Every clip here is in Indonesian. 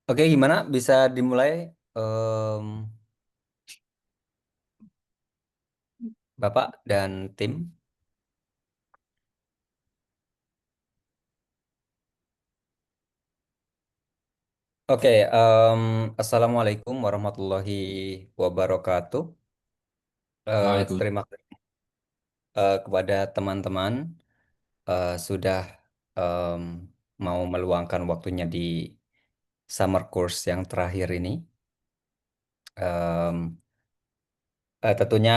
Oke, gimana? Bisa dimulai, em, Bapak dan tim? Oke, Assalamualaikum warahmatullahi wabarakatuh. Waalaikumsalam. Terima kasih kepada teman-teman sudah em, mau meluangkan waktunya di summer course yang terakhir ini. Em, Tentunya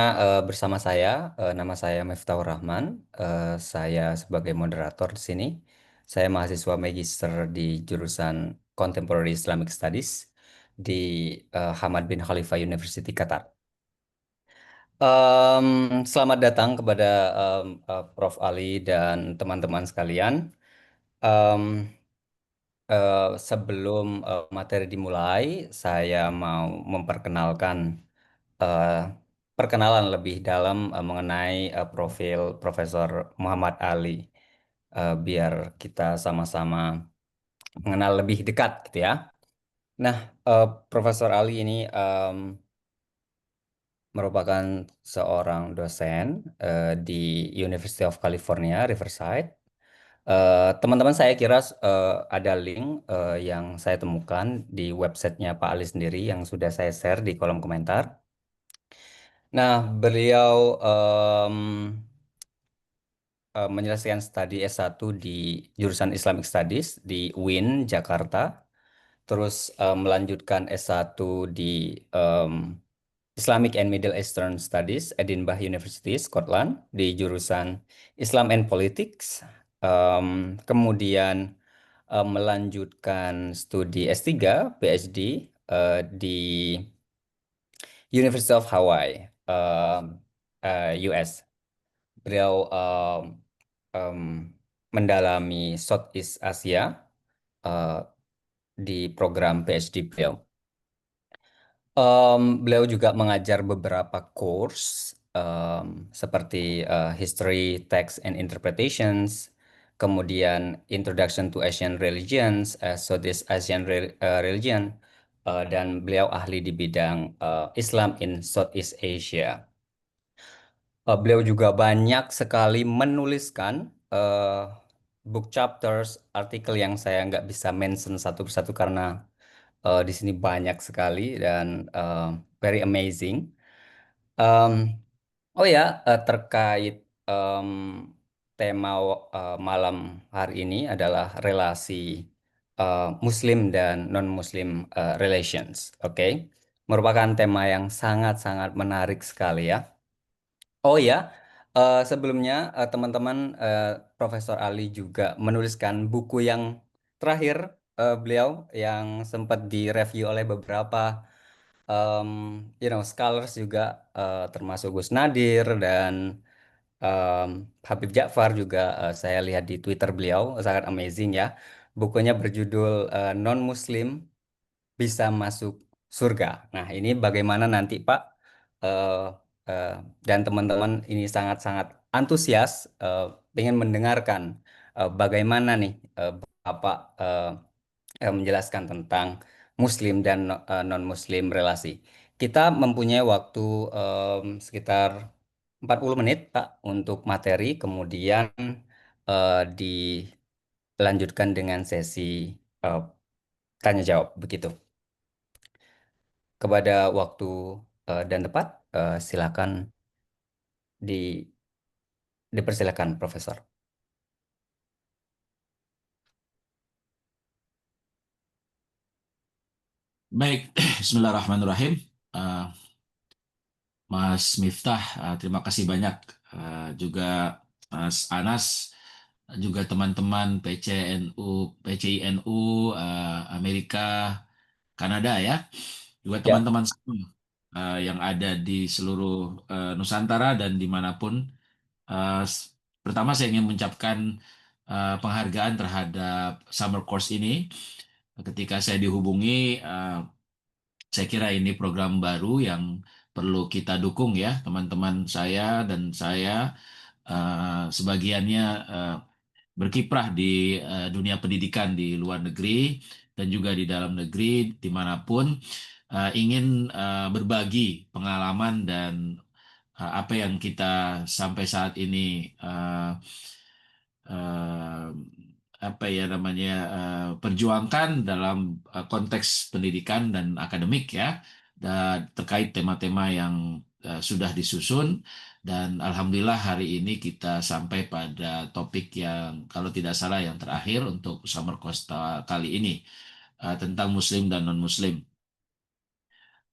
bersama saya, nama saya Miftahur Rahman. Saya sebagai moderator di sini. Saya mahasiswa magister di jurusan Contemporary Islamic Studies di Hamad bin Khalifa University Qatar. Selamat datang kepada Prof. Ali dan teman-teman sekalian. Em, sebelum materi dimulai, saya mau memperkenalkan eh, perkenalan lebih dalam mengenai profil Profesor Muhammad Ali, biar kita sama-sama mengenal lebih dekat gitu ya. Nah, Profesor Ali ini merupakan seorang dosen di University of California, Riverside. Teman-teman, saya kira ada link yang saya temukan di websitenya Pak Ali sendiri yang sudah saya share di kolom komentar. Nah, beliau menyelesaikan studi S1 di jurusan Islamic Studies di UIN, Jakarta. Terus melanjutkan S1 di em, Islamic and Middle Eastern Studies, Edinburgh University, Scotland, di jurusan Islam and Politics. Kemudian melanjutkan studi S3, PhD di University of Hawaii, US. Beliau em, mendalami Southeast Asia eh, di program PhD beliau. Beliau juga mengajar beberapa course seperti History, Text and Interpretations, kemudian Introduction to Asian Religions, Southeast Asian Religion, dan beliau ahli di bidang Islam in Southeast Asia. Beliau juga banyak sekali menuliskan eh, book chapters, artikel yang saya nggak bisa mention satu persatu karena di sini banyak sekali dan very amazing. Em, oh ya, terkait em, tema malam hari ini adalah relasi Muslim dan non-Muslim relations. Oke, merupakan tema yang sangat-sangat menarik sekali ya. Oh ya, sebelumnya teman-teman, Profesor Ali juga menuliskan buku yang terakhir beliau yang sempat direview oleh beberapa um, scholars juga, termasuk Gus Nadir dan um, Habib Ja'far juga. Saya lihat di Twitter beliau sangat amazing ya. Bukunya berjudul Non-Muslim Bisa Masuk Surga. Nah, ini bagaimana nanti Pak eh, eh, dan teman-teman ini sangat-sangat antusias ingin mendengarkan bagaimana nih Bapak menjelaskan tentang Muslim dan non-Muslim relasi. Kita mempunyai waktu sekitar 40 menit Pak untuk materi, kemudian dilanjutkan dengan sesi eh, tanya jawab begitu. Kepada waktu dan tepat, silakan di, dipersilakan Profesor. Baik, Bismillahirrahmanirrahim. Eh, Mas Miftah, terima kasih banyak. Juga Mas Anas, juga teman-teman PCNU, PCINU, Amerika, Kanada ya. Juga Ya, teman-teman semua yang ada di seluruh Nusantara dan dimanapun. Eh, s- Pertama saya ingin mengucapkan penghargaan terhadap summer course ini. Ketika saya dihubungi, saya kira ini program baru yang perlu kita dukung ya, teman-teman saya dan saya sebagiannya berkiprah di dunia pendidikan di luar negeri dan juga di dalam negeri dimanapun ingin berbagi pengalaman dan apa yang kita sampai saat ini eh, apa ya namanya perjuangkan dalam konteks pendidikan dan akademik ya dan terkait tema-tema yang sudah disusun dan alhamdulillah hari ini kita sampai pada topik yang kalau tidak salah yang terakhir untuk Summer Costa kali ini tentang Muslim dan non-Muslim.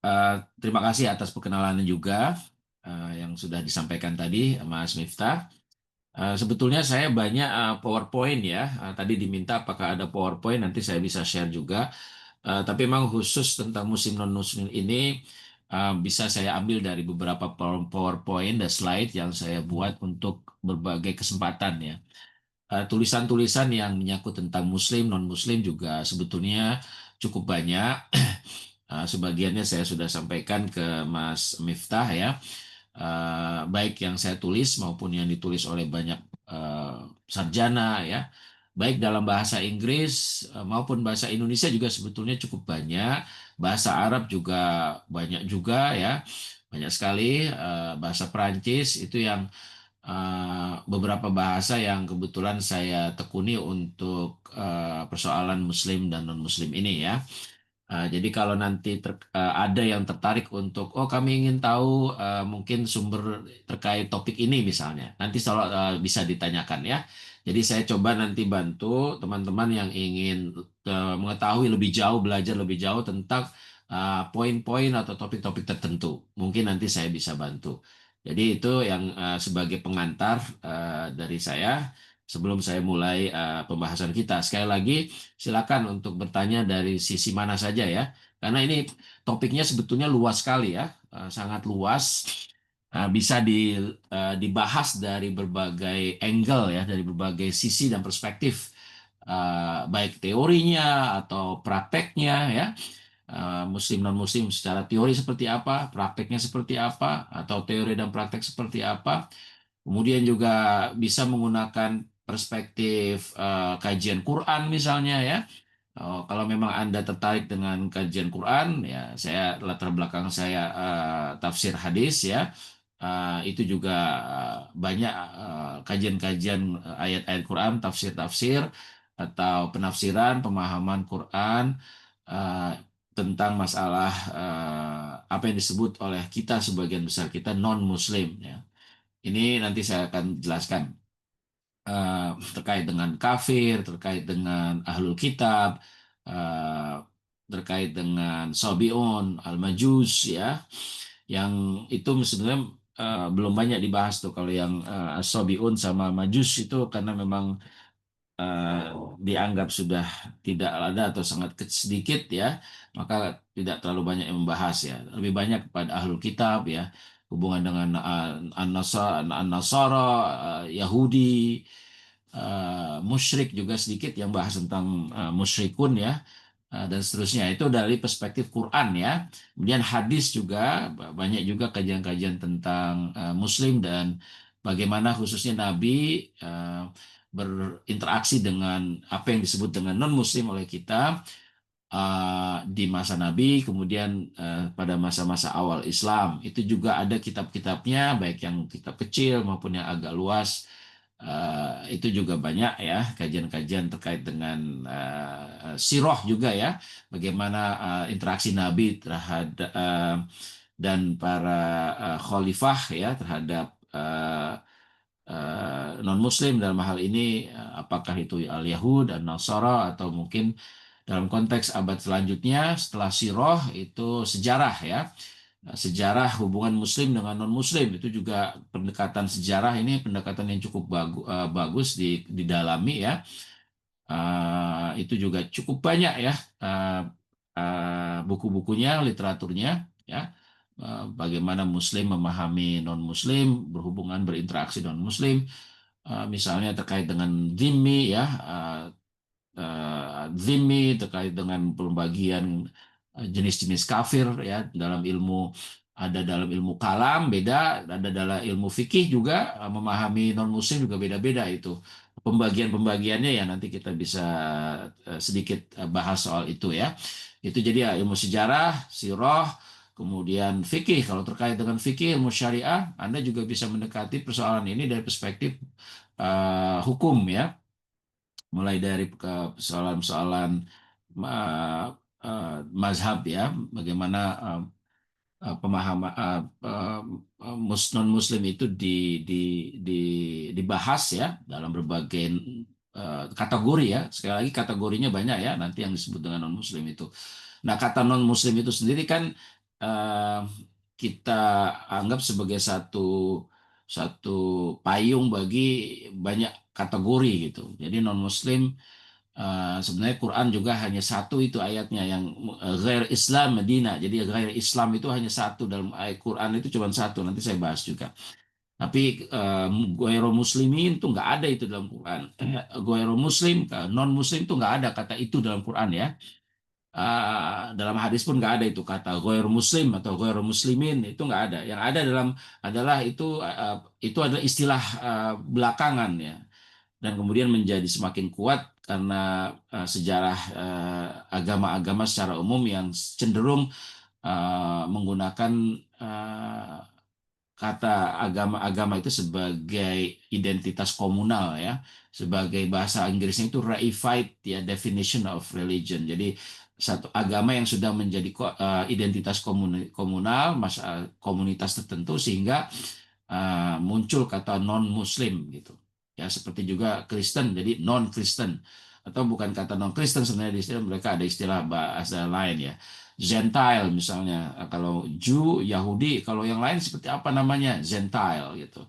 Eh, Terima kasih atas perkenalannya juga yang sudah disampaikan tadi Mas Miftah. Sebetulnya saya banyak PowerPoint ya. Tadi diminta apakah ada PowerPoint, nanti saya bisa share juga. Tapi memang khusus tentang musim non-muslim ini bisa saya ambil dari beberapa PowerPoint dan slide yang saya buat untuk berbagai kesempatan ya. Tulisan-tulisan yang menyangkut tentang muslim, non-muslim juga sebetulnya cukup banyak. Sebagiannya saya sudah sampaikan ke Mas Miftah ya. Baik yang saya tulis maupun yang ditulis oleh banyak eh, sarjana ya, baik dalam bahasa Inggris maupun bahasa Indonesia juga sebetulnya cukup banyak, bahasa Arab juga banyak juga ya, banyak sekali bahasa Perancis itu yang beberapa bahasa yang kebetulan saya tekuni untuk persoalan Muslim dan non-Muslim ini ya. Jadi kalau nanti ada yang tertarik untuk, oh kami ingin tahu mungkin sumber terkait topik ini misalnya, nanti selalu bisa ditanyakan ya. Jadi saya coba nanti bantu teman-teman yang ingin mengetahui lebih jauh, belajar lebih jauh tentang poin-poin atau topik-topik tertentu. Mungkin nanti saya bisa bantu. Jadi itu yang sebagai pengantar dari saya sebelum saya mulai pembahasan kita. Sekali lagi, silakan untuk bertanya dari sisi mana saja ya. Karena ini topiknya sebetulnya luas sekali ya, sangat luas. Bisa dibahas dari berbagai angle ya, dari berbagai sisi dan perspektif, baik teorinya atau prakteknya ya. Muslim non muslim secara teori seperti apa, prakteknya seperti apa, atau teori dan praktek seperti apa. Kemudian juga bisa menggunakan perspektif kajian Quran misalnya ya. Kalau memang Anda tertarik dengan kajian Quran, ya saya latar belakang saya tafsir hadis ya. Itu juga banyak kajian-kajian ayat-ayat Quran, tafsir-tafsir atau penafsiran, pemahaman Quran eh, tentang masalah apa yang disebut oleh kita sebagian besar kita non-Muslim ya. Ini nanti saya akan jelaskan eh, terkait dengan kafir, terkait dengan ahlul kitab, eh, terkait dengan Sabi'un, Al-Majus ya, yang itu sebenarnya belum banyak dibahas tuh kalau yang Sabi'un sama Majus itu karena memang eh, dianggap sudah tidak ada atau sangat sedikit ya, maka tidak terlalu banyak yang membahas ya. Lebih banyak pada ahlul kitab ya, hubungan dengan An-Nasara, Yahudi, musyrik juga sedikit yang bahas tentang musyrikun ya. Dan seterusnya itu dari perspektif Quran ya. Kemudian hadis juga banyak juga kajian-kajian tentang Muslim dan bagaimana khususnya Nabi berinteraksi dengan apa yang disebut dengan non-Muslim oleh kita di masa Nabi, kemudian pada masa-masa awal Islam. Itu juga ada kitab-kitabnya, baik yang kitab kecil maupun yang agak luas. Itu juga banyak ya kajian-kajian terkait dengan siroh juga ya, bagaimana interaksi Nabi terhadap dan para khalifah ya terhadap non-Muslim dalam hal ini, apakah itu al-Yahud dan Nasara atau mungkin dalam konteks abad selanjutnya setelah Sirah itu sejarah ya. Sejarah hubungan Muslim dengan non-Muslim itu juga pendekatan sejarah ini pendekatan yang cukup bagus didalami ya. Itu juga cukup banyak ya buku-bukunya, literaturnya ya. Bagaimana Muslim memahami non-Muslim, berhubungan berinteraksi non-Muslim, misalnya terkait dengan dhimmi ya, dhimmi terkait dengan pembagian jenis-jenis kafir ya dalam ilmu, ada dalam ilmu kalam beda, ada dalam ilmu fikih juga memahami non muslim juga beda-beda itu pembagian-pembagiannya ya nanti kita bisa sedikit bahas soal itu ya. Itu jadi ya ilmu sejarah, sirah, kemudian fikih. Kalau terkait dengan fikih, ilmu syariah, Anda juga bisa mendekati persoalan ini dari perspektif hukum ya, mulai dari persoalan-persoalan uh, mazhab ya, bagaimana pemahaman non Muslim itu di, di, dibahas ya dalam berbagai kategori ya. Sekali lagi kategorinya banyak ya nanti yang disebut dengan non Muslim itu. Nah, kata non Muslim itu sendiri kan eh, kita anggap sebagai satu satu payung bagi banyak kategori gitu. Jadi non Muslim sebenarnya Quran juga hanya satu itu ayatnya yang ghair Islam Medina. Jadi ghair Islam itu hanya satu dalam ayat Quran itu cuma satu. Nanti saya bahas juga. Tapi goero muslimin itu nggak ada itu dalam Quran. Goero muslim, non muslim itu nggak ada kata itu dalam Quran ya. Dalam hadis pun nggak ada itu kata goero muslim atau goero muslimin itu nggak ada. Yang ada dalam adalah itu adalah istilah belakangan ya dan kemudian menjadi semakin kuat karena sejarah agama-agama secara umum yang cenderung menggunakan uh, kata agama-agama itu sebagai identitas komunal ya, sebagai bahasa Inggrisnya itu reified ya definition of religion. Jadi satu agama yang sudah menjadi identitas komunal, komunitas tertentu sehingga muncul kata non-Muslim gitu. Ya, seperti juga Kristen, jadi non-Kristen. Atau bukan kata non-Kristen sebenarnya di istilah mereka ada istilah bahasa lain ya. Gentile misalnya, kalau Jew, Yahudi, kalau yang lain seperti apa namanya? Gentile gitu.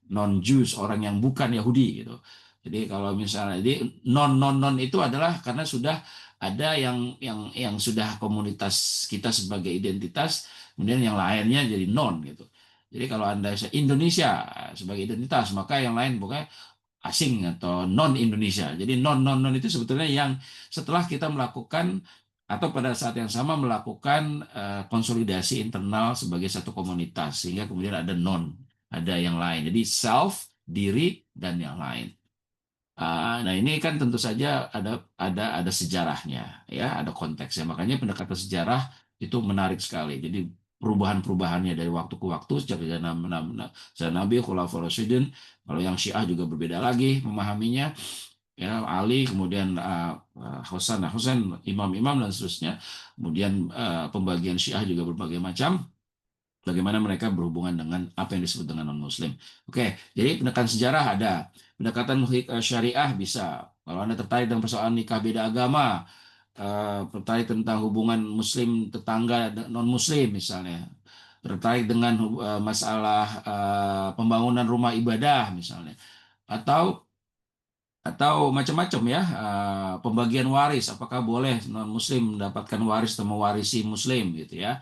Non-Jews, orang yang bukan Yahudi gitu. Jadi kalau misalnya, jadi non itu adalah karena sudah ada yang sudah komunitas kita sebagai identitas, kemudian yang lainnya jadi non gitu. Jadi kalau Anda Indonesia sebagai identitas, maka yang lain bukan asing atau non Indonesia. Jadi non itu sebetulnya yang setelah kita melakukan atau pada saat yang sama melakukan konsolidasi internal sebagai satu komunitas sehingga kemudian ada non, ada yang lain. Jadi self, diri dan yang lain. Nah ini kan tentu saja ada sejarahnya ya, ada konteksnya. Makanya pendekatan sejarah itu menarik sekali. Jadi perubahan-perubahannya dari waktu ke waktu sejak zaman Nabi, Khulafaur Rasyidin. Kalau yang Syiah juga berbeda lagi memahaminya. Ya Ali, kemudian Hasan, imam-imam dan seterusnya. Kemudian pembagian Syiah juga berbagai macam bagaimana mereka berhubungan dengan apa yang disebut dengan non-Muslim. Oke, jadi pendekatan sejarah ada, pendekatan syariah bisa. Kalau Anda tertarik dengan persoalan nikah beda agama, tertarik tentang hubungan Muslim tetangga non-Muslim misalnya, tertarik dengan masalah pembangunan rumah ibadah misalnya, atau macam-macam ya pembagian waris, apakah boleh non-Muslim mendapatkan waris atau mewarisi Muslim gitu ya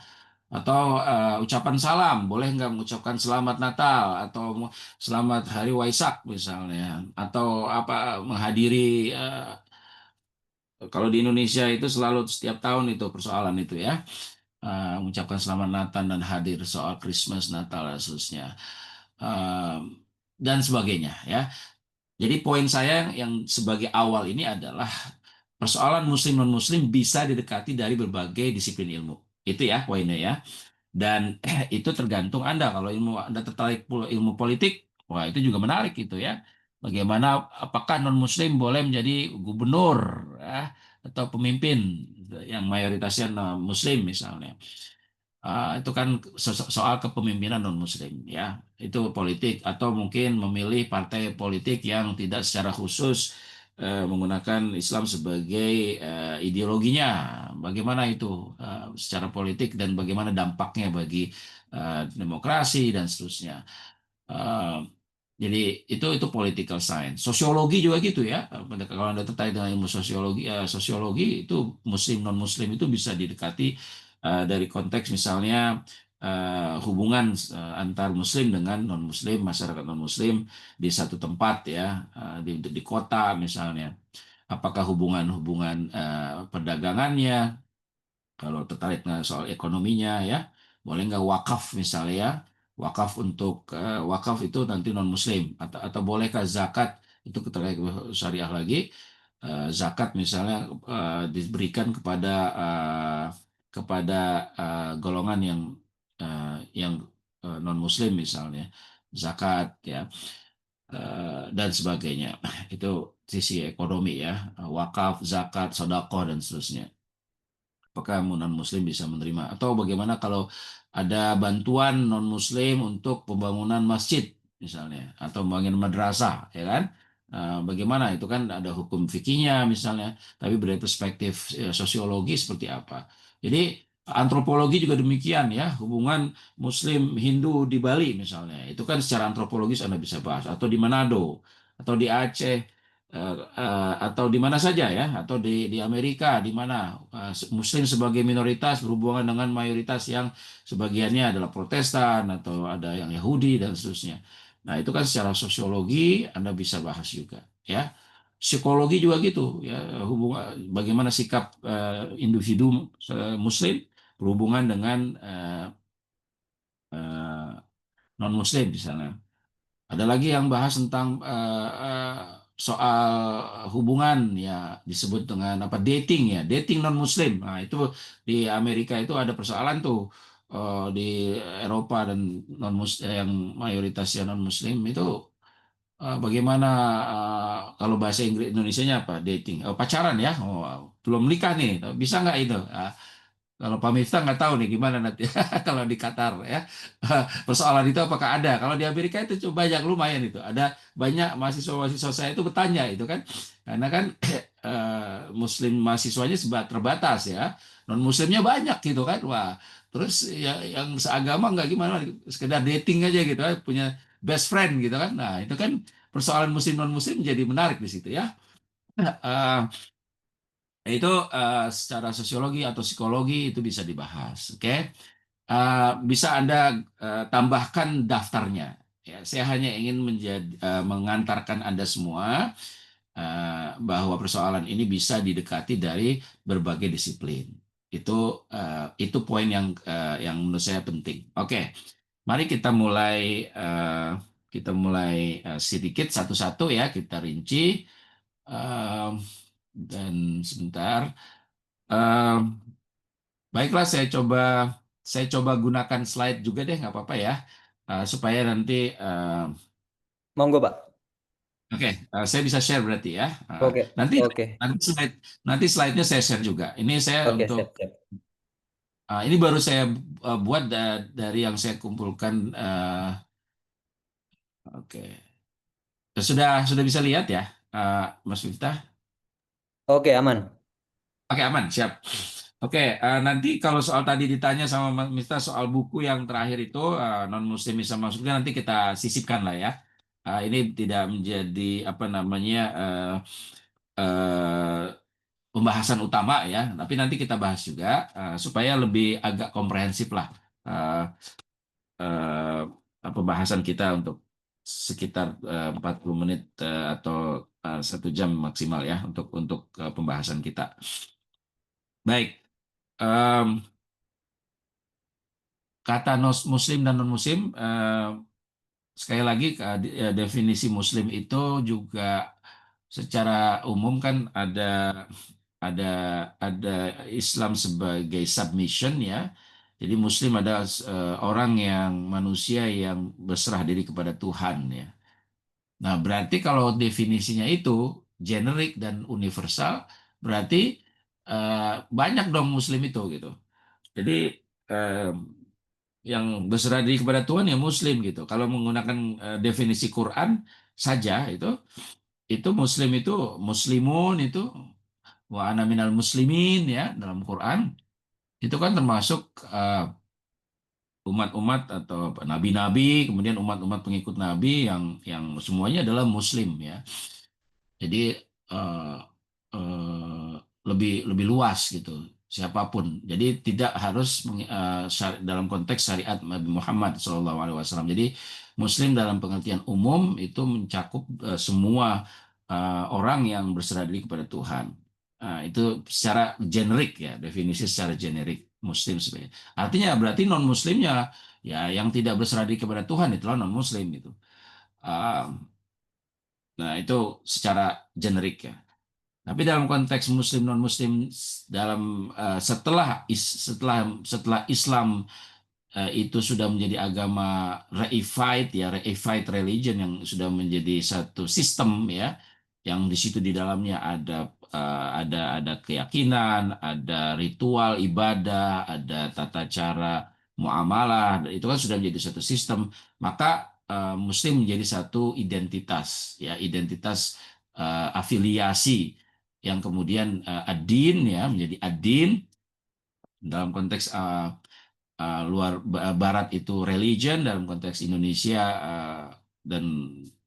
atau ucapan salam, boleh nggak mengucapkan selamat Natal atau selamat Hari Waisak misalnya, atau apa menghadiri kalau di Indonesia itu selalu setiap tahun itu persoalan itu ya, mengucapkan selamat Natal dan hadir soal Christmas, Natal dan seterusnya. Eh, dan sebagainya ya. Jadi poin saya yang sebagai awal ini adalah persoalan muslim non muslim bisa didekati dari berbagai disiplin ilmu. Itu ya poinnya ya. Dan itu tergantung Anda. Kalau Anda tertarik ilmu politik, wah itu juga menarik gitu ya. Bagaimana apakah non-Muslim boleh menjadi gubernur ya, atau pemimpin yang mayoritasnya Muslim misalnya. Itu kan soal kepemimpinan non-Muslim ya. Itu politik atau mungkin memilih partai politik yang tidak secara khusus menggunakan Islam sebagai ideologinya. Bagaimana itu secara politik dan bagaimana dampaknya bagi demokrasi dan seterusnya. Eh, jadi itu political science. Sosiologi juga gitu ya. Kalau Anda tertarik dengan ilmu sosiologi itu Muslim non Muslim itu bisa didekati dari konteks misalnya hubungan antar Muslim dengan non Muslim, masyarakat non Muslim di satu tempat ya, di kota misalnya. Apakah hubungan-hubungan perdagangannya, kalau tertarik dengan soal ekonominya ya, boleh nggak wakaf misalnya ya, wakaf untuk wakaf itu nanti non Muslim atau bolehkah zakat itu terkait syariah lagi. Zakat misalnya diberikan kepada golongan yang non Muslim misalnya, zakat ya, dan sebagainya. Itu sisi ekonomi ya, wakaf, zakat, sedekah dan seterusnya. Apakah non-Muslim bisa menerima? Atau bagaimana kalau ada bantuan non-Muslim untuk pembangunan masjid, misalnya, atau pembangunan madrasah, ya kan? Bagaimana itu kan ada hukum fikihnya misalnya, tapi dari perspektif sosiologi seperti apa? Jadi antropologi juga demikian ya, hubungan Muslim Hindu di Bali misalnya, itu kan secara antropologis Anda bisa bahas, atau di Manado, atau di Aceh, atau di mana saja ya, atau di Amerika, di mana Muslim sebagai minoritas berhubungan dengan mayoritas yang sebagiannya adalah Protestan atau ada yang Yahudi dan seterusnya. Nah, itu kan secara sosiologi Anda bisa bahas juga ya. Psikologi juga gitu ya, hubungan bagaimana sikap individu Muslim berhubungan dengan non-Muslim misalnya. Ada lagi yang bahas tentang soal hubungan ya, disebut dengan apa, dating ya, dating non Muslim. Nah, itu di Amerika itu ada persoalan tuh, di Eropa dan non Muslim yang mayoritasnya non Muslim itu bagaimana, kalau bahasa Inggris Indonesianya apa, dating, pacaran ya, belum menikah nih, bisa nggak itu? Kalau Pak Miftah nggak tahu nih gimana nanti kalau di Qatar ya. Persoalan itu apakah ada? Kalau di Amerika itu coba banyak, lumayan itu. Ada banyak mahasiswa-mahasiswa saya itu bertanya itu kan. Karena kan Muslim mahasiswanya terbatas ya. Non Muslimnya banyak gitu kan. Wah, terus ya, yang seagama nggak gimana, sekedar dating aja gitu kan, punya best friend gitu kan. Nah, itu kan persoalan Muslim non Muslim jadi menarik di situ ya. Eh, itu secara sosiologi atau psikologi itu bisa dibahas, oke? Bisa Anda tambahkan daftarnya. Ya, saya hanya ingin mengantarkan Anda semua bahwa persoalan ini bisa didekati dari berbagai disiplin. Itu poin yang menurut saya penting. Oke, mari kita mulai sedikit satu-satu ya, kita rinci. Eh, dan sebentar. Eh, Baiklah, saya coba gunakan slide juga deh, nggak apa-apa ya. Supaya nanti, Monggo, Pak. oke, saya bisa share berarti ya. Oke, Nanti oke, nanti slide-nya saya share juga. Ini saya oke, untuk, siap, siap. ini baru saya buat dari yang saya kumpulkan. Oke, sudah bisa lihat ya, Mas Miftah. Oke, aman. Oke, aman, siap. Oke, nanti kalau soal tadi ditanya sama Mas Miftah soal buku yang terakhir itu, non Muslim bisa masuknya, nanti kita sisipkan lah ya. Ini tidak menjadi apa namanya, eh, pembahasan utama ya, tapi nanti kita bahas juga supaya lebih agak komprehensif lah, eh, pembahasan kita untuk sekitar 40 menit atau 1 jam maksimal ya untuk pembahasan kita. Baik. Em, Kata Muslim dan non-Muslim, sekali lagi, definisi Muslim itu juga secara umum kan ada ada Islam sebagai submission ya. Jadi Muslim adalah orang yang manusia yang berserah diri kepada Tuhan ya. Nah, berarti kalau definisinya itu generik dan universal, berarti banyak dong Muslim itu gitu. Jadi eh, yang berserah diri kepada Tuhan ya Muslim gitu. Kalau menggunakan definisi Quran saja, itu Muslim itu muslimun itu, wa ana minal muslimin ya, dalam Quran itu kan termasuk umat-umat atau nabi-nabi, kemudian umat-umat pengikut nabi yang semuanya adalah Muslim ya. Jadi eh, eh, lebih lebih luas gitu, siapapun. Jadi tidak harus dalam konteks syariat Nabi Muhammad SAW. Jadi Muslim dalam pengertian umum itu mencakup semua orang yang berserah diri kepada Tuhan. Itu secara generik ya, definisi secara generik Muslim sebenarnya. Artinya berarti non Muslimnya ya yang tidak berserah diri kepada Tuhan itulah non Muslim gitu. Ah, Nah, itu secara generik ya. Tapi dalam konteks Muslim non Muslim dalam setelah Islam itu sudah menjadi agama reified ya, reified religion yang sudah menjadi satu sistem ya, yang di situ di dalamnya ada keyakinan, ada ritual ibadah, ada tata cara muamalah, dan itu kan sudah menjadi satu sistem. Maka Muslim menjadi satu identitas ya, identitas afiliasi yang kemudian adin ya, menjadi adin dalam konteks barat itu religion, dalam konteks Indonesia dan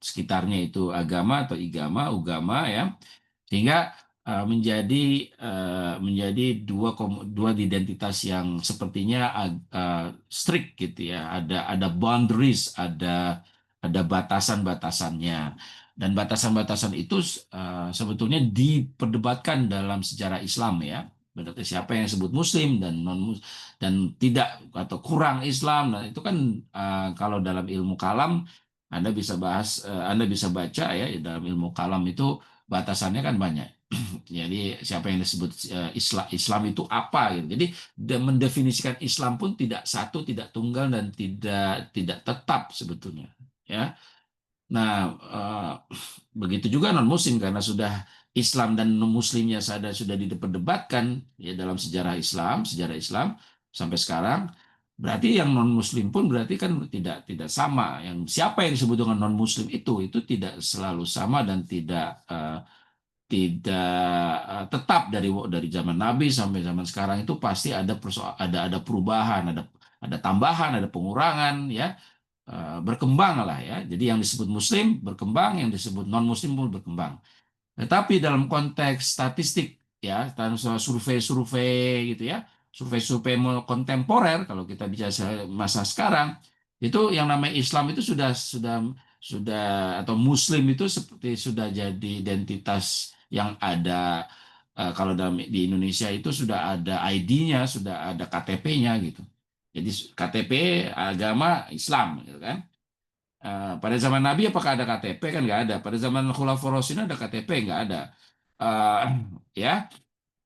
sekitarnya itu agama atau igama, ugama ya, sehingga menjadi dua identitas yang sepertinya strict gitu ya, ada boundaries, ada batasan-batasannya, dan batasan-batasan itu sebetulnya diperdebatkan dalam sejarah Islam ya. Berarti siapa yang disebut Muslim dan non dan tidak atau kurang Islam. Nah, itu kan kalau dalam ilmu kalam Anda bisa baca ya, dalam ilmu kalam itu batasannya kan banyak. Jadi siapa yang disebut Islam itu apa gitu. Jadi mendefinisikan Islam pun tidak satu, tidak tunggal dan tidak tetap sebetulnya. Ya. Nah, begitu juga non-Muslim karena sudah Islam dan non-Muslimnya sudah diperdebatkan ya dalam sejarah Islam sampai sekarang. Berarti yang non-Muslim pun berarti kan tidak sama. Yang siapa yang disebut dengan non-Muslim itu tidak selalu sama dan tidak tetap dari zaman Nabi sampai zaman sekarang itu pasti ada perubahan, ada tambahan, ada pengurangan ya, berkembang lah ya. Jadi yang disebut Muslim berkembang, yang disebut non-Muslim pun berkembang. Tetapi dalam konteks statistik ya, dalam survei-survei gitu ya, survei-survei kontemporer kalau kita bicara masa sekarang, itu yang namanya Islam itu sudah atau Muslim itu seperti sudah jadi identitas yang ada kalau di Indonesia itu sudah ada ID-nya, sudah ada KTP-nya gitu. Jadi KTP agama Islam gitu kan. Pada zaman Nabi apakah ada KTP kan nggak ada. Pada zaman Khulafaur Rasyidin ada KTP nggak ada. Eh, ya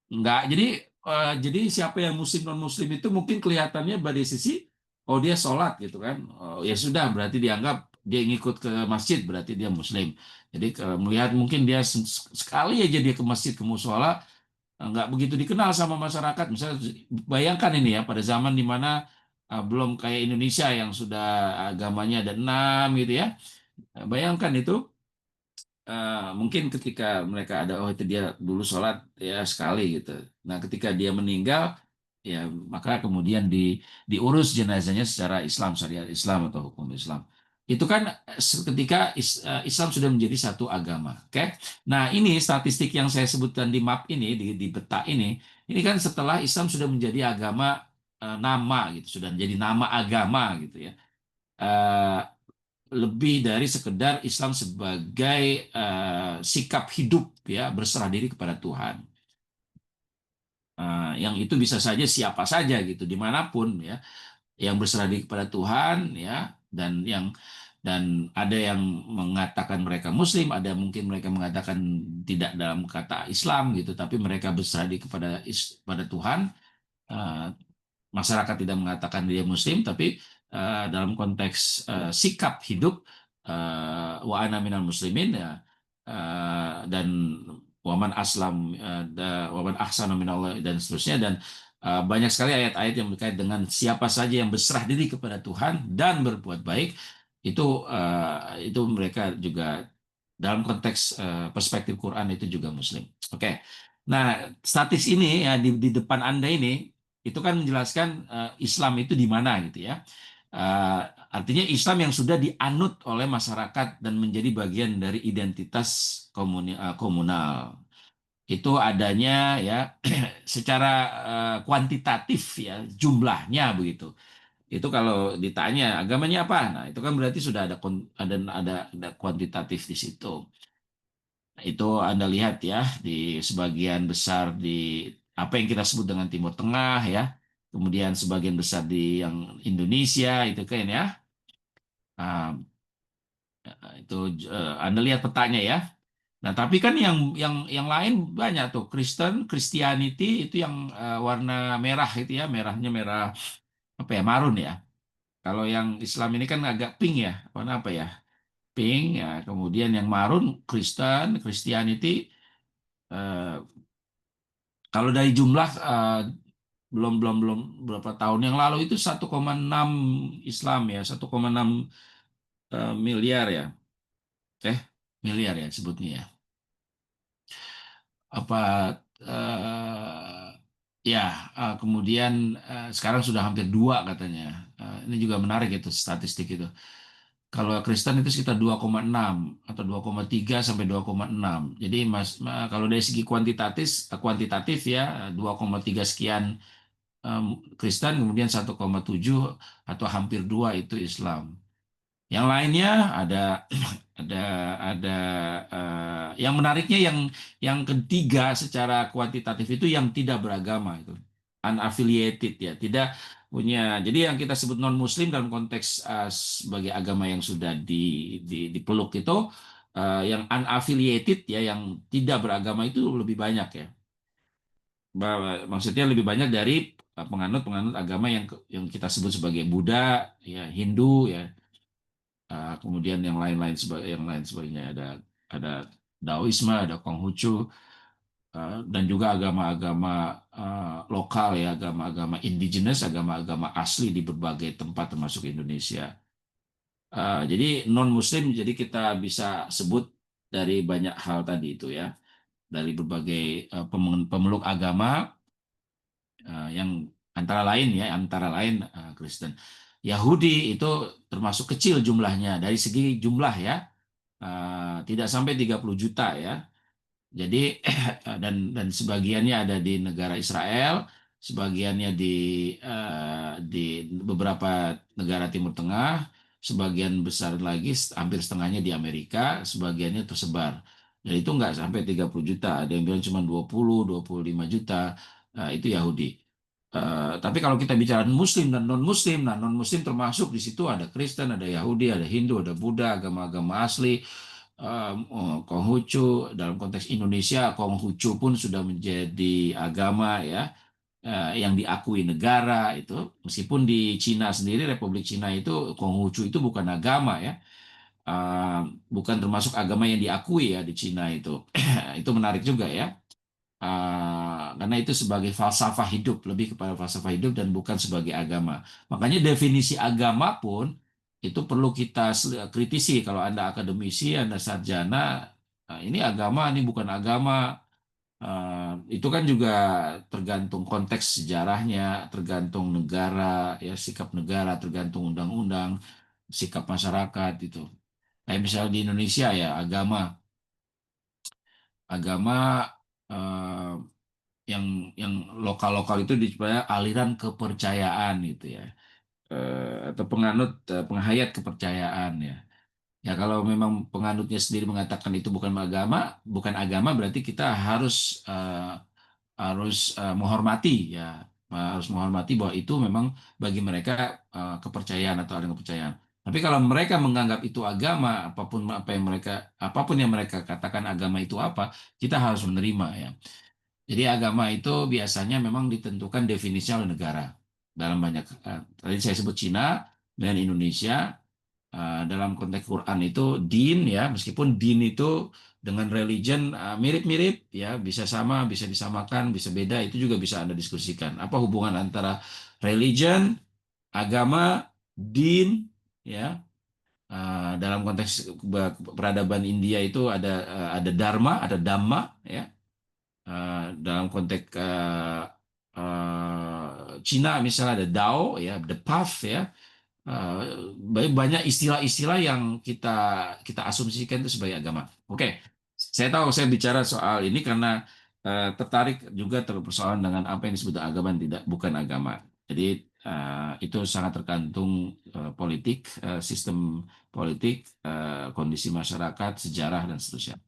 nggak. Jadi siapa yang Muslim non Muslim itu mungkin kelihatannya pada sisi oh dia sholat gitu kan. Oh, ya sudah berarti dianggap dia ngikut ke masjid berarti dia Muslim. Jadi melihat mungkin dia sekali aja dia ke masjid ke musola nggak begitu dikenal sama masyarakat. Misalnya bayangkan ini ya pada zaman di mana belum kayak Indonesia yang sudah agamanya ada 6 gitu ya. Bayangkan itu mungkin ketika mereka ada oh itu dia dulu sholat ya sekali gitu. Nah ketika dia meninggal ya maka kemudian diurus jenazahnya secara Islam syariat Islam atau hukum Islam. Itu kan ketika Islam sudah menjadi satu agama. Oke. Nah ini statistik yang saya sebutkan di map ini di peta ini kan setelah Islam sudah menjadi agama nama gitu, sudah menjadi nama agama gitu ya. Eh, Lebih dari sekedar Islam sebagai sikap hidup ya berserah diri kepada Tuhan. Yang itu bisa saja siapa saja gitu dimanapun ya yang berserah diri kepada Tuhan ya dan ada yang mengatakan mereka Muslim, ada mungkin mereka mengatakan tidak dalam kata Islam gitu, tapi mereka berserah diri kepada Tuhan. Eh, Masyarakat tidak mengatakan dia Muslim, tapi dalam konteks sikap hidup wa ana minal muslimin ya, dan waman aslam waman ahsana minallah dan seterusnya dan banyak sekali ayat-ayat yang berkait dengan siapa saja yang berserah diri kepada Tuhan dan berbuat baik itu mereka juga dalam konteks perspektif Quran itu juga Muslim. Oke. Nah, statis ini ya di depan Anda ini itu kan menjelaskan Islam itu di mana gitu ya. Eh, Artinya Islam yang sudah dianut oleh masyarakat dan menjadi bagian dari identitas komunal. Itu adanya ya secara kuantitatif ya jumlahnya begitu. Itu kalau ditanya agamanya apa, nah itu kan berarti sudah ada kuantitatif di situ. Nah, itu Anda lihat ya di sebagian besar di apa yang kita sebut dengan Timur Tengah ya, kemudian sebagian besar di yang Indonesia itu kan ya. Ah, Itu Anda lihat petanya ya. Nah, tapi kan yang lain banyak tuh. Christianity itu yang warna merah itu ya, merahnya merah apa ya, marun ya. Kalau yang Islam ini kan agak pink ya, warna apa ya? Pink ya. Kemudian yang marun Christianity. eh, Kalau dari jumlah belum belum belum berapa tahun yang lalu itu 1,6 Islam ya, 1,6 miliar ya. Eh, miliar ya sebutnya ya. Apa ya kemudian sekarang sudah hampir dua katanya. Ini juga menarik itu statistik itu. Kalau Kristen itu sekitar 2,6 atau 2,3 sampai 2,6. Jadi kalau dari segi kuantitatif ya 2,3 sekian Kristen, kemudian 1,7 atau hampir 2 itu Islam. Yang lainnya ada ada ada yang menariknya yang ketiga secara kuantitatif itu yang tidak beragama itu unaffiliated ya, tidak punya. Jadi yang kita sebut non muslim dalam konteks sebagai agama yang sudah dipeluk itu yang unaffiliated ya, yang tidak beragama itu lebih banyak ya. Maksudnya lebih banyak dari penganut-penganut agama yang kita sebut sebagai Buddha ya, Hindu ya. Kemudian yang lain sebagainya ada Daoisme, ada Konghucu, dan juga agama-agama lokal ya, agama-agama indigenous, agama-agama asli di berbagai tempat termasuk Indonesia. Jadi non Muslim, jadi kita bisa sebut dari banyak hal tadi itu ya, dari berbagai pemeluk agama yang antara lain Kristen. Yahudi itu termasuk kecil jumlahnya dari segi jumlah ya, tidak sampai 30 juta ya. Jadi dan sebagiannya ada di negara Israel, sebagiannya di beberapa negara Timur Tengah, sebagian besar lagi hampir setengahnya di Amerika, sebagiannya tersebar. Dan itu nggak sampai 30 juta, ada yang bilang cuma 25 juta, itu Yahudi. Tapi kalau kita bicara Muslim dan non-Muslim, nah non-Muslim termasuk di situ ada Kristen, ada Yahudi, ada Hindu, ada Buddha, agama-agama asli. Konghucu dalam konteks Indonesia, Konghucu pun sudah menjadi agama ya, yang diakui negara itu. Meskipun di Cina sendiri, Republik Cina itu Konghucu itu bukan agama ya, Eh, bukan termasuk agama yang diakui ya di Cina itu. Itu menarik juga ya. Karena itu sebagai falsafah hidup, lebih kepada falsafah hidup dan bukan sebagai agama. Makanya definisi agama pun itu perlu kita kritisi. Kalau Anda akademisi, Anda sarjana, ini agama, ini bukan agama. Itu kan juga tergantung konteks sejarahnya, tergantung negara, ya sikap negara, tergantung undang-undang, sikap masyarakat itu. Kayak misalnya di Indonesia ya, agama eh, yang yang lokal-lokal itu disebutnya aliran kepercayaan gitu ya. Atau penghayat kepercayaan ya. Ya kalau memang penganutnya sendiri mengatakan itu bukan agama berarti kita harus menghormati ya. Harus menghormati bahwa itu memang bagi mereka kepercayaan atau aliran kepercayaan. Tapi kalau mereka menganggap itu agama, apapun yang mereka katakan agama itu apa, kita harus menerima ya. Jadi agama itu biasanya memang ditentukan definisinya oleh negara. Dalam banyak, tadi saya sebut Cina dan Indonesia, dalam konteks Quran itu din ya, meskipun din itu dengan religion mirip-mirip ya, bisa sama, bisa disamakan, bisa beda, itu juga bisa Anda diskusikan. Apa hubungan antara religion, agama, din ya. Dalam konteks peradaban India itu ada dharma, ada dhamma ya. Dalam konteks Cina misalnya ada Dao ya, the path ya. Banyak istilah-istilah yang kita asumsikan itu sebagai agama. Oke, saya tahu saya bicara soal ini karena tertarik juga persoalan dengan apa yang disebut agama dan tidak bukan agama. Jadi itu sangat tergantung politik, sistem politik, kondisi masyarakat, sejarah dan seterusnya.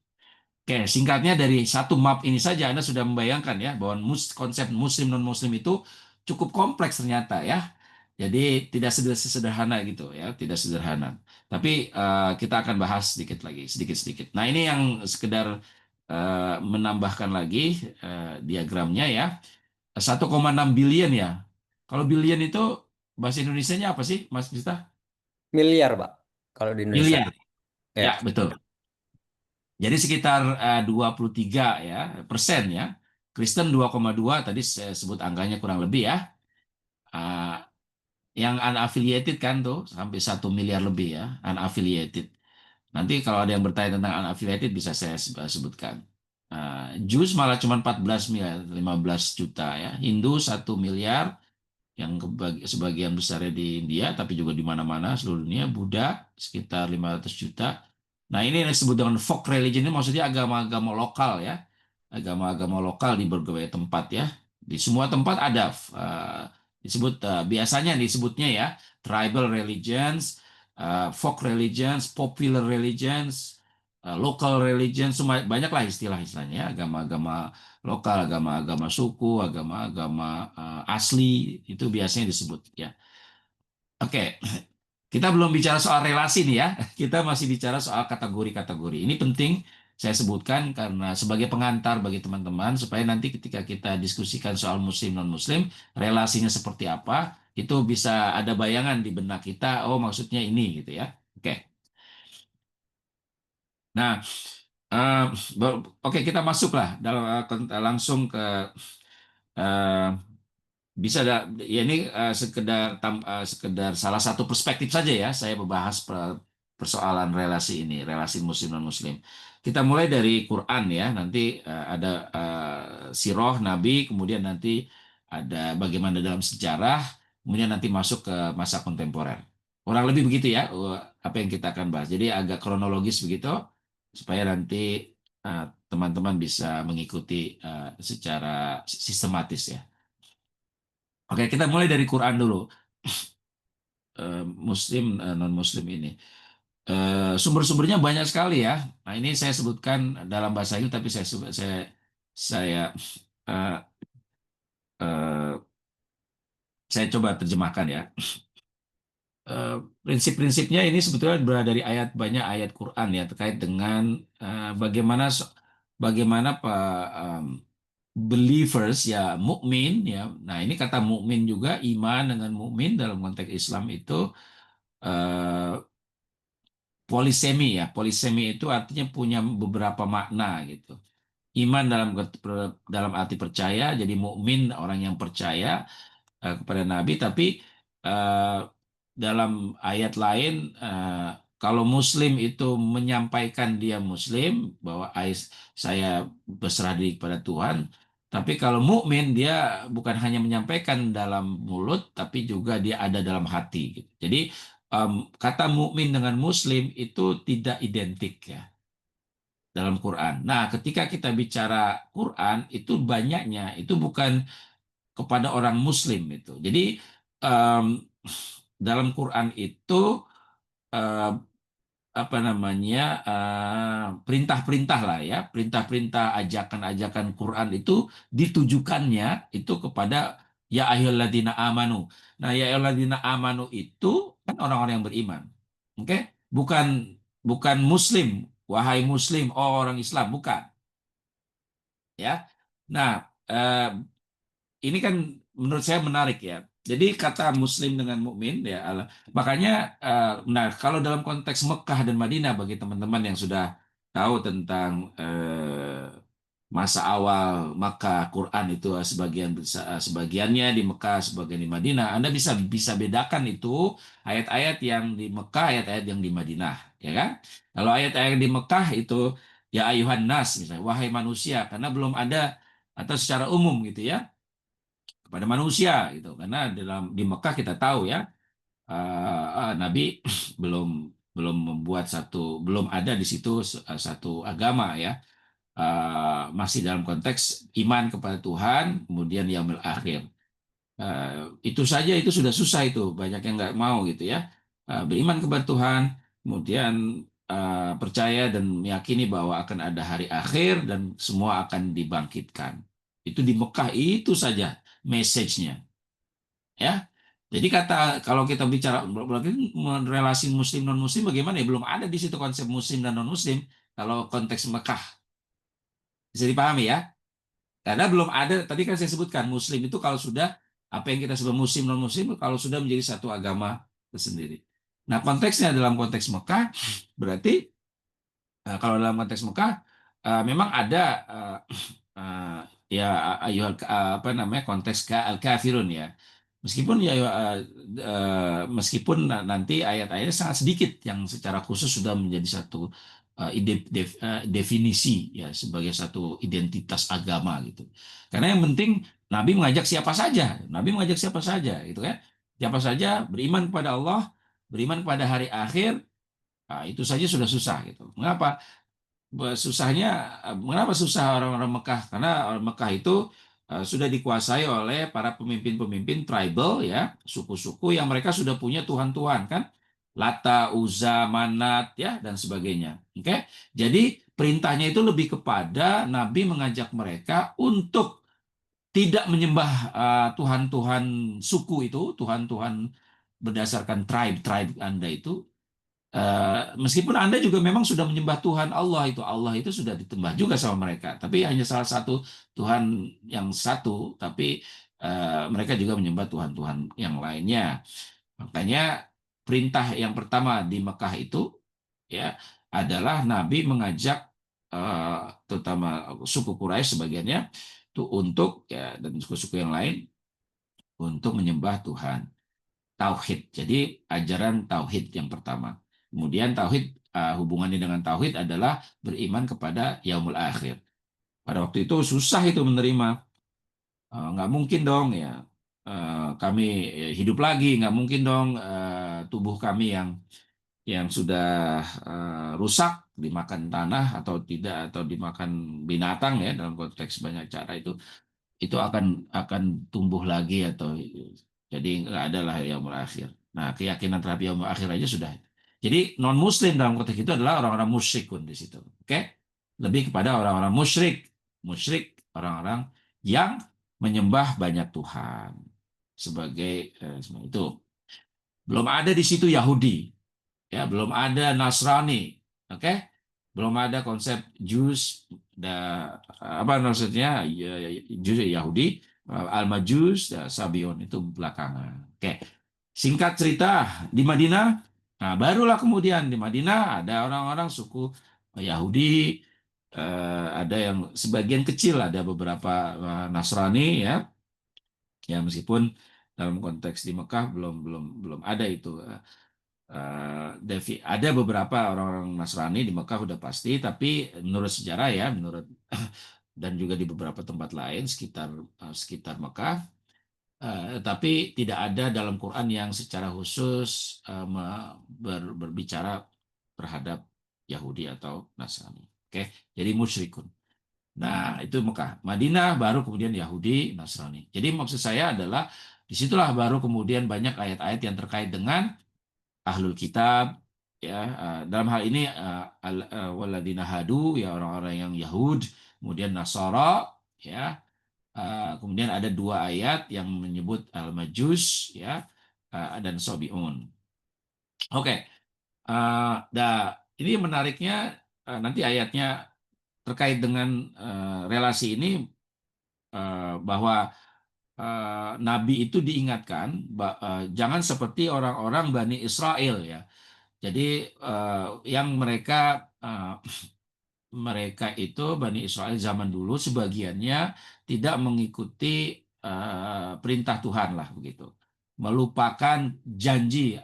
Oke, singkatnya dari satu map ini saja Anda sudah membayangkan ya bahwa konsep Muslim non Muslim itu cukup kompleks ternyata ya. Jadi tidak sederhana gitu ya, tidak sederhana. Tapi kita akan bahas sedikit lagi, sedikit-sedikit. Nah ini yang sekedar menambahkan lagi diagramnya ya. 1,6 billion ya. Kalau billion itu bahasa Indonesianya apa sih, Mas Bista? Miliar, Pak. Kalau di Indonesia. Miliar. Ya. Ya, betul. Jadi sekitar 23 ya persen ya. Kristen 2,2 tadi saya sebut angkanya kurang lebih ya. Eh, yang unaffiliated kan tuh sampai 1 miliar lebih ya, unaffiliated. Nanti kalau ada yang bertanya tentang unaffiliated bisa saya sebutkan. Jews malah cuma 14 miliar, 15 juta ya. Hindu 1 miliar, yang sebagian besarnya di India, tapi juga di mana-mana seluruh dunia. Buddha sekitar 500 juta. Nah, ini yang disebut dengan folk religion ini maksudnya agama-agama lokal ya. Agama-agama lokal di berbagai tempat ya. Di semua tempat ada disebut biasanya disebutnya ya tribal religions, folk religions, popular religions, local religions, semua banyaklah istilah-istilahnya agama-agama lokal, agama-agama suku, agama-agama asli itu biasanya disebut ya. Oke, kita belum bicara soal relasi nih ya. Kita masih bicara soal kategori-kategori. Ini penting saya sebutkan karena sebagai pengantar bagi teman-teman supaya nanti ketika kita diskusikan soal muslim non muslim, relasinya seperti apa, itu bisa ada bayangan di benak kita, oh maksudnya ini gitu ya. Oke. Nah, eh, oke kita masuklah dalam langsung ke eh, bisa ya ini sekedar salah satu perspektif saja ya saya membahas persoalan relasi ini, relasi muslim dan muslim. Kita mulai dari Quran ya, nanti ada sirah Nabi, kemudian nanti ada bagaimana dalam sejarah, kemudian nanti masuk ke masa kontemporer. Kurang lebih begitu ya apa yang kita akan bahas. Jadi agak kronologis begitu supaya nanti teman-teman bisa mengikuti secara sistematis ya. Oke, kita mulai dari Quran dulu. Muslim, non-Muslim ini. Sumber-sumbernya banyak sekali ya. Nah, ini saya sebutkan dalam bahasa Inggris, tapi saya eh, eh, saya coba terjemahkan ya. Eh, Prinsip-prinsipnya ini sebetulnya berada dari banyak ayat Quran ya terkait dengan bagaimana believers ya mukmin ya. Nah, ini kata mukmin juga iman dengan mukmin dalam konteks Islam itu eh, polisemi ya. Polisemi itu artinya punya beberapa makna gitu. Iman dalam arti percaya, jadi mukmin orang yang percaya kepada Nabi, tapi eh, dalam ayat lain kalau Muslim itu menyampaikan dia Muslim bahwa saya berserah diri kepada Tuhan, tapi kalau mukmin dia bukan hanya menyampaikan dalam mulut, tapi juga dia ada dalam hati. Gitu. Jadi kata mukmin dengan Muslim itu tidak identik ya dalam Quran. Nah, ketika kita bicara Quran itu banyaknya itu bukan kepada orang Muslim itu. Jadi em, dalam Quran itu eh, apa namanya perintah-perintah lah ya, perintah-perintah ajakan-ajakan Quran itu ditujukannya itu kepada ya ayyuhalladzina amanu. Nah, ya ayyuhalladzina amanu itu kan orang-orang yang beriman. Oke? Bukan bukan Muslim, wahai Muslim, oh orang Islam, bukan ya. Nah, ini kan menurut saya menarik ya. Jadi kata Muslim dengan mukmin ya, makanya nah kalau dalam konteks Mekah dan Madinah bagi teman-teman yang sudah tahu tentang masa awal maka Quran itu sebagiannya di Mekah, sebagian di Madinah, Anda bisa bisa bedakan itu ayat-ayat yang di Mekah, ayat-ayat yang di Madinah, ya kan? Kalau ayat-ayat di Mekah itu ya ayuhan nas misalnya, wahai manusia, karena belum ada atau secara umum gitu ya kepada manusia gitu karena di Mekah kita tahu ya Nabi belum belum membuat belum ada di situ satu agama ya. Masih dalam konteks iman kepada Tuhan kemudian yaumil akhir. Itu saja itu sudah susah itu banyak yang nggak mau gitu ya. Beriman kepada Tuhan kemudian percaya dan meyakini bahwa akan ada hari akhir dan semua akan dibangkitkan. Itu di Mekah itu saja message-nya ya. Jadi kata kalau kita bicara berarti relasi muslim non muslim bagaimana ya, belum ada di situ konsep muslim dan non muslim kalau konteks Mekah, bisa dipahami ya, karena belum ada, tadi kan saya sebutkan muslim itu kalau sudah apa yang kita sebut muslim non muslim kalau sudah menjadi satu agama tersendiri. Nah konteksnya dalam konteks Mekah berarti kalau dalam konteks Mekah memang ada uh, ya apa namanya konteks al kafirun ya. Meskipun ya meskipun nanti ayat-ayatnya sangat sedikit yang secara khusus sudah menjadi satu definisi ya sebagai satu identitas agama gitu. Karena yang penting Nabi mengajak siapa saja, Nabi mengajak siapa saja gitu kan. Siapa saja beriman kepada Allah, beriman kepada hari akhir, itu saja sudah susah gitu. Mengapa? Susahnya, mengapa susah orang-orang Mekah? Karena orang Mekah itu sudah dikuasai oleh para pemimpin-pemimpin tribal ya, suku-suku yang mereka sudah punya tuhan-tuhan kan, Lata, Uzza, Manat ya dan sebagainya. Oke, jadi perintahnya itu lebih kepada Nabi mengajak mereka untuk tidak menyembah tuhan-tuhan suku itu, tuhan-tuhan berdasarkan tribe Anda itu. Meskipun Anda juga memang sudah menyembah Tuhan Allah itu sudah ditembah juga sama mereka, tapi hanya salah satu Tuhan yang satu, tapi mereka juga menyembah Tuhan-Tuhan yang lainnya. Makanya perintah yang pertama di Mekah itu ya adalah Nabi mengajak terutama suku Quraisy sebagiannya itu untuk ya dan suku-suku yang lain untuk menyembah Tuhan. Tauhid. Jadi ajaran tauhid yang pertama. Kemudian tauhid hubungannya dengan tauhid adalah beriman kepada yaumul akhir. Pada waktu itu susah itu menerima. Nggak mungkin dong ya kami hidup lagi. Nggak mungkin dong tubuh kami yang sudah rusak dimakan tanah atau tidak atau dimakan binatang ya dalam konteks banyak cara itu akan tumbuh lagi atau jadi nggak ada lah yang berakhir. Nah, keyakinan terhadap yang berakhir aja sudah. Jadi non Muslim dalam konteks itu adalah orang-orang musyrikun di situ. Oke, lebih kepada orang-orang musyrik, musyrik orang-orang yang menyembah banyak Tuhan sebagai sebagai itu. Belum ada di situ Yahudi, ya belum ada Nasrani, oke, belum ada konsep Jews, apa maksudnya Jews Yahudi, Al-Majus, Sabion itu belakangan. Oke, singkat cerita di Madinah, nah barulah kemudian di Madinah ada orang-orang suku Yahudi, ada yang sebagian kecil ada beberapa Nasrani ya, ya meskipun dalam konteks di Mekah belum belum belum ada itu. Ada beberapa orang-orang Nasrani di Mekah udah pasti, tapi menurut sejarah ya, menurut dan juga di beberapa tempat lain sekitar sekitar Mekah, tapi tidak ada dalam Quran yang secara khusus berbicara terhadap Yahudi atau Nasrani. Oke, jadi musyrikun. Nah, itu Mekah. Madinah baru kemudian Yahudi, Nasrani. Jadi maksud saya adalah disitulah baru kemudian banyak ayat-ayat yang terkait dengan ahlul kitab ya dalam hal ini waladina hadu ya orang-orang yang Yahud, kemudian Nasara ya kemudian ada dua ayat yang menyebut al-majus ya dan sobiun. Oke, ini menariknya nanti ayatnya terkait dengan relasi ini bahwa Nabi itu diingatkan jangan seperti orang-orang Bani Israel ya. Jadi yang mereka itu Bani Israel zaman dulu sebagiannya tidak mengikuti perintah Tuhan lah begitu, melupakan janji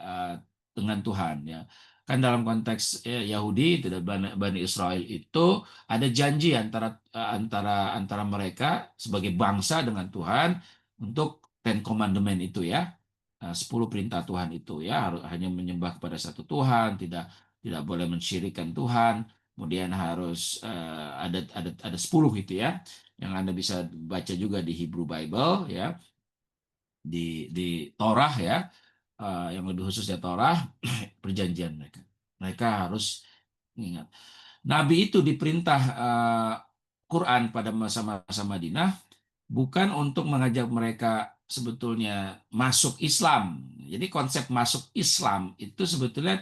dengan Tuhan ya. Kan dalam konteks Yahudi tidak Bani Israel itu ada janji antara mereka sebagai bangsa dengan Tuhan untuk Ten Commandment itu ya. 10 perintah Tuhan itu ya harus hanya menyembah kepada satu Tuhan, tidak tidak boleh mensyirikkan Tuhan, kemudian harus ada 10 itu ya, yang Anda bisa baca juga di Hebrew Bible ya, di Torah ya, yang lebih khususnya Torah, perjanjian mereka. Mereka harus ingat. Nabi itu diperintah Quran pada masa-masa Madinah bukan untuk mengajak mereka sebetulnya masuk Islam. Jadi konsep masuk Islam itu sebetulnya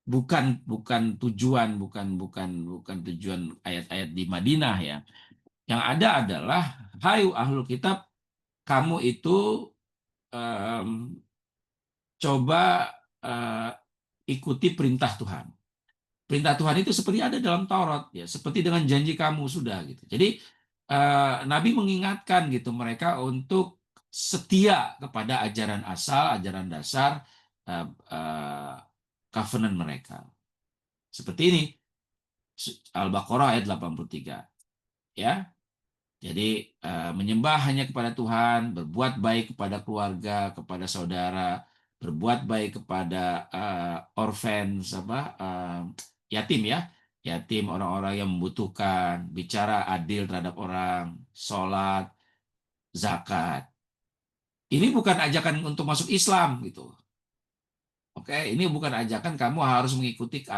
bukan bukan tujuan, bukan tujuan ayat-ayat di Madinah ya. Yang ada adalah, hai ahlul kitab, kamu itu em, coba eh, ikuti perintah Tuhan. Perintah Tuhan itu seperti ada dalam Taurat ya, seperti dengan janji kamu sudah gitu. Jadi Nabi mengingatkan gitu mereka untuk setia kepada ajaran asal, ajaran dasar eh, eh, covenant mereka. Seperti ini Al-Baqarah ayat 83 ya. Jadi menyembah hanya kepada Tuhan, berbuat baik kepada keluarga, kepada saudara, berbuat baik kepada orphans, yatim ya, yatim orang-orang yang membutuhkan, bicara adil terhadap orang, sholat, zakat. Ini bukan ajakan untuk masuk Islam gitu. Oke, ini bukan ajakan kamu harus mengikuti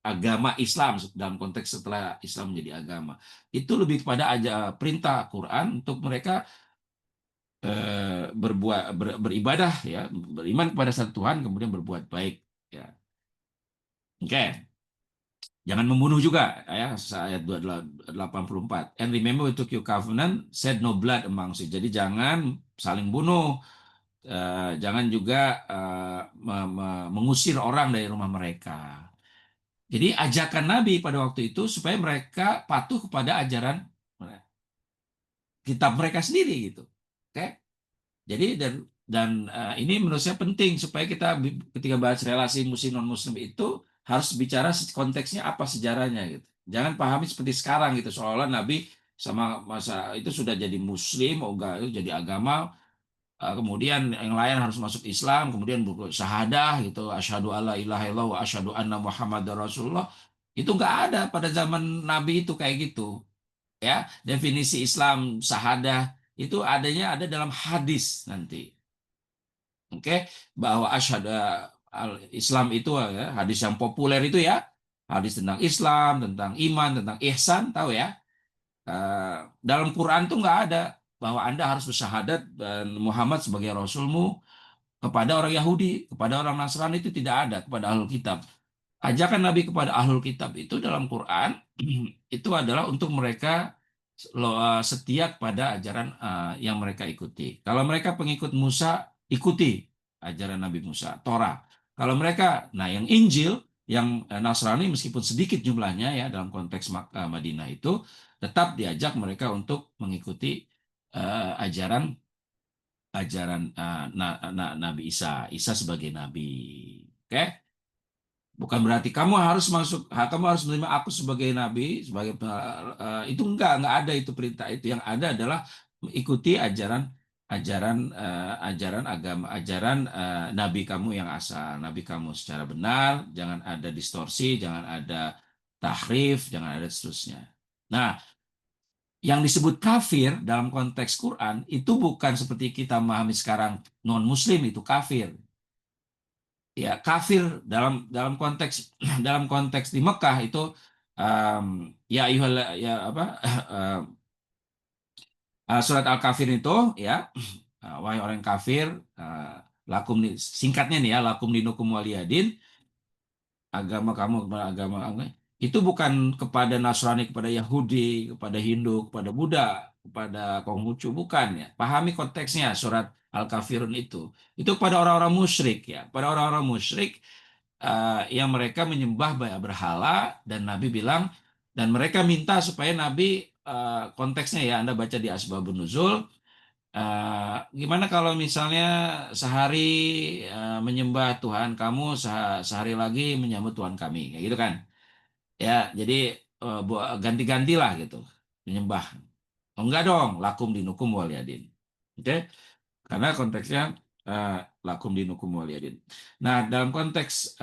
agama Islam dalam konteks setelah Islam menjadi agama. Itu lebih kepada aja perintah Quran untuk mereka beribadah ya, beriman kepada satu Tuhan kemudian berbuat baik ya. Oke, jangan membunuh juga ya, ayat 84. And remember we took your covenant, said no blood amongst you. Jadi jangan saling bunuh. Jangan juga mengusir orang dari rumah mereka. Jadi ajakan Nabi pada waktu itu supaya mereka patuh kepada ajaran kitab mereka sendiri gitu. Oke? Jadi ini menurut saya penting supaya kita ketika bahas relasi muslim non muslim itu harus bicara konteksnya apa sejarahnya gitu. Jangan pahami seperti sekarang gitu seolah-olah Nabi sama masa itu sudah jadi muslim, oh enggak itu jadi agama, kemudian yang lain harus masuk Islam, kemudian syahadah gitu, asyhadu alla ilaha illallah wa asyhadu anna muhammadar rasulullah. Itu enggak ada pada zaman Nabi itu kayak gitu ya. Definisi Islam syahadah itu ada dalam hadis nanti. Oke, bahwa asyhadu Islam itu ya, hadis yang populer itu ya, hadis tentang Islam, tentang iman, tentang ihsan, tahu ya. Dalam Quran tuh nggak ada bahwa Anda harus bersyahadat dan Muhammad sebagai Rasulmu kepada orang Yahudi, kepada orang Nasrani itu tidak ada, kepada ahlul kitab. Ajakan Nabi kepada ahlul kitab itu dalam Quran itu adalah untuk mereka setia pada ajaran yang mereka ikuti. Kalau mereka pengikut Musa, ikuti ajaran Nabi Musa, Torah. Kalau mereka, nah yang Injil, yang Nasrani meskipun sedikit jumlahnya ya dalam konteks Madinah itu, tetap diajak mereka untuk mengikuti ajaran ajaran Nabi Isa, Isa sebagai nabi. Oke? Bukan berarti kamu harus menerima aku sebagai nabi, sebagai itu enggak ada itu perintah itu. Yang ada adalah ikuti ajaran agama, ajaran nabi kamu yang asal, nabi kamu secara benar, jangan ada distorsi, jangan ada tahrif, jangan ada seterusnya. Nah, yang disebut kafir dalam konteks Quran itu bukan seperti kita memahami sekarang non muslim itu kafir ya kafir dalam konteks dalam konteks di Mekah itu ya ya apa surat Al-Kafir itu ya wahai orang kafir lakum singkatnya nih ya lakum dinukum waliyadin agama kamu kepada agama itu bukan kepada Nasrani, kepada Yahudi, kepada Hindu, kepada Buddha, kepada Konghucu, bukan ya. Pahami konteksnya surat Al-Kafirun itu. Itu kepada orang-orang musyrik ya. Pada orang-orang musyrik yang mereka menyembah berhala dan Nabi bilang dan mereka minta supaya Nabi konteksnya ya Anda baca di Asbabun Nuzul gimana kalau misalnya sehari menyembah Tuhan kamu sehari lagi menyambut Tuhan kami kayak gitu kan ya jadi ganti-gantilah gitu menyembah. Oh, enggak dong lakum dinukum waliyadin oke karena konteksnya eh, lakum dinukum waliyadin. Nah, dalam konteks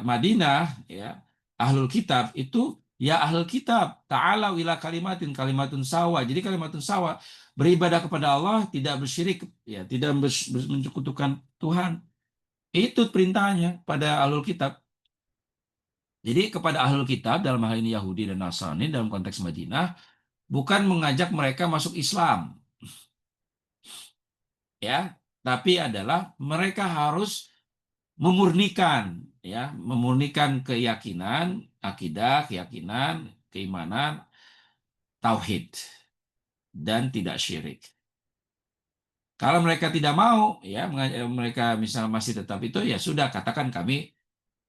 Madinah ya, ahlul kitab itu ya ahlul kitab, ta'ala ila kalimatin kalimatun sawa. Jadi kalimatun sawa beribadah kepada Allah, tidak bersyirik ya, tidak menyekutukan Tuhan. Itu perintahnya pada ahlul kitab. Jadi kepada ahlul kitab dalam hal ini Yahudi dan Nasrani dalam konteks Madinah bukan mengajak mereka masuk Islam. ya, tapi adalah mereka harus memurnikan, ya, memurnikan keyakinan, akidah, keyakinan, keimanan, tauhid, dan tidak syirik. Kalau mereka tidak mau, ya, mereka misal masih tetap itu, ya sudah, katakan kami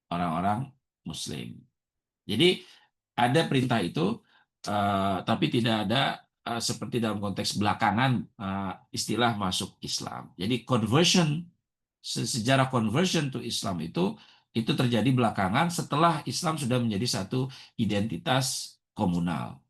orang-orang Muslim. Jadi ada perintah itu, tapi tidak ada seperti dalam konteks belakangan istilah masuk Islam. Jadi conversion, sejarah conversion to Islam itu terjadi belakangan setelah Islam sudah menjadi satu identitas komunal.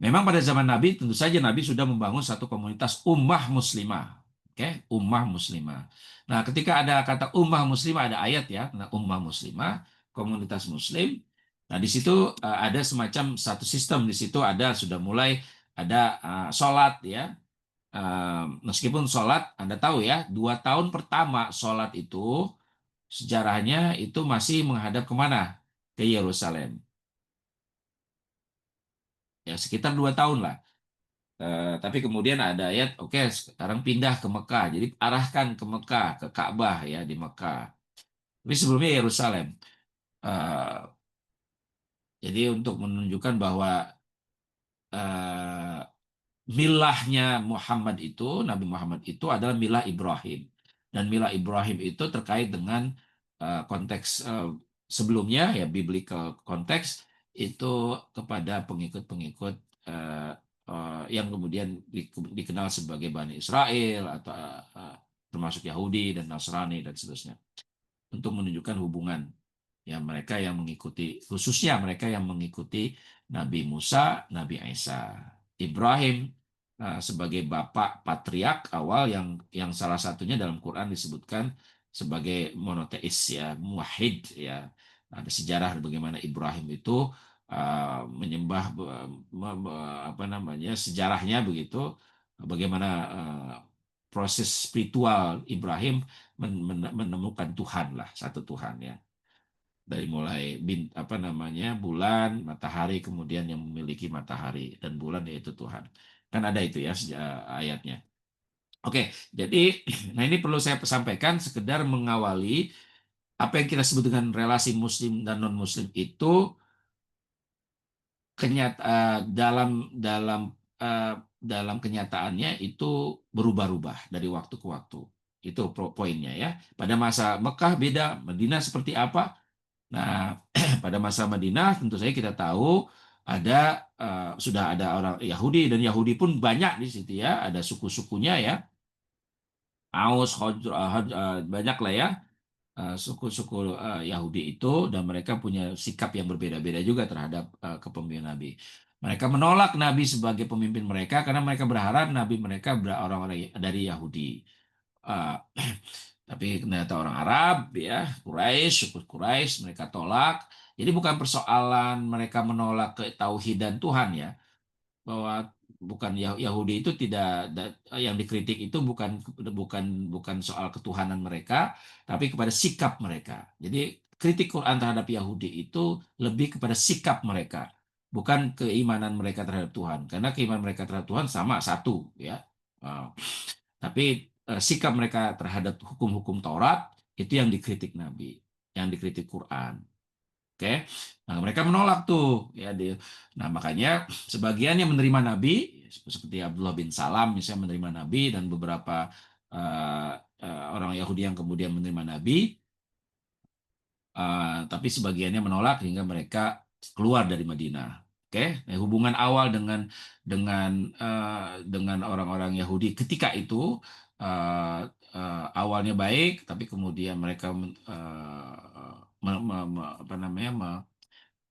Memang pada zaman Nabi tentu saja Nabi sudah membangun satu komunitas ummah muslimah. Oke, ummah muslimah. Nah, ketika ada kata ummah muslimah, ada ayat ya, tentang ummah muslimah, komunitas muslim. Nah, di situ ada semacam satu sistem, di situ ada sudah mulai ada sholat ya. Meskipun sholat, Anda tahu ya, 2 tahun pertama sholat itu sejarahnya itu masih menghadap kemana? Ke Yerusalem. Ya, sekitar 2 tahun lah. Tapi kemudian ada ayat, oke, sekarang pindah ke Mekah. Jadi arahkan ke Mekah, ke Ka'bah ya di Mekah. Tapi sebelumnya Yerusalem. Eh, jadi untuk menunjukkan bahwa eh, milahnya Muhammad itu, Nabi Muhammad itu adalah milah Ibrahim. Dan milah Ibrahim itu terkait dengan konteks sebelumnya, ya biblical konteks, itu kepada pengikut-pengikut eh, yang kemudian dikenal sebagai Bani Israel, atau termasuk Yahudi dan Nasrani dan seterusnya. Untuk menunjukkan hubungan, ya, mereka yang mengikuti, khususnya mereka yang mengikuti Nabi Musa, Nabi Isa, Ibrahim sebagai bapak patriark awal, yang salah satunya dalam Quran disebutkan sebagai monoteis, ya, muwahhid, ya. Ada sejarah bagaimana Ibrahim itu menyembah, apa namanya, sejarahnya begitu, bagaimana proses spiritual Ibrahim menemukan Tuhan lah, satu Tuhan, ya, dari mulai apa namanya, bulan, matahari, kemudian yang memiliki matahari dan bulan yaitu Tuhan, kan ada itu ya ayatnya. Oke, jadi nah ini perlu saya sampaikan sekedar mengawali apa yang kita sebut dengan relasi Muslim dan non Muslim itu dalam dalam eh, dalam kenyataannya itu berubah-ubah dari waktu ke waktu. Itu poinnya ya. Pada masa Mekah beda, Madinah seperti apa? Nah, pada masa Madinah tentu saja kita tahu ada sudah ada orang Yahudi, dan Yahudi pun banyak di situ ya, ada suku-sukunya ya. Aus, banyak lah ya suku-suku Yahudi itu, dan mereka punya sikap yang berbeda-beda juga terhadap kepemimpinan Nabi. Mereka menolak Nabi sebagai pemimpin mereka karena mereka berharap Nabi mereka orang-orang dari Yahudi. Eh, tapi ternyata orang Arab ya, Quraisy, suku Quraisy, mereka tolak. Jadi bukan persoalan mereka menolak ketauhidan Tuhan ya, bahwa bukan Yahudi itu tidak, yang dikritik itu bukan bukan bukan soal ketuhanan mereka, tapi kepada sikap mereka. Jadi kritik Quran terhadap Yahudi itu lebih kepada sikap mereka, bukan keimanan mereka terhadap Tuhan, karena keimanan mereka terhadap Tuhan sama, satu ya. Uh, tapi sikap mereka terhadap hukum-hukum Taurat itu yang dikritik Nabi, yang dikritik Quran. Oke, nah mereka menolak tuh ya. Nah makanya sebagian yang menerima Nabi seperti Abdullah bin Salam misalnya menerima Nabi, dan beberapa orang Yahudi yang kemudian menerima Nabi, tapi sebagiannya menolak hingga mereka keluar dari Madinah. Oke, nah, hubungan awal dengan orang-orang Yahudi ketika itu uh, awalnya baik, tapi kemudian mereka apa namanya,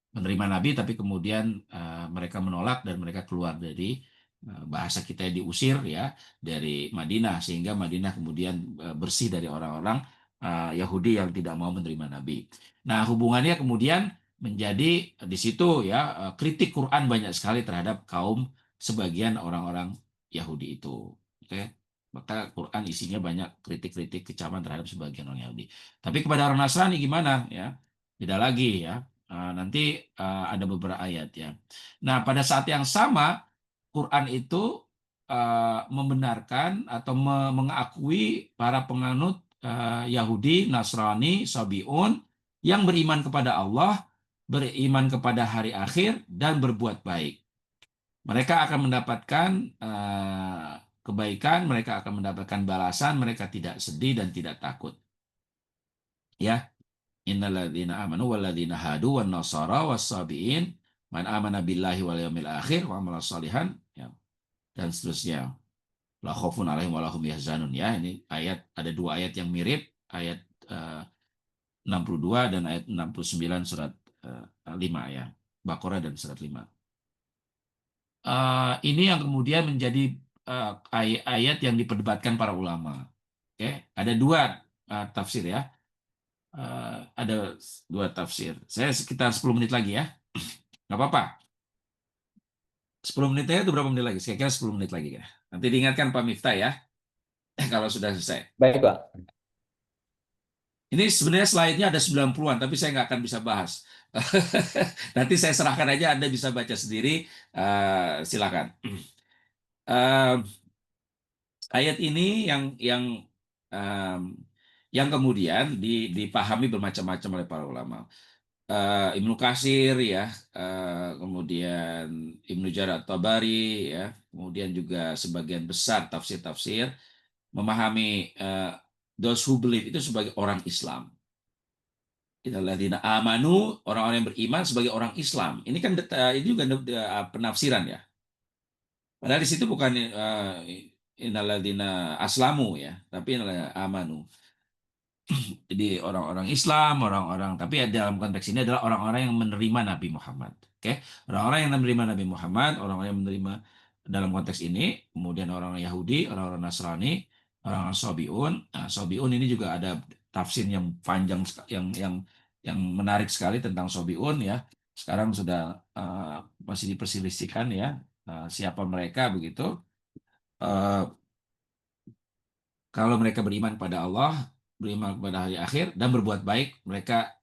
menerima Nabi, tapi kemudian mereka menolak dan mereka keluar dari, bahasa kita diusir ya, dari Madinah, sehingga Madinah kemudian bersih dari orang-orang Yahudi yang tidak mau menerima Nabi. Nah, hubungannya kemudian menjadi di situ ya, kritik Quran banyak sekali terhadap kaum sebagian orang-orang Yahudi itu. Oke. Maka Quran isinya banyak kritik-kritik kecaman terhadap sebagian orang Yahudi. Tapi kepada orang Nasrani gimana ya? Beda lagi ya. Nanti ada beberapa ayat ya. Nah, pada saat yang sama Quran itu membenarkan atau mengakui para penganut Yahudi, Nasrani, Sabiun yang beriman kepada Allah, beriman kepada hari akhir, dan berbuat baik. Mereka akan mendapatkan kebaikan, mereka akan mendapatkan balasan, mereka tidak sedih dan tidak takut. Ya, innalladzina amanu walladzina hadu wan nasara was-sabiin man amana billahi wal yawmil akhir wa amala shalihan, ya, dan seterusnya. La khaufun alaihim wa lahum yahzanun, ya. Ini ayat, ada dua ayat yang mirip, ayat 62 dan ayat 69 surat 5, ya. Baqarah dan surat 5. Ini yang kemudian menjadi ayat yang diperdebatkan para ulama. Oke, ada dua tafsir, ya. Ada dua tafsir. Saya sekitar 10 menit lagi, ya. Nggak apa-apa. 10 menitnya itu berapa menit lagi? Saya kira 10 menit lagi, ya. Nanti diingatkan Pak Miftah, ya, kalau sudah selesai. Baik, Pak. Ini sebenarnya slide-nya ada 90-an, tapi saya nggak akan bisa bahas. Nanti saya serahkan aja, Anda bisa baca sendiri. Silakan. Eh, Ayat ini em, yang kemudian dipahami bermacam-macam oleh para ulama. Ibnu Katsir, ya, kemudian Ibnu Jarir At-Tabari, ya, kemudian juga sebagian besar tafsir-tafsir memahami those who believe itu sebagai orang Islam. Alladzina amanu, orang-orang yang beriman sebagai orang Islam. Ini kan ini juga penafsiran, ya. Padahal di situ bukan innalladzina aslamu, ya, tapi innalladzina amanu. Jadi orang-orang Islam, orang-orang, tapi dalam konteks ini adalah orang-orang yang menerima Nabi Muhammad. Oke, orang-orang yang menerima Nabi Muhammad, orang-orang yang menerima dalam konteks ini, kemudian orang-orang Yahudi, orang-orang Nasrani, orang-orang Sobiun. Nah, Sobiun ini juga ada tafsir yang panjang, yang menarik sekali tentang Sobiun, ya. Sekarang sudah masih diperselisihkan, ya, siapa mereka begitu. Eh, Kalau mereka beriman kepada Allah, beriman kepada hari akhir, dan berbuat baik, mereka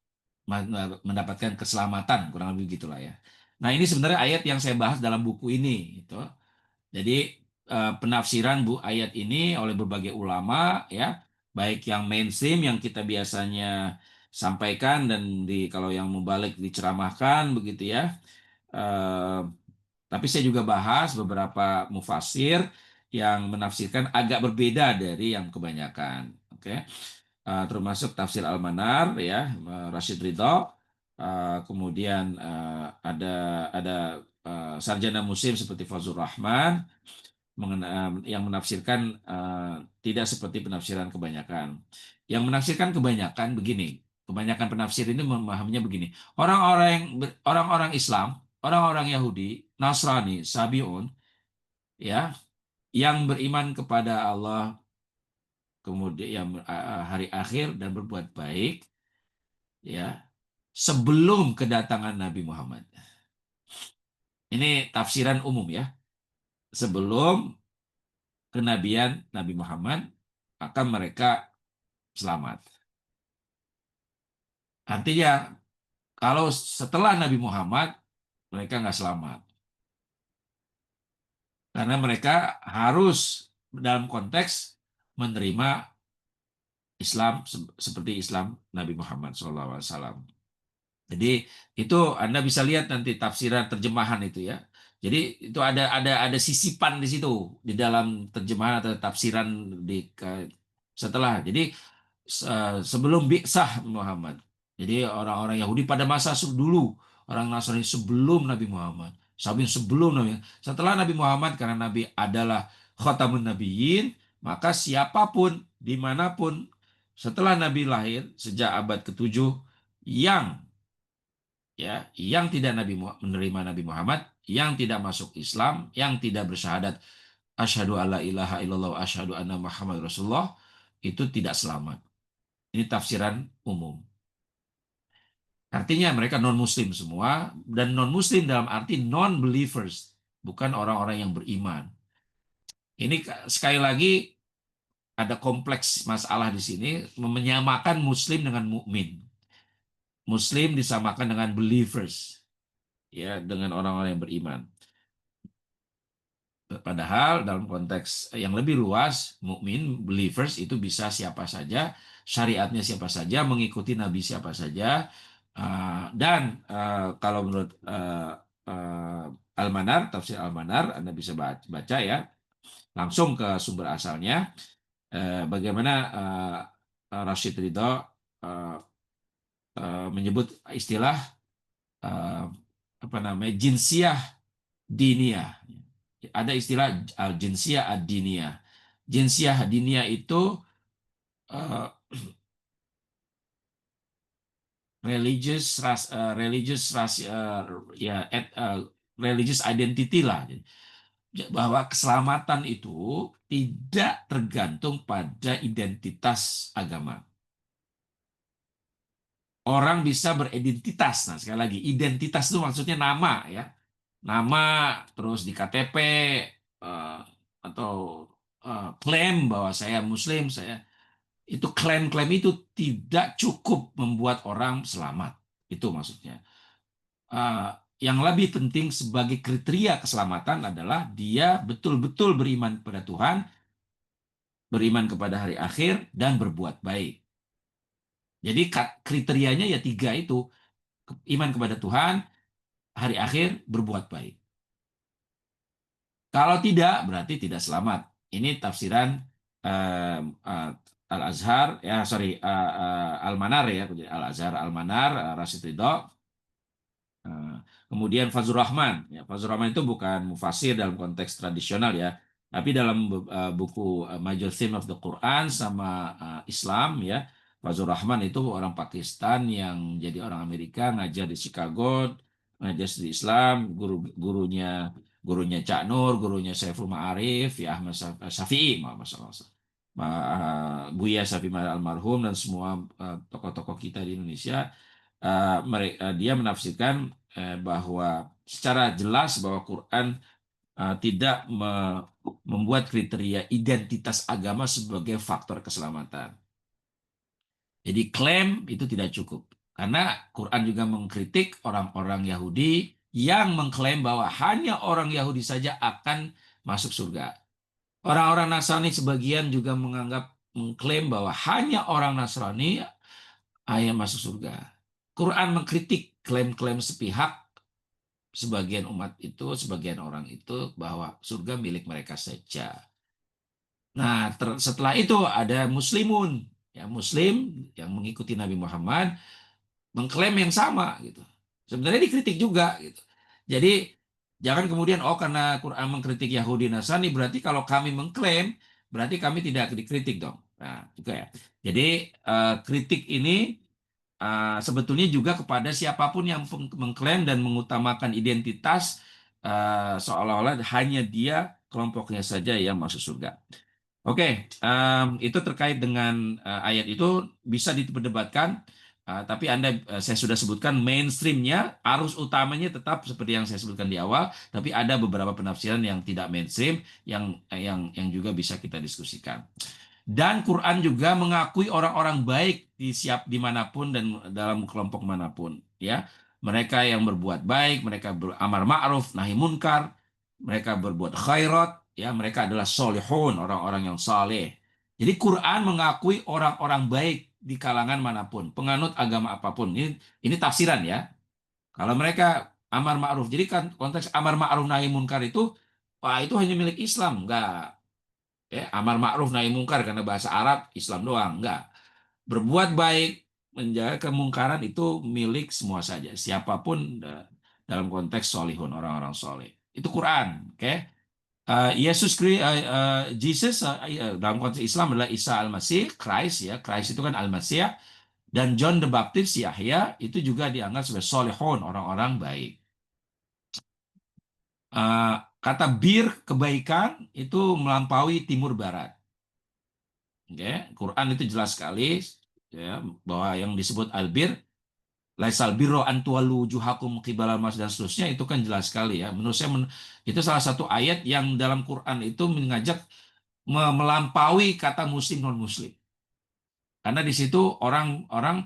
mendapatkan keselamatan, kurang lebih gitulah, ya. Nah, ini sebenarnya ayat yang saya bahas dalam buku ini, gitu. Jadi penafsiran ayat ini oleh berbagai ulama, ya, baik yang mainstream yang kita biasanya sampaikan dan kalau yang mubalik diceramahkan begitu, ya. Eh, tapi saya juga bahas beberapa mufasir yang menafsirkan agak berbeda dari yang kebanyakan. Oke. Termasuk tafsir Al-Manar, ya, Rashid Ridho. Kemudian ada sarjana muslim seperti Fazlur Rahman yang menafsirkan tidak seperti penafsiran kebanyakan. Yang menafsirkan kebanyakan begini, kebanyakan penafsir ini memahaminya begini. Orang-orang Islam, orang-orang Yahudi, Nasrani, Sabiun, ya, yang beriman kepada Allah, kemudian yang hari akhir dan berbuat baik, ya, sebelum kedatangan Nabi Muhammad. Ini tafsiran umum, ya. Sebelum kenabian Nabi Muhammad, maka mereka selamat. Artinya, kalau setelah Nabi Muhammad, mereka nggak selamat. Karena mereka harus dalam konteks menerima Islam seperti Islam Nabi Muhammad SAW. Jadi itu Anda bisa lihat nanti tafsiran terjemahan itu, ya. Jadi itu ada sisipan di situ di dalam terjemahan atau tafsiran setelah. Jadi sebelum bi'sah Muhammad. Jadi orang-orang Yahudi pada masa dulu, orang Nasrani sebelum Nabi Muhammad, Sabiin sebelum Nabi. Setelah Nabi Muhammad, karena Nabi adalah khatamun nabiyyin, maka siapapun dimanapun setelah Nabi lahir sejak abad ke-7 yang, yang tidak menerima Nabi Muhammad, yang tidak masuk Islam, yang tidak bersyahadat asyhadu alla ilaha illallah wa asyhadu anna Muhammad Rasulullah, itu tidak selamat. Ini tafsiran umum. Artinya mereka non-muslim semua, dan non-muslim dalam arti non-believers, bukan orang-orang yang beriman. Ini sekali lagi ada kompleks masalah di sini, menyamakan muslim dengan mukmin. Muslim disamakan dengan believers, ya, dengan orang-orang yang beriman. Padahal dalam konteks yang lebih luas, mukmin, believers itu bisa siapa saja, syariatnya siapa saja, mengikuti nabi siapa saja. Dan kalau menurut Al-Manar, tafsir Al-Manar, Anda bisa baca ya, langsung ke sumber asalnya. Bagaimana Rashid Ridho eh, menyebut istilah eh, apa namanya jinsiyah diniyah. Ada istilah jinsiyah ad-diniyah. Jinsiyah diniyah itu eh, religious ras ya religious identity lah. Bahwa keselamatan itu tidak tergantung pada identitas agama. Orang bisa beridentitas. Nah, sekali lagi, identitas itu maksudnya nama ya. Nama, terus di KTP, eh, atau klaim bahwa saya Muslim, saya itu klaim-klaim itu tidak cukup membuat orang selamat. Itu maksudnya. Eh, yang lebih penting sebagai kriteria keselamatan adalah dia betul-betul beriman kepada Tuhan, beriman kepada hari akhir, dan berbuat baik. Jadi kriterianya ya tiga itu, iman kepada Tuhan, hari akhir, berbuat baik. Kalau tidak, berarti tidak selamat. Ini tafsiran eh, eh, Al-Azhar, ya sorry, Al-Manar ya, Al-Azhar Al-Manar, Rasid Ridho. Kemudian Fazlur Rahman. Ya, Fazlur Rahman itu bukan mufasir dalam konteks tradisional ya, tapi dalam buku Major Theme of the Quran sama Islam ya, Fazlur Rahman itu orang Pakistan yang jadi orang Amerika, ngajar di Chicago, ngajar di Islam, gurunya Cak Nur, gurunya Saiful Ma'arif, ya Ahmad Syafi'i, masalah. Buya Syafi'i almarhum dan semua tokoh-tokoh kita di Indonesia, dia menafsirkan bahwa secara jelas bahwa Quran tidak membuat kriteria identitas agama sebagai faktor keselamatan. Jadi klaim itu tidak cukup. Karena Quran juga mengkritik orang-orang Yahudi yang mengklaim bahwa hanya orang Yahudi saja akan masuk surga. Orang-orang Nasrani sebagian juga mengklaim bahwa hanya orang Nasrani yang masuk surga. Quran mengkritik klaim-klaim sepihak sebagian umat itu, sebagian orang itu bahwa surga milik mereka saja. Nah, setelah itu ada muslimun, ya Muslim yang mengikuti Nabi Muhammad mengklaim yang sama gitu. Sebenarnya dikritik juga gitu. Jadi jangan kemudian karena Quran mengkritik Yahudi Nasrani berarti kalau kami mengklaim berarti kami tidak dikritik dong. Nah, juga ya. Jadi kritik ini sebetulnya juga kepada siapapun yang mengklaim dan mengutamakan identitas seolah-olah hanya dia kelompoknya saja yang masuk surga. Oke, itu terkait dengan ayat itu bisa diperdebatkan, tapi saya sudah sebutkan mainstreamnya, arus utamanya tetap seperti yang saya sebutkan di awal, tapi ada beberapa penafsiran yang tidak mainstream, yang juga bisa kita diskusikan. Dan Quran juga mengakui orang-orang baik dimanapun dan dalam kelompok manapun. Ya, mereka yang berbuat baik, mereka beramar ma'ruf, nahi munkar, mereka berbuat khairat, ya mereka adalah solihun, orang-orang yang saleh. Jadi Quran mengakui orang-orang baik di kalangan manapun, penganut agama apapun. Ini tafsiran ya. Kalau mereka amar ma'ruf, jadi kan konteks amar ma'ruf nahi munkar itu, wah itu hanya milik Islam, enggak. Ya, amar ma'ruf nahi mungkar karena bahasa Arab Islam doang, enggak. Berbuat baik, menjaga kemungkaran itu milik semua saja, siapapun dalam konteks solihun, orang-orang soleh. Itu Quran, oke? Yesus Jesus dalam konteks Islam adalah Isa Al-Masih, Christ ya. Christ itu kan Al-Masih, dan John the Baptist Yahya itu juga dianggap sebagai solihun, orang-orang baik. Eh, Kata bir kebaikan itu melampaui timur barat. Ya, Quran itu jelas sekali ya bahwa yang disebut albir, laisal birro an tuwallu wujuhakum qibalal mas dan seterusnya itu kan jelas sekali ya. Menurut saya itu salah satu ayat yang dalam Quran itu mengajak melampaui kata muslim non muslim. Karena di situ orang-orang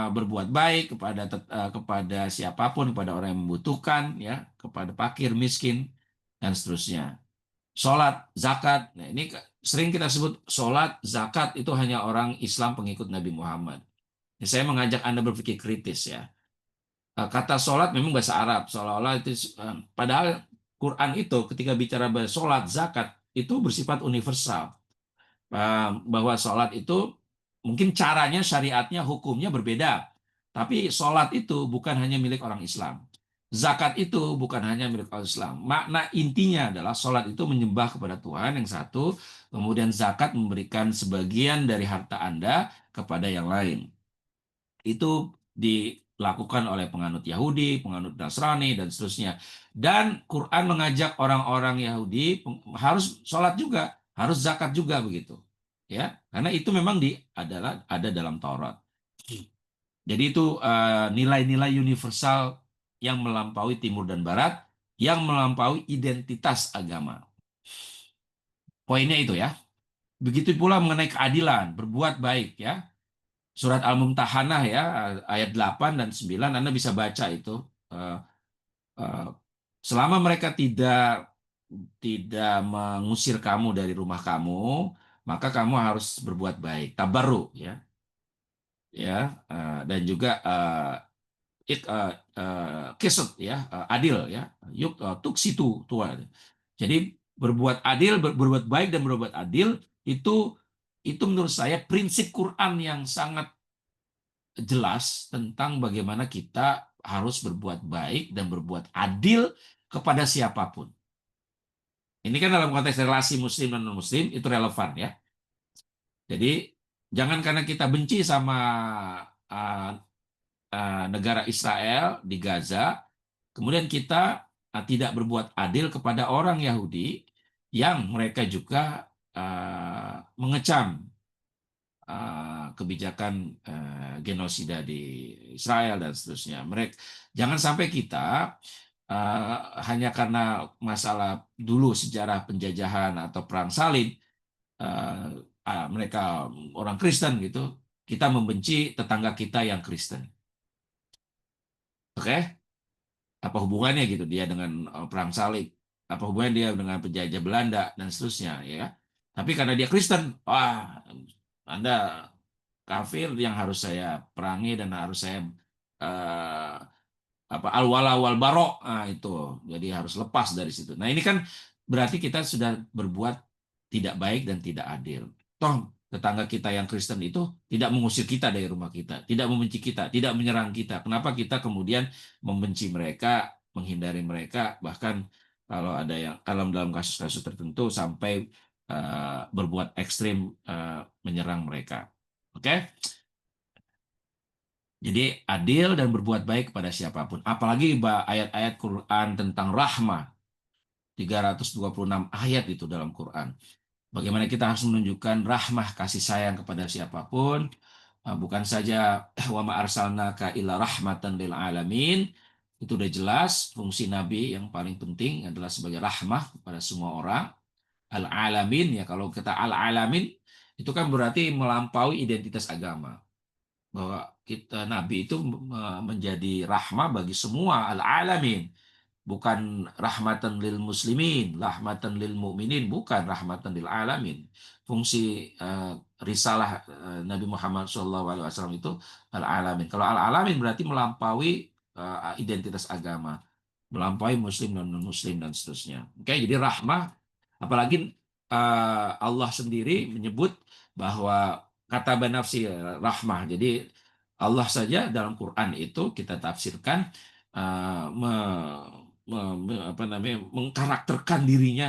berbuat baik kepada siapapun, kepada orang yang membutuhkan ya, kepada fakir, miskin dan seterusnya. sholat, zakat. Nah, ini sering kita sebut sholat, zakat itu hanya orang Islam pengikut Nabi Muhammad. Nah, saya mengajak Anda berpikir kritis ya. Kata sholat memang bahasa Arab, seolah-olah itu, padahal Quran itu ketika bicara bahasa sholat, zakat, itu bersifat universal. Bahwa sholat itu mungkin caranya, syariatnya, hukumnya berbeda. Tapi sholat itu bukan hanya milik orang Islam. Zakat itu bukan hanya milik orang Islam. Makna intinya adalah sholat itu menyembah kepada Tuhan yang satu, kemudian zakat memberikan sebagian dari harta Anda kepada yang lain. Itu dilakukan oleh penganut Yahudi, penganut Nasrani, dan seterusnya. Dan Quran mengajak orang-orang Yahudi harus sholat juga, harus zakat juga begitu. Ya, karena itu memang adalah ada dalam Taurat. Jadi itu nilai-nilai universal yang melampaui timur dan barat, yang melampaui identitas agama. Poinnya itu ya. Begitu pula mengenai keadilan, berbuat baik ya. Surat Al-Mumtahanah ya, ayat 8 dan 9 Anda bisa baca itu. Eh, eh, Selama mereka tidak tidak mengusir kamu dari rumah kamu, maka kamu harus berbuat baik. Tabarru ya, ya, dan juga kisut ya, adil ya. Yuk tuk situ tua. Jadi berbuat adil, berbuat baik dan berbuat adil itu menurut saya prinsip Quran yang sangat jelas tentang bagaimana kita harus berbuat baik dan berbuat adil kepada siapapun. Ini kan dalam konteks relasi muslim dan non-muslim itu relevan ya. Jadi jangan karena kita benci sama uh, negara Israel di Gaza, kemudian kita tidak berbuat adil kepada orang Yahudi yang mereka juga mengecam kebijakan genosida di Israel dan seterusnya. Mereka jangan sampai kita hanya karena masalah dulu sejarah penjajahan atau perang salib mereka orang Kristen gitu, kita membenci tetangga kita yang Kristen. Oke? Apa hubungannya gitu dia dengan perang salib? Apa hubungannya dia dengan penjajah Belanda dan seterusnya ya? Tapi karena dia Kristen, wah Anda kafir yang harus saya perangi dan harus saya eh, apa al-wala wal barok, nah, itu jadi harus lepas dari situ. Nah ini kan berarti kita sudah berbuat tidak baik dan tidak adil. Toh tetangga kita yang Kristen itu tidak mengusir kita dari rumah kita, tidak membenci kita, tidak menyerang kita. Kenapa kita kemudian membenci mereka, menghindari mereka, bahkan kalau ada yang dalam kasus-kasus tertentu sampai berbuat ekstrim menyerang mereka. Oke? Jadi adil dan berbuat baik kepada siapapun. Apalagi ayat-ayat Quran tentang rahmah. 326 ayat itu dalam Quran. Bagaimana kita harus menunjukkan rahmah kasih sayang kepada siapapun. Bukan saja wa ma arsalnaka illa rahmatan lil alamin. Itu udah jelas fungsi Nabi yang paling penting adalah sebagai rahmah kepada semua orang. Al-alamin ya kalau kita al-alamin itu kan berarti melampaui identitas agama bahwa kita Nabi itu menjadi rahmah bagi semua al-alamin, bukan rahmatan lil muslimin, rahmatan lil mu'minin, bukan rahmatan lil alamin. Fungsi risalah Nabi Muhammad SAW itu al-alamin. Kalau al-alamin berarti melampaui identitas agama, melampaui muslim dan non muslim dan seterusnya. Oke, jadi rahmah. Apalagi Allah sendiri menyebut bahwa kata banafsi rahmah. Jadi Allah saja dalam Quran itu kita tafsirkan apa namanya mengkarakterkan diri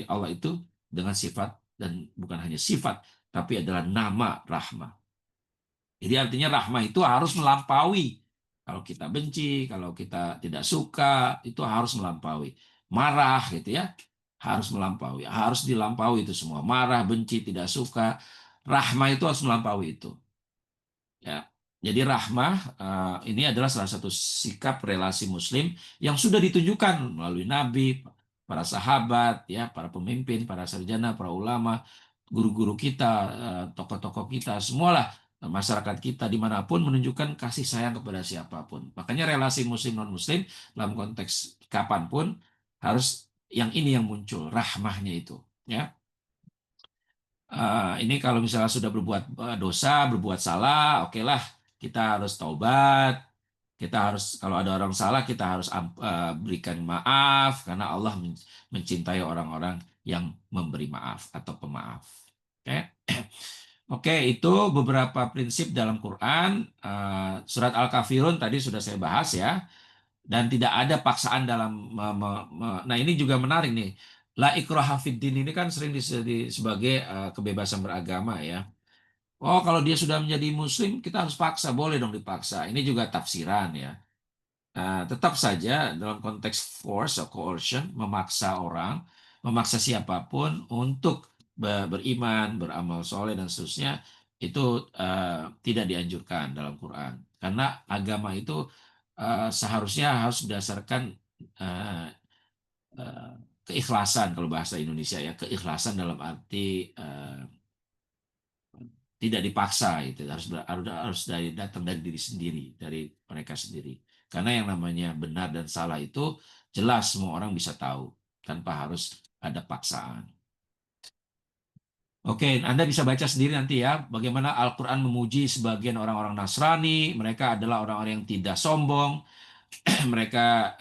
Allah itu dengan sifat dan bukan hanya sifat tapi adalah nama rahmah. Jadi artinya rahmah itu harus melampaui. Kalau kita benci, kalau kita tidak suka, itu harus melampaui. Marah gitu ya, harus melampaui. Harus dilampaui itu semua. Marah, benci, tidak suka. Rahmah itu harus melampaui itu. Ya. Jadi rahmah ini adalah salah satu sikap relasi Muslim yang sudah ditunjukkan melalui Nabi, para sahabat, ya, para pemimpin, para sarjana, para ulama, guru-guru kita, tokoh-tokoh kita, semualah masyarakat kita dimanapun menunjukkan kasih sayang kepada siapapun. Makanya relasi Muslim non Muslim dalam konteks kapanpun harus yang ini yang muncul, rahmahnya itu. Ya, ini kalau misalnya sudah berbuat dosa, berbuat salah, oke lah, kita harus taubat. Kita harus, kalau ada orang salah, kita harus berikan maaf, karena Allah mencintai orang-orang yang memberi maaf atau pemaaf. Oke. Oke, itu beberapa prinsip dalam Quran. Surat Al-Kafirun tadi sudah saya bahas ya, dan tidak ada paksaan dalam nah ini juga menarik nih. La ikraha fid din ini kan sering sebagai kebebasan beragama ya. Oh, kalau dia sudah menjadi muslim, kita harus paksa, boleh dong dipaksa. Ini juga tafsiran ya. Tetap saja dalam konteks force atau coercion, memaksa orang, memaksa siapapun untuk beriman, beramal soleh dan seterusnya, itu tidak dianjurkan dalam Quran. Karena agama itu seharusnya harus berdasarkan eh, eh, keikhlasan, kalau bahasa Indonesia ya, keikhlasan dalam arti tidak dipaksa, itu harus datang dari diri sendiri, dari mereka sendiri. Karena yang namanya benar dan salah itu jelas semua orang bisa tahu tanpa harus ada paksaan. Oke, Anda bisa baca sendiri nanti ya bagaimana Al-Quran memuji sebagian orang-orang Nasrani. Mereka adalah orang-orang yang tidak sombong, mereka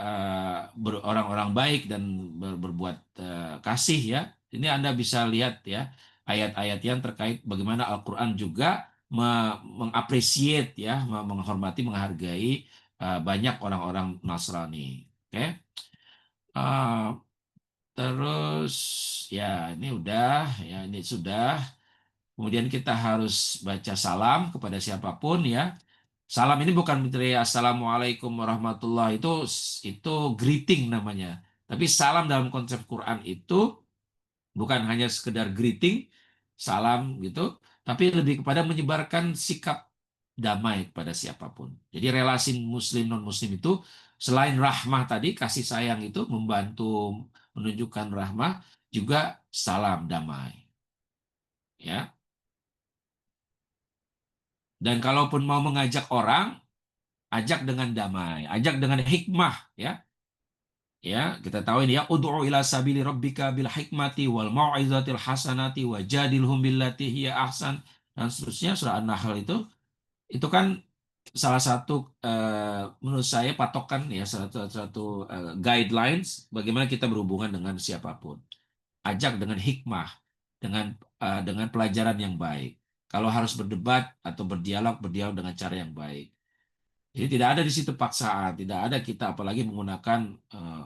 orang-orang baik dan berbuat kasih ya. Ini Anda bisa lihat ya ayat-ayat yang terkait bagaimana Al-Quran juga mengapresiasi ya, menghormati, menghargai banyak orang-orang Nasrani. Oke. Uh, Terus ya ini udah ya ini sudah. Kemudian kita harus baca salam kepada siapapun ya. Salam ini bukan dari Assalamualaikum warahmatullahi, itu greeting namanya. Tapi salam dalam konsep Quran itu bukan hanya sekedar greeting, salam gitu, tapi lebih kepada menyebarkan sikap damai kepada siapapun. Jadi relasi muslim non muslim itu selain rahmah tadi, kasih sayang itu membantu menunjukkan rahmah, juga salam damai ya. Dan kalaupun mau mengajak orang, ajak dengan damai, ajak dengan hikmah ya. Ya, kita tahu ini ya, ud'u ila sabili rabbika bil hikmati wal mau'izatil hasanati wajadilhum billati hiya ahsan dan seterusnya. Surah An-Nahl itu kan salah satu menurut saya patokan ya, satu guidelines bagaimana kita berhubungan dengan siapapun. Ajak dengan hikmah, dengan pelajaran yang baik. Kalau harus berdebat atau berdialog dengan cara yang baik. Jadi tidak ada di situ paksaan, tidak ada kita apalagi menggunakan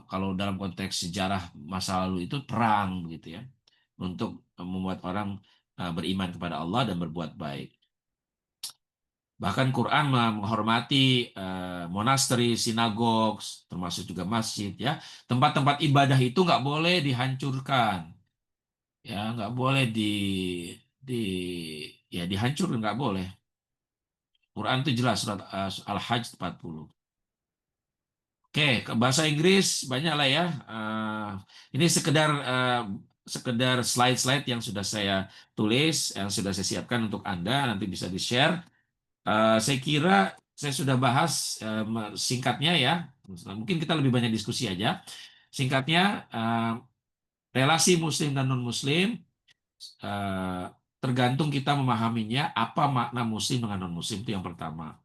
kalau dalam konteks sejarah masa lalu itu perang gitu ya, untuk membuat orang beriman kepada Allah dan berbuat baik. Bahkan Quran menghormati monasteri, sinagog, termasuk juga masjid ya. Tempat-tempat ibadah itu nggak boleh dihancurkan, ya nggak boleh di ya dihancurkan nggak boleh. Quran itu jelas surat Al-Hajj 40. Oke, ke bahasa Inggris banyak lah ya. Ini sekedar slide-slide yang sudah saya tulis, yang sudah saya siapkan untuk Anda, nanti bisa di-share. Saya kira saya sudah bahas singkatnya ya. Mungkin kita lebih banyak diskusi aja. Singkatnya, relasi Muslim dan non-Muslim eh, tergantung kita memahaminya. Apa makna Muslim dengan non-Muslim itu yang pertama.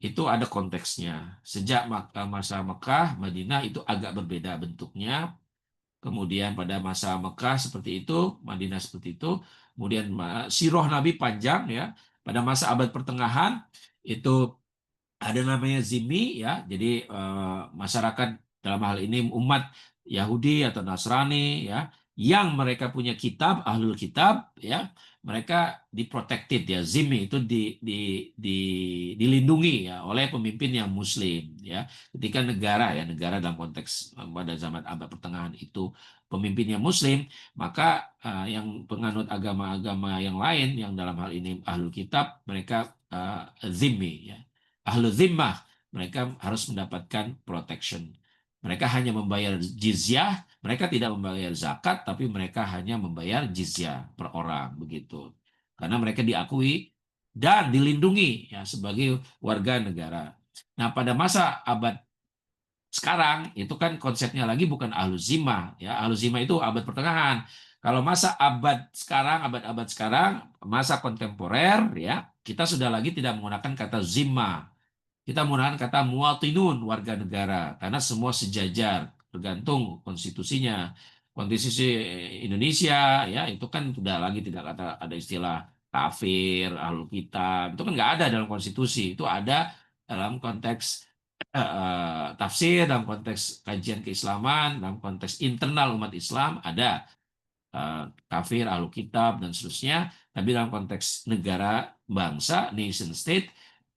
Itu ada konteksnya. Sejak masa Mekah, Madinah itu agak berbeda bentuknya. Kemudian pada masa Mekah seperti itu, Madinah seperti itu. Kemudian siroh Nabi panjang ya. Pada masa abad pertengahan itu ada namanya zimmi ya. Jadi masyarakat dalam hal ini umat Yahudi atau Nasrani ya, yang mereka punya kitab, ahlul kitab ya, mereka diprotected ya. Zimmi itu di, dilindungi ya oleh pemimpin yang muslim ya. Ketika negara dalam konteks pada zaman abad pertengahan itu pemimpinnya muslim, maka yang penganut agama-agama yang lain yang dalam hal ini ahlul kitab, mereka zimmi ya, ahlu zimmah, mereka harus mendapatkan protection. Mereka hanya membayar jizyah, mereka tidak membayar zakat, tapi mereka hanya membayar jizyah per orang begitu. Karena mereka diakui dan dilindungi ya sebagai warga negara. Nah, pada masa abad Sekarang itu kan konsepnya lagi bukan ahluz zimah ya. Ahluz zimah itu abad pertengahan. Kalau masa abad sekarang, abad-abad sekarang, masa kontemporer ya, kita sudah lagi tidak menggunakan kata zimah. Kita menggunakan kata muwatinun, warga negara, karena semua sejajar, tergantung konstitusinya. Konstitusi Indonesia ya itu kan sudah lagi tidak ada istilah kafir, ahlul kitab, itu kan nggak ada dalam konstitusi. Itu ada dalam konteks tafsir, dalam konteks kajian keislaman, dalam konteks internal umat Islam ada kafir, ahlu kitab, dan seterusnya. Tapi dalam konteks negara, bangsa, nation state,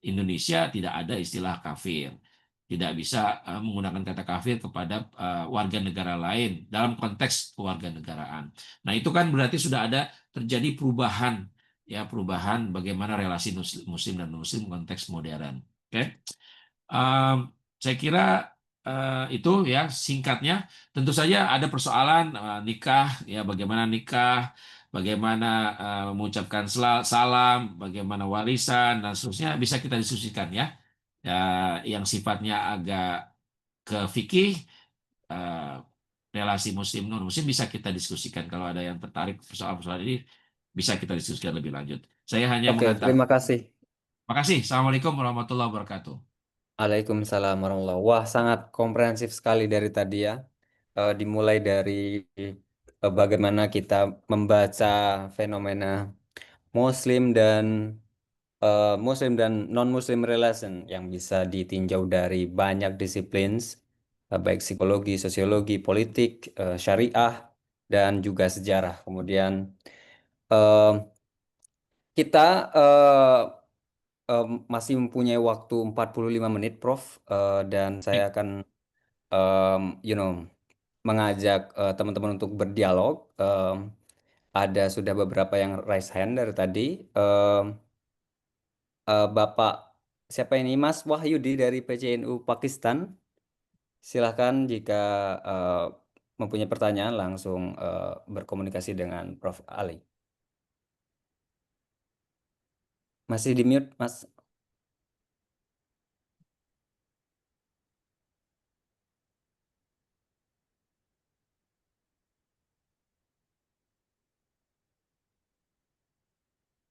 Indonesia tidak ada istilah kafir. Tidak bisa menggunakan kata kafir kepada warga negara lain dalam konteks kewarganegaraan. Nah, itu kan berarti sudah ada terjadi perubahan, ya perubahan bagaimana relasi muslim dan muslim konteks modern. Oke. Saya kira itu ya singkatnya. Tentu saja ada persoalan nikah, ya bagaimana nikah, bagaimana mengucapkan salam, bagaimana warisan dan seterusnya bisa kita diskusikan ya. Ya, yang sifatnya agak ke fikih, eh, relasi muslim non muslim bisa kita diskusikan. Kalau ada yang tertarik persoalan-persoalan ini bisa kita diskusikan lebih lanjut. Saya hanya Oke, mengantar. terima kasih. Makasih. Assalamualaikum warahmatullahi wabarakatuh. Waalaikumsalam warahmatullahi wabarakatuh. Wah, sangat komprehensif sekali dari tadi ya. Dimulai dari bagaimana kita membaca fenomena Muslim dan non-Muslim relation yang bisa ditinjau dari banyak disiplin, baik psikologi, sosiologi, politik, syariah, dan juga sejarah. Kemudian eh, kita masih mempunyai waktu 45 menit, Prof. Dan saya Baik. akan um, you know, mengajak teman-teman untuk berdialog. Ada sudah beberapa yang raise hand dari tadi. Bapak siapa ini? Mas Wahyudi dari PCNU Pakistan. Silahkan jika eh, mempunyai pertanyaan langsung berkomunikasi dengan Prof. Ali. Masih di mute, Mas.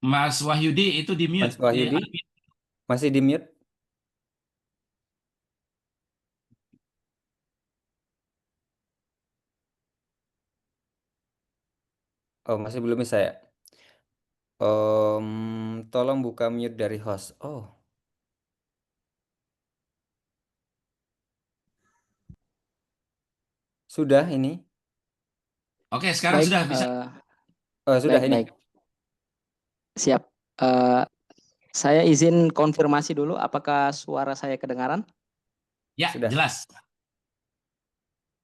Mas Wahyudi itu di Mas mute. Wahyudi masih di mute. Oh, masih belum bisa ya. Tolong buka mute dari host. Oh, sudah ini. Oke, sekarang Baik, sudah bisa. Oh, sudah baik, ini. baik. Siap. Eh, saya izin konfirmasi dulu, apakah suara saya kedengaran? Ya, Sudah. jelas.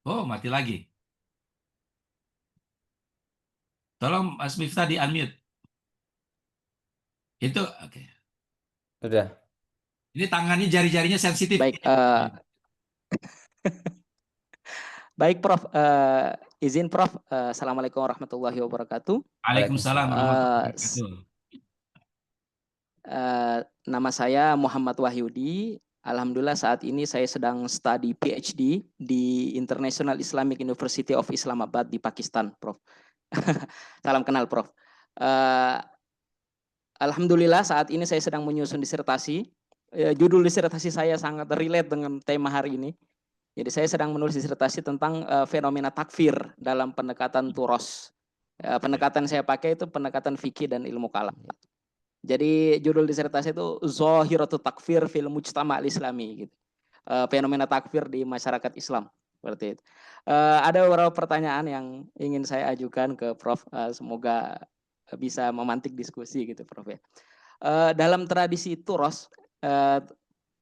Oh, mati lagi. Tolong Mas Miftah di unmute. Itu oke. Sudah. Ini tangannya jari-jarinya sensitif. Baik, baik, Prof. Izin, Prof. Assalamualaikum warahmatullahi wabarakatuh. Waalaikumsalam warahmatullahi Eh, wabarakatuh. Nama saya Muhammad Wahyudi. Alhamdulillah saat ini saya sedang studi PhD di International Islamic University of Islamabad di Pakistan, Prof. Salam kenal, Prof. Eh, Alhamdulillah saat ini saya sedang menyusun disertasi. Judul disertasi saya sangat relate dengan tema hari ini. Jadi saya sedang menulis disertasi tentang fenomena takfir dalam pendekatan turos. Pendekatan saya pakai itu pendekatan fikih dan ilmu kalam. Jadi judul disertasi itu Zahiratu Takfir fil Mujtama' al-Islami gitu. Fenomena takfir di masyarakat Islam seperti itu. Ada beberapa pertanyaan yang ingin saya ajukan ke Prof. Semoga bisa memantik diskusi gitu, Prof. Ya. Dalam tradisi turos,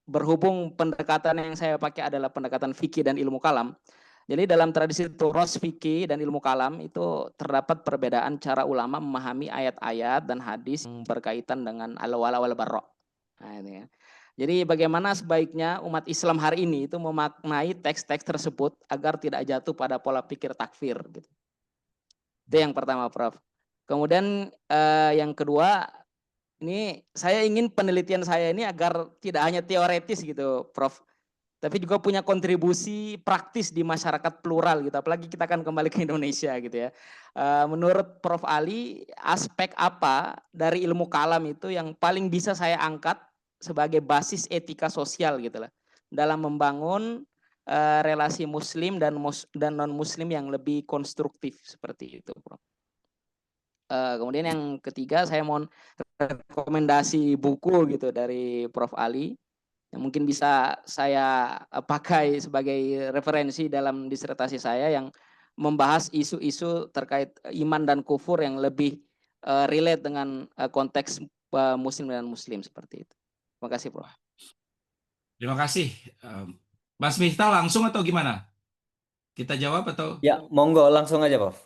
berhubung pendekatan yang saya pakai adalah pendekatan fikih dan ilmu kalam. Jadi dalam tradisi turos, fikih dan ilmu kalam itu terdapat perbedaan cara ulama memahami ayat-ayat dan hadis yang berkaitan dengan al-wala wal bara. Nah, ini ya. Jadi bagaimana sebaiknya umat Islam hari ini itu memaknai teks-teks tersebut agar tidak jatuh pada pola pikir takfir gitu. Itu yang pertama, Prof. Kemudian yang kedua, ini saya ingin penelitian saya ini agar tidak hanya teoretis gitu, Prof. tapi juga punya kontribusi praktis di masyarakat plural gitu. Apalagi kita akan kembali ke Indonesia gitu ya. Menurut Prof. Ali, aspek apa dari ilmu kalam itu yang paling bisa saya angkat sebagai basis etika sosial gitu lah dalam membangun relasi Muslim dan non Muslim yang lebih konstruktif seperti itu, Prof. Kemudian yang ketiga saya mau rekomendasi buku gitu dari Prof. Ali yang mungkin bisa saya pakai sebagai referensi dalam disertasi saya yang membahas isu-isu terkait iman dan kufur yang lebih relate dengan konteks Muslim dan Muslim seperti itu. Terima kasih, Prof. Terima kasih. Mas Miftah langsung atau gimana? Kita jawab atau? Ya, monggo langsung aja, Prof.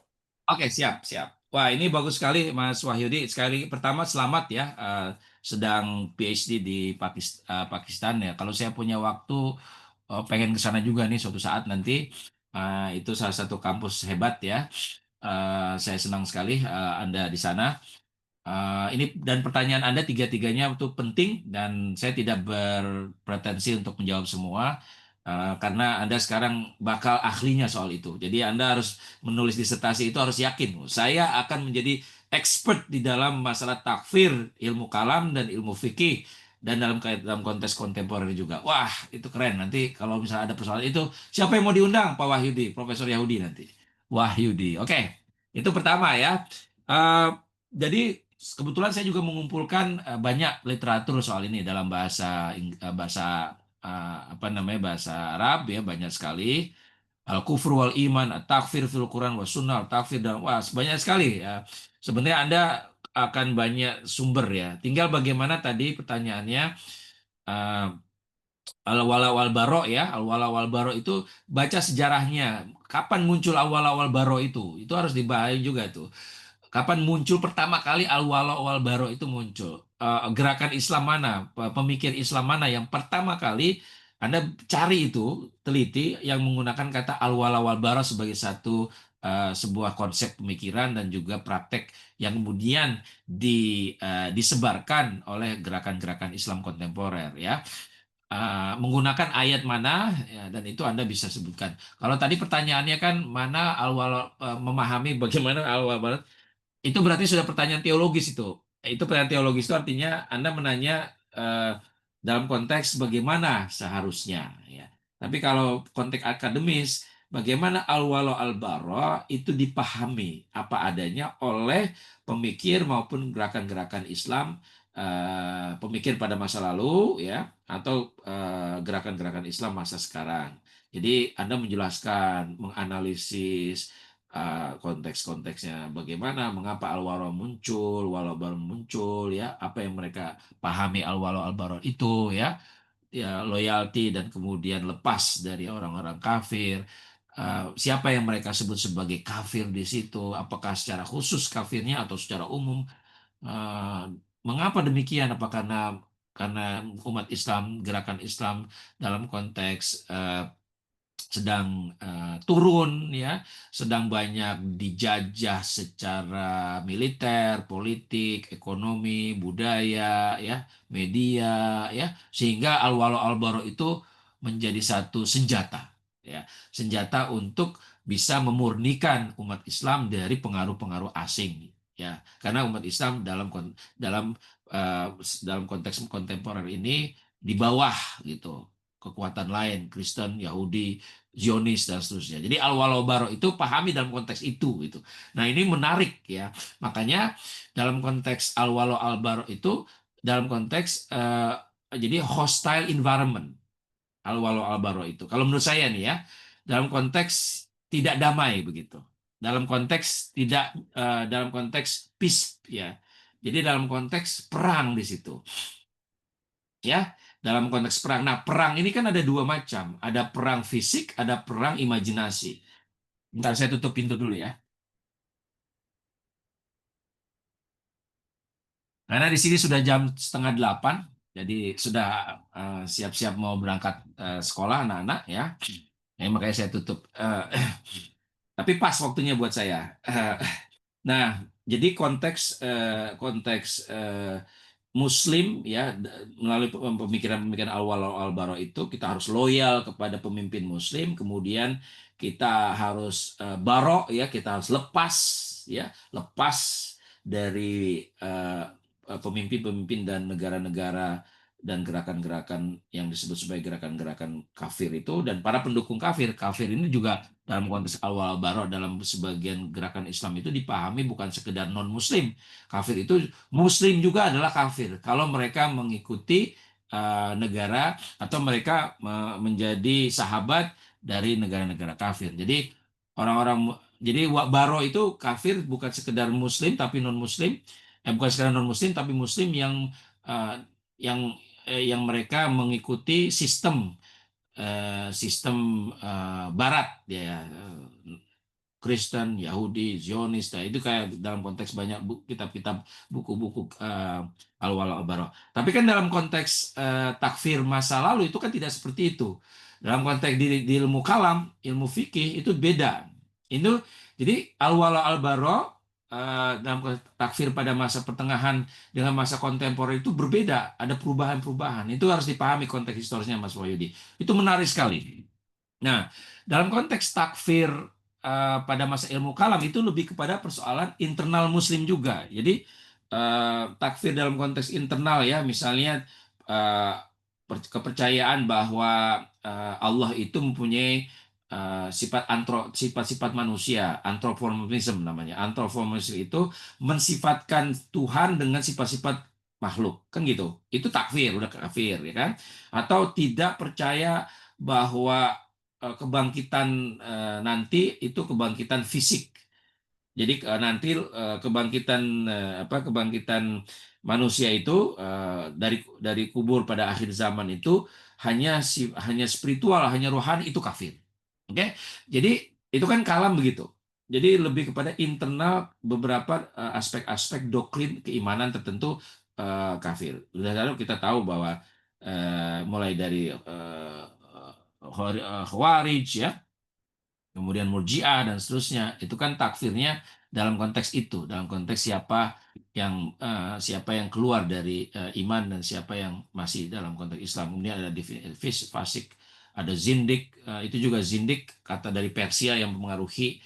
Oke, siap, siap. Wah, ini bagus sekali, Mas Wahyudi. Sekali pertama, selamat ya, sedang PhD di Pakistan ya. Kalau saya punya waktu, pengen ke sana juga nih suatu saat nanti. Itu salah satu kampus hebat ya. Saya senang sekali Anda di sana. Ini dan pertanyaan Anda tiga-tiganya itu penting dan saya tidak berpretensi untuk menjawab semua karena Anda sekarang bakal ahlinya soal itu. Jadi Anda harus menulis disertasi itu harus yakin saya akan menjadi expert di dalam masalah takfir, ilmu kalam dan ilmu fikih dan dalam konteks kontemporer juga. Wah, itu keren. Nanti kalau misalnya ada persoalan itu, siapa yang mau diundang? Pak Wahyudi, Profesor Yahudi nanti. Wahyudi. Oke. Itu pertama ya. Eh, jadi kebetulan saya juga mengumpulkan banyak literatur soal ini dalam bahasa apa namanya bahasa Arab ya banyak sekali al-kufur wal iman, takfir fil Quran wa sunnah, takfir dan wah banyak sekali ya. Sebenarnya Anda akan banyak sumber ya. Tinggal bagaimana tadi pertanyaannya eh, al-wala wal baro ya, al-wala wal baro itu baca sejarahnya. Kapan muncul al-wala wal baro itu? Itu harus dibahas juga tuh. Kapan muncul pertama kali al-wala wal baro itu muncul? Gerakan Islam mana, pemikir Islam mana yang pertama kali Anda cari itu, teliti yang menggunakan kata al-wala wal baro sebagai sebuah konsep pemikiran dan juga praktek yang kemudian disebarkan oleh gerakan-gerakan Islam kontemporer ya. Menggunakan ayat mana ya, dan itu Anda bisa sebutkan. Kalau tadi pertanyaannya kan mana memahami bagaimana al-wala itu berarti sudah pertanyaan teologis itu. Itu pertanyaan teologis itu artinya Anda menanya dalam konteks bagaimana seharusnya ya. Tapi kalau konteks akademis, bagaimana al-wala al-bara itu dipahami apa adanya oleh pemikir maupun gerakan-gerakan Islam pemikir pada masa lalu ya atau gerakan-gerakan Islam masa sekarang. Jadi Anda menjelaskan, menganalisis konteks-konteksnya bagaimana mengapa al-waro muncul, walo-baro muncul ya, apa yang mereka pahami al-walo al-baro itu ya, ya loyalty dan kemudian lepas dari orang-orang kafir. Siapa yang mereka sebut sebagai kafir di situ? Apakah secara khusus kafirnya atau secara umum? Eh, Mengapa demikian? Apa karena umat Islam, gerakan Islam dalam konteks sedang turun ya, sedang banyak dijajah secara militer, politik, ekonomi, budaya ya, media ya, sehingga al-wala al-bara itu menjadi satu senjata ya, senjata untuk bisa memurnikan umat Islam dari pengaruh-pengaruh asing ya. Karena umat Islam dalam eh, dalam konteks kontemporer ini di bawah gitu kekuatan lain Kristen, Yahudi, Zionis dan seterusnya. Jadi al-walau baro itu pahami dalam konteks itu gitu. Nah, ini menarik ya. Makanya dalam konteks al-walau al-baro itu dalam konteks jadi hostile environment al-walau al-baro itu. Kalau menurut saya nih ya, dalam konteks tidak damai begitu. Dalam konteks tidak dalam konteks peace ya. Jadi dalam konteks perang di situ. Ya, dalam konteks perang. Nah, perang ini kan ada dua macam. Ada perang fisik, ada perang imajinasi. Bentar, saya tutup pintu dulu ya. Karena di sini sudah jam setengah 8, jadi sudah siap-siap mau berangkat sekolah anak-anak ya. Makanya saya tutup. Tapi pas waktunya buat saya. Nah, jadi konteks Muslim ya, melalui pemikiran-pemikiran Al-Wala Al-Bara itu kita harus loyal kepada pemimpin Muslim, kemudian kita harus barok ya, kita harus lepas ya, lepas dari pemimpin-pemimpin dan negara-negara dan gerakan-gerakan yang disebut sebagai gerakan-gerakan kafir itu, dan para pendukung kafir. Kafir ini juga dalam konteks Al-Wala Al-Bara dalam sebagian gerakan Islam itu dipahami bukan sekedar non-Muslim. Kafir itu Muslim juga adalah kafir kalau mereka mengikuti negara atau mereka menjadi sahabat dari negara-negara kafir. Jadi jadi Baro itu kafir bukan sekedar Muslim tapi non Muslim, bukan sekedar non Muslim tapi Muslim eh, yang yang mereka mengikuti sistem Barat ya, Kristen, Yahudi, Zionis. Nah, itu kayak dalam konteks banyak kitab-kitab, buku-buku Al-Wala Al-Bara. Tapi kan dalam konteks takfir masa lalu itu kan tidak seperti itu. Dalam konteks di ilmu kalam, ilmu fikih itu beda. Itu jadi Al-Wala Al-Bara dalam konteks takfir pada masa pertengahan dengan masa kontemporer itu berbeda. Ada perubahan-perubahan. Itu harus dipahami konteks historisnya, Mas Wahyudi. Itu menarik sekali. Nah, dalam konteks takfir pada masa ilmu kalam itu lebih kepada persoalan internal Muslim juga. Jadi takfir dalam konteks internal ya, misalnya eh, kepercayaan bahwa Allah itu mempunyai sifat-sifat manusia, anthropomorphism namanya. Anthropomorphism itu mensifatkan Tuhan dengan sifat-sifat makhluk, kan gitu. Itu takfir, udah kafir ya kan? Atau tidak percaya bahwa kebangkitan nanti itu kebangkitan fisik. Jadi nanti kebangkitan manusia itu dari kubur pada akhir zaman itu hanya spiritual, hanya rohani, itu kafir. Oke. Jadi itu kan kalam begitu. Jadi lebih kepada internal beberapa aspek-aspek doktrin keimanan tertentu kafir. Sudah lalu kita tahu bahwa mulai dari Khawarij ya, kemudian Murji'ah dan seterusnya, itu kan takfirnya dalam konteks itu, dalam konteks siapa yang keluar dari iman dan siapa yang masih dalam konteks Islam. Kemudian ada fasik, ada zindik, itu juga zindik kata dari Persia yang mempengaruhi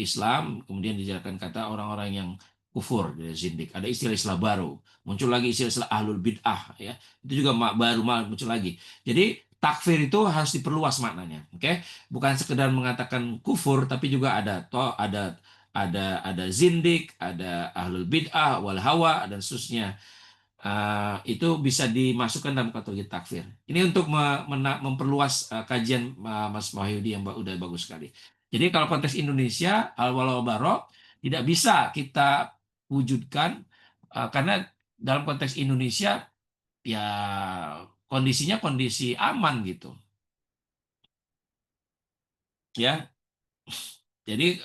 Islam, kemudian dijadikan kata orang-orang yang kufur dari zindik. Ada istilah-istilah baru, muncul lagi istilah-istilah ahlul bid'ah ya, itu juga baru muncul lagi. Jadi takfir itu harus diperluas maknanya, oke? Bukan sekedar mengatakan kufur, tapi juga ada zindik, ada ahlul bid'ah, wal hawa dan seterusnya. Itu bisa dimasukkan dalam kategori takfir. Ini untuk memperluas kajian Mas Wahyudi yang udah bagus sekali. Jadi kalau konteks Indonesia, al-wala bara tidak bisa kita wujudkan karena dalam konteks Indonesia ya kondisinya kondisi aman gitu. Ya, jadi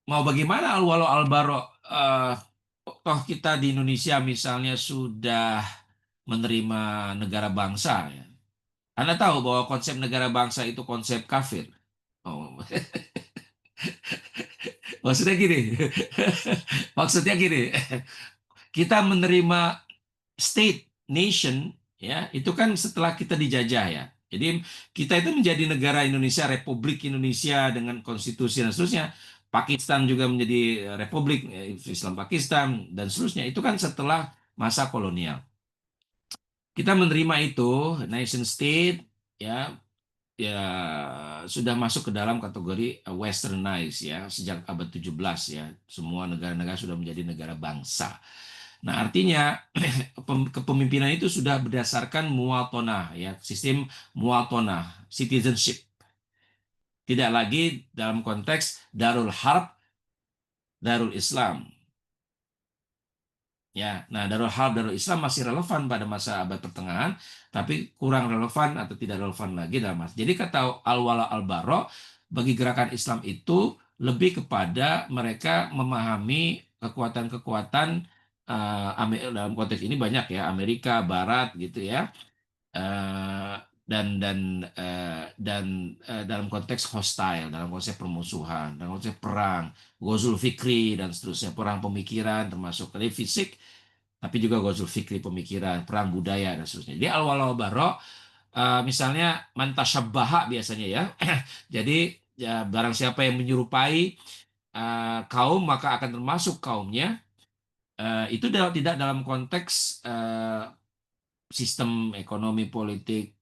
mau bagaimana al-wala al-bara toh kita di Indonesia misalnya sudah menerima negara bangsa ya. Anda tahu bahwa konsep negara bangsa itu konsep kafir. Oh, maksudnya gini. Maksudnya gini. Kita menerima state nation ya, itu kan setelah kita dijajah ya. Jadi kita itu menjadi negara Indonesia, Republik Indonesia dengan konstitusi dan seterusnya. Pakistan juga menjadi Republik Islam Pakistan dan seterusnya. Itu kan setelah masa kolonial. Kita menerima itu nation state ya, ya sudah masuk ke dalam kategori westernized ya sejak abad 17 ya. Semua negara-negara sudah menjadi negara bangsa. Nah, artinya kepemimpinan itu sudah berdasarkan muwatonah ya, sistem muwatonah, citizenship. Tidak lagi dalam konteks Darul Harb, Darul Islam. Ya, nah Darul Harb, Darul Islam masih relevan pada masa abad pertengahan, tapi kurang relevan atau tidak relevan lagi dalam masa. Jadi kata Al-Wala Al-Bara bagi gerakan Islam itu lebih kepada mereka memahami kekuatan-kekuatan dalam konteks ini banyak ya, Amerika Barat gitu ya, dalam konteks hostile, dalam konteks permusuhan, dalam konteks perang, Ghazul Fikri dan seterusnya, perang pemikiran termasuk dari fisik, tapi juga Ghazul Fikri pemikiran, perang budaya dan seterusnya. Jadi al-wala wal bara, misalnya mantasyabaha biasanya ya. Jadi ya, barang siapa yang menyerupai kaum maka akan termasuk kaumnya. Itu tidak dalam konteks sistem ekonomi politik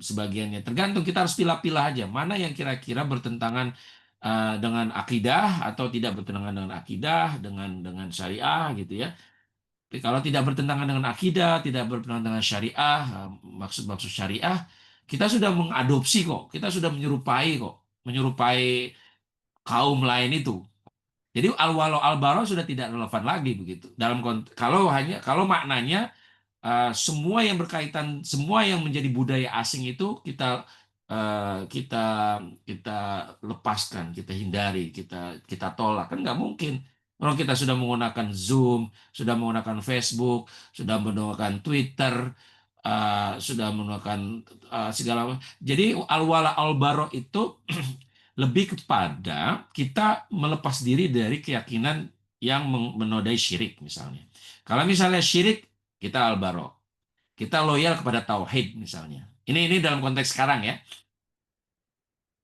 sebagiannya tergantung, kita harus pilah-pilah aja mana yang kira-kira bertentangan dengan akidah atau tidak bertentangan dengan akidah dengan syariah gitu ya. Tapi kalau tidak bertentangan dengan akidah, tidak bertentangan dengan syariah, maksud-maksud syariah, kita sudah mengadopsi kok, kita sudah menyerupai kok, menyerupai kaum lain itu. Jadi al-walau al-bara sudah tidak relevan lagi begitu. Kalau maknanya semua yang berkaitan, semua yang menjadi budaya asing itu kita kita lepaskan, kita hindari, kita tolak, kan nggak mungkin. Kalau kita sudah menggunakan Zoom, sudah menggunakan Facebook, sudah menggunakan Twitter, sudah menggunakan segala macam. Jadi al-wala al-bara itu lebih kepada kita melepas diri dari keyakinan yang menodai syirik misalnya. Kalau misalnya syirik, kita al-bara. Kita loyal kepada tauhid misalnya. Ini dalam konteks sekarang ya.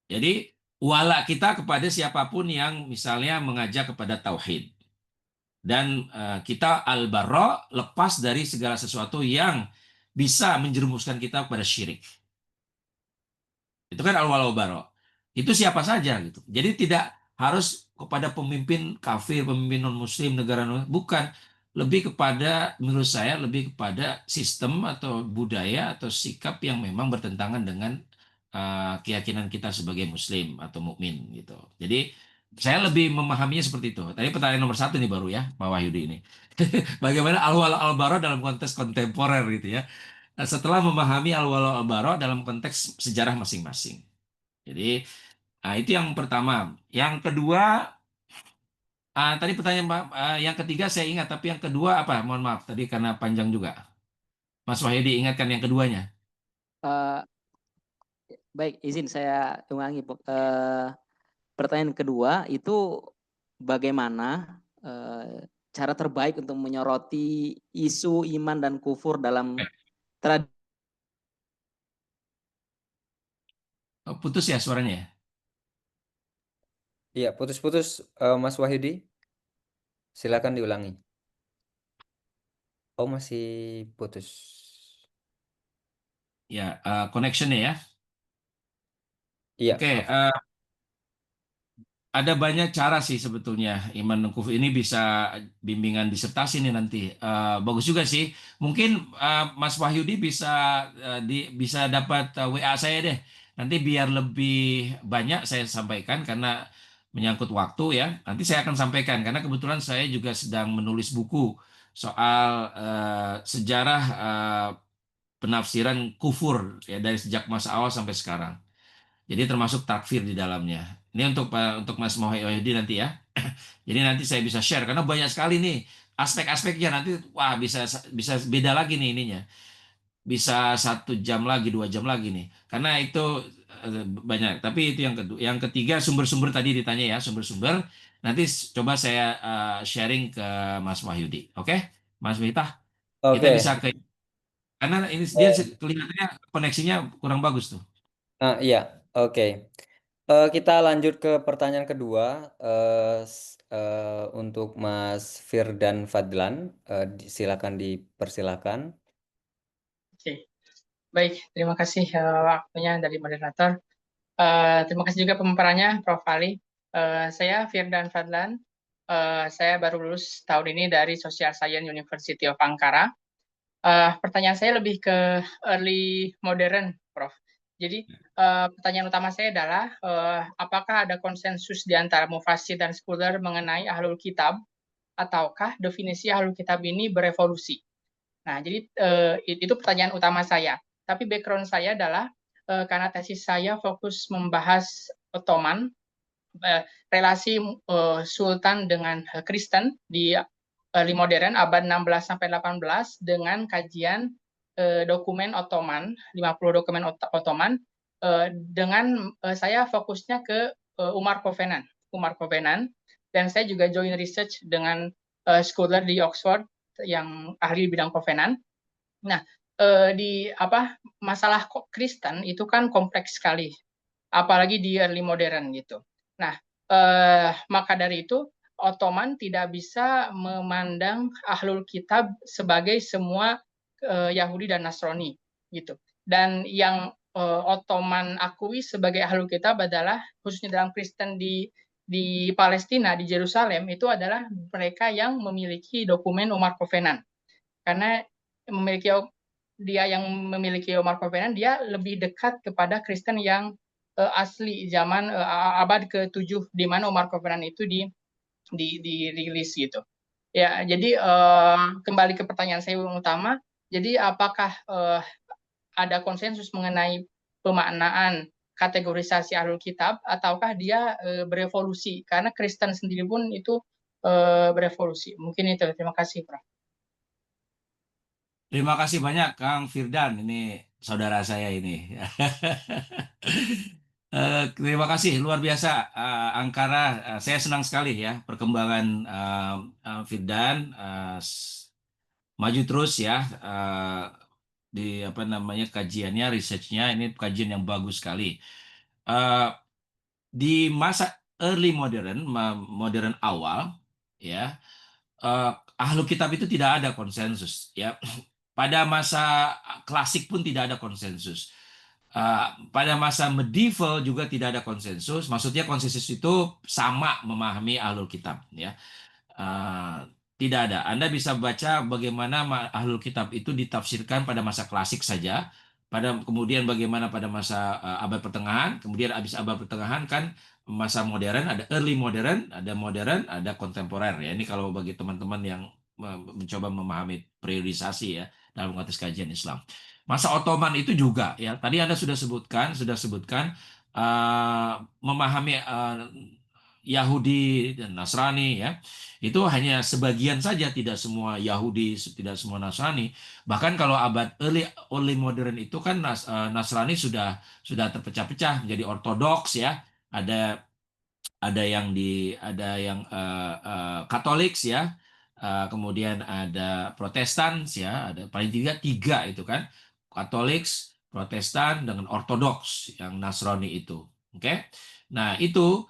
Jadi wala kita kepada siapapun yang misalnya mengajak kepada tauhid. Dan kita al-bara, lepas dari segala sesuatu yang bisa menjerumuskan kita kepada syirik. Itu kan al-wala wal bara. Itu siapa saja gitu. Jadi tidak harus kepada pemimpin kafir, pemimpin non-muslim, negara non, bukan. Lebih kepada, menurut saya, lebih kepada sistem atau budaya atau sikap yang memang bertentangan dengan keyakinan kita sebagai muslim atau mukmin gitu. Jadi saya lebih memahaminya seperti itu. Tadi pertanyaan nomor satu nih baru ya, Pak Wahyudi ini. Bagaimana al-wala al-bara dalam konteks kontemporer gitu ya. Setelah memahami al-wala al-bara dalam konteks sejarah masing-masing. Jadi itu yang pertama. Yang kedua, tadi pertanyaan yang ketiga saya ingat, tapi yang kedua apa? Mohon maaf tadi karena panjang juga. Mas Wahyudi ingatkan yang keduanya. Uh, baik, izin saya ulangi. Pertanyaan kedua itu bagaimana cara terbaik untuk menyoroti isu iman dan kufur dalam tradisi. Putus ya suaranya ya? Iya, putus-putus Mas Wahyudi. Silakan diulangi. Oh, masih putus. Ya, connectionnya ya. Iya, Oke, oke. ada banyak cara sih sebetulnya iman dan kufur ini, bisa bimbingan disertasi nih nanti. Bagus juga sih. Mungkin Mas Wahyudi bisa dapat WA saya deh. Nanti biar lebih banyak saya sampaikan karena menyangkut waktu ya. Nanti saya akan sampaikan karena kebetulan saya juga sedang menulis buku soal sejarah penafsiran kufur ya dari sejak masa awal sampai sekarang. Jadi termasuk takfir di dalamnya. Ini untuk Mas Wahyudi nanti ya. Jadi nanti saya bisa share karena banyak sekali nih aspek-aspeknya, nanti wah bisa bisa beda lagi nih ininya. Bisa 1 jam lagi, 2 jam lagi nih. Karena itu banyak. Tapi itu yang kedua. Yang ketiga sumber-sumber tadi ditanya ya, sumber-sumber. Nanti coba saya sharing ke Mas Wahyudi. Oke? Mas Miftah, kita Oke. bisa karena ini dia kelihatannya koneksinya kurang bagus tuh. Iya, oke. Kita lanjut ke pertanyaan kedua untuk Mas Firdan Fadlan. Silakan dipersilakan. Oke, baik. Terima kasih waktunya dari moderator. Terima kasih juga pemaparannya, Prof. Ali. Saya Firdan Fadlan. Saya baru lulus tahun ini dari Social Science University of Ankara. Pertanyaan saya lebih ke early modern, Prof. Jadi pertanyaan utama saya adalah apakah ada konsensus di antara mufassir dan scholar mengenai ahlul kitab, ataukah definisi ahlul kitab ini berevolusi? Nah, jadi itu pertanyaan utama saya. Tapi background saya adalah karena tesis saya fokus membahas Ottoman, relasi Sultan dengan Kristen di early modern abad 16 sampai 18 dengan kajian dokumen Ottoman, 50 dokumen Ottoman, dengan saya fokusnya ke Umar Covenant, dan saya juga join research dengan scholar di Oxford yang ahli bidang Covenant. Nah, di masalah Kristen itu kan kompleks sekali, apalagi di early modern gitu. Nah, maka dari itu Ottoman tidak bisa memandang Ahlul Kitab sebagai semua Yahudi dan Nasrani gitu. Dan yang Ottoman akui sebagai Ahlul Kitab adalah khususnya dalam Kristen di Palestina, di Yerusalem, itu adalah mereka yang memiliki dokumen Umar Covenant. Karena dia yang memiliki Umar Covenant, dia lebih dekat kepada Kristen yang asli zaman abad ke-7, di mana Umar Covenant itu dirilis gitu. Ya, jadi kembali ke pertanyaan saya yang utama, jadi apakah ada konsensus mengenai pemaknaan kategorisasi Ahlul Kitab, ataukah dia berevolusi? Karena Kristen sendiri pun itu berevolusi. Mungkin itu. Terima kasih, Prof. Terima kasih banyak Kang Firdan, ini saudara saya ini. Terima kasih, luar biasa Angkara. Saya senang sekali ya perkembangan Firdan, maju terus ya di apa namanya kajiannya, researchnya. Ini kajian yang bagus sekali. Di masa early modern, modern awal, ya, ahlu kitab itu tidak ada konsensus, ya. Pada masa klasik pun tidak ada konsensus. Pada masa medieval juga tidak ada konsensus. Maksudnya konsensus itu sama memahami ahlul kitab, ya. Tidak ada. Anda bisa baca bagaimana ahlul kitab itu ditafsirkan pada masa klasik saja. Kemudian bagaimana pada masa abad pertengahan. Kemudian habis abad pertengahan kan masa modern, ada early modern, ada kontemporer, ya. Ini kalau bagi teman-teman yang mencoba memahami periodisasi ya dalam konteks kajian Islam. Masa Ottoman itu juga ya. Tadi Anda sudah sebutkan memahami Yahudi dan Nasrani ya. Itu hanya sebagian saja, tidak semua Yahudi, tidak semua Nasrani. Bahkan kalau abad early modern itu kan Nasrani sudah terpecah-pecah menjadi ortodoks ya. Ada yang Katolik ya. Kemudian ada Protestan ya, ada paling tiga itu kan, Katolik, Protestan dengan Ortodoks yang Nasrani itu. Oke. Nah, itu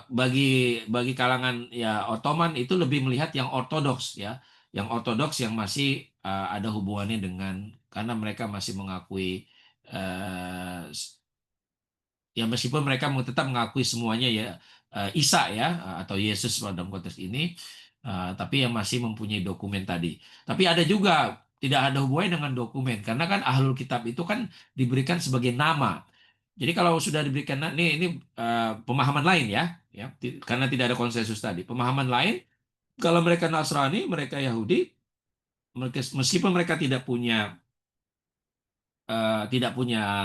bagi kalangan ya Ottoman itu lebih melihat yang Ortodoks ya, yang masih ada hubungannya dengan, karena mereka masih mengakui ya meskipun mereka tetap mengakui semuanya ya Isa ya atau Yesus dalam konteks ini, tapi yang masih mempunyai dokumen tadi. Tapi ada juga tidak ada hubungannya dengan dokumen, karena kan ahlul kitab itu kan diberikan sebagai nama. Jadi kalau sudah diberikan ini pemahaman lain ya karena tidak ada konsensus tadi. Pemahaman lain, kalau mereka Nasrani, mereka Yahudi, meskipun mereka tidak punya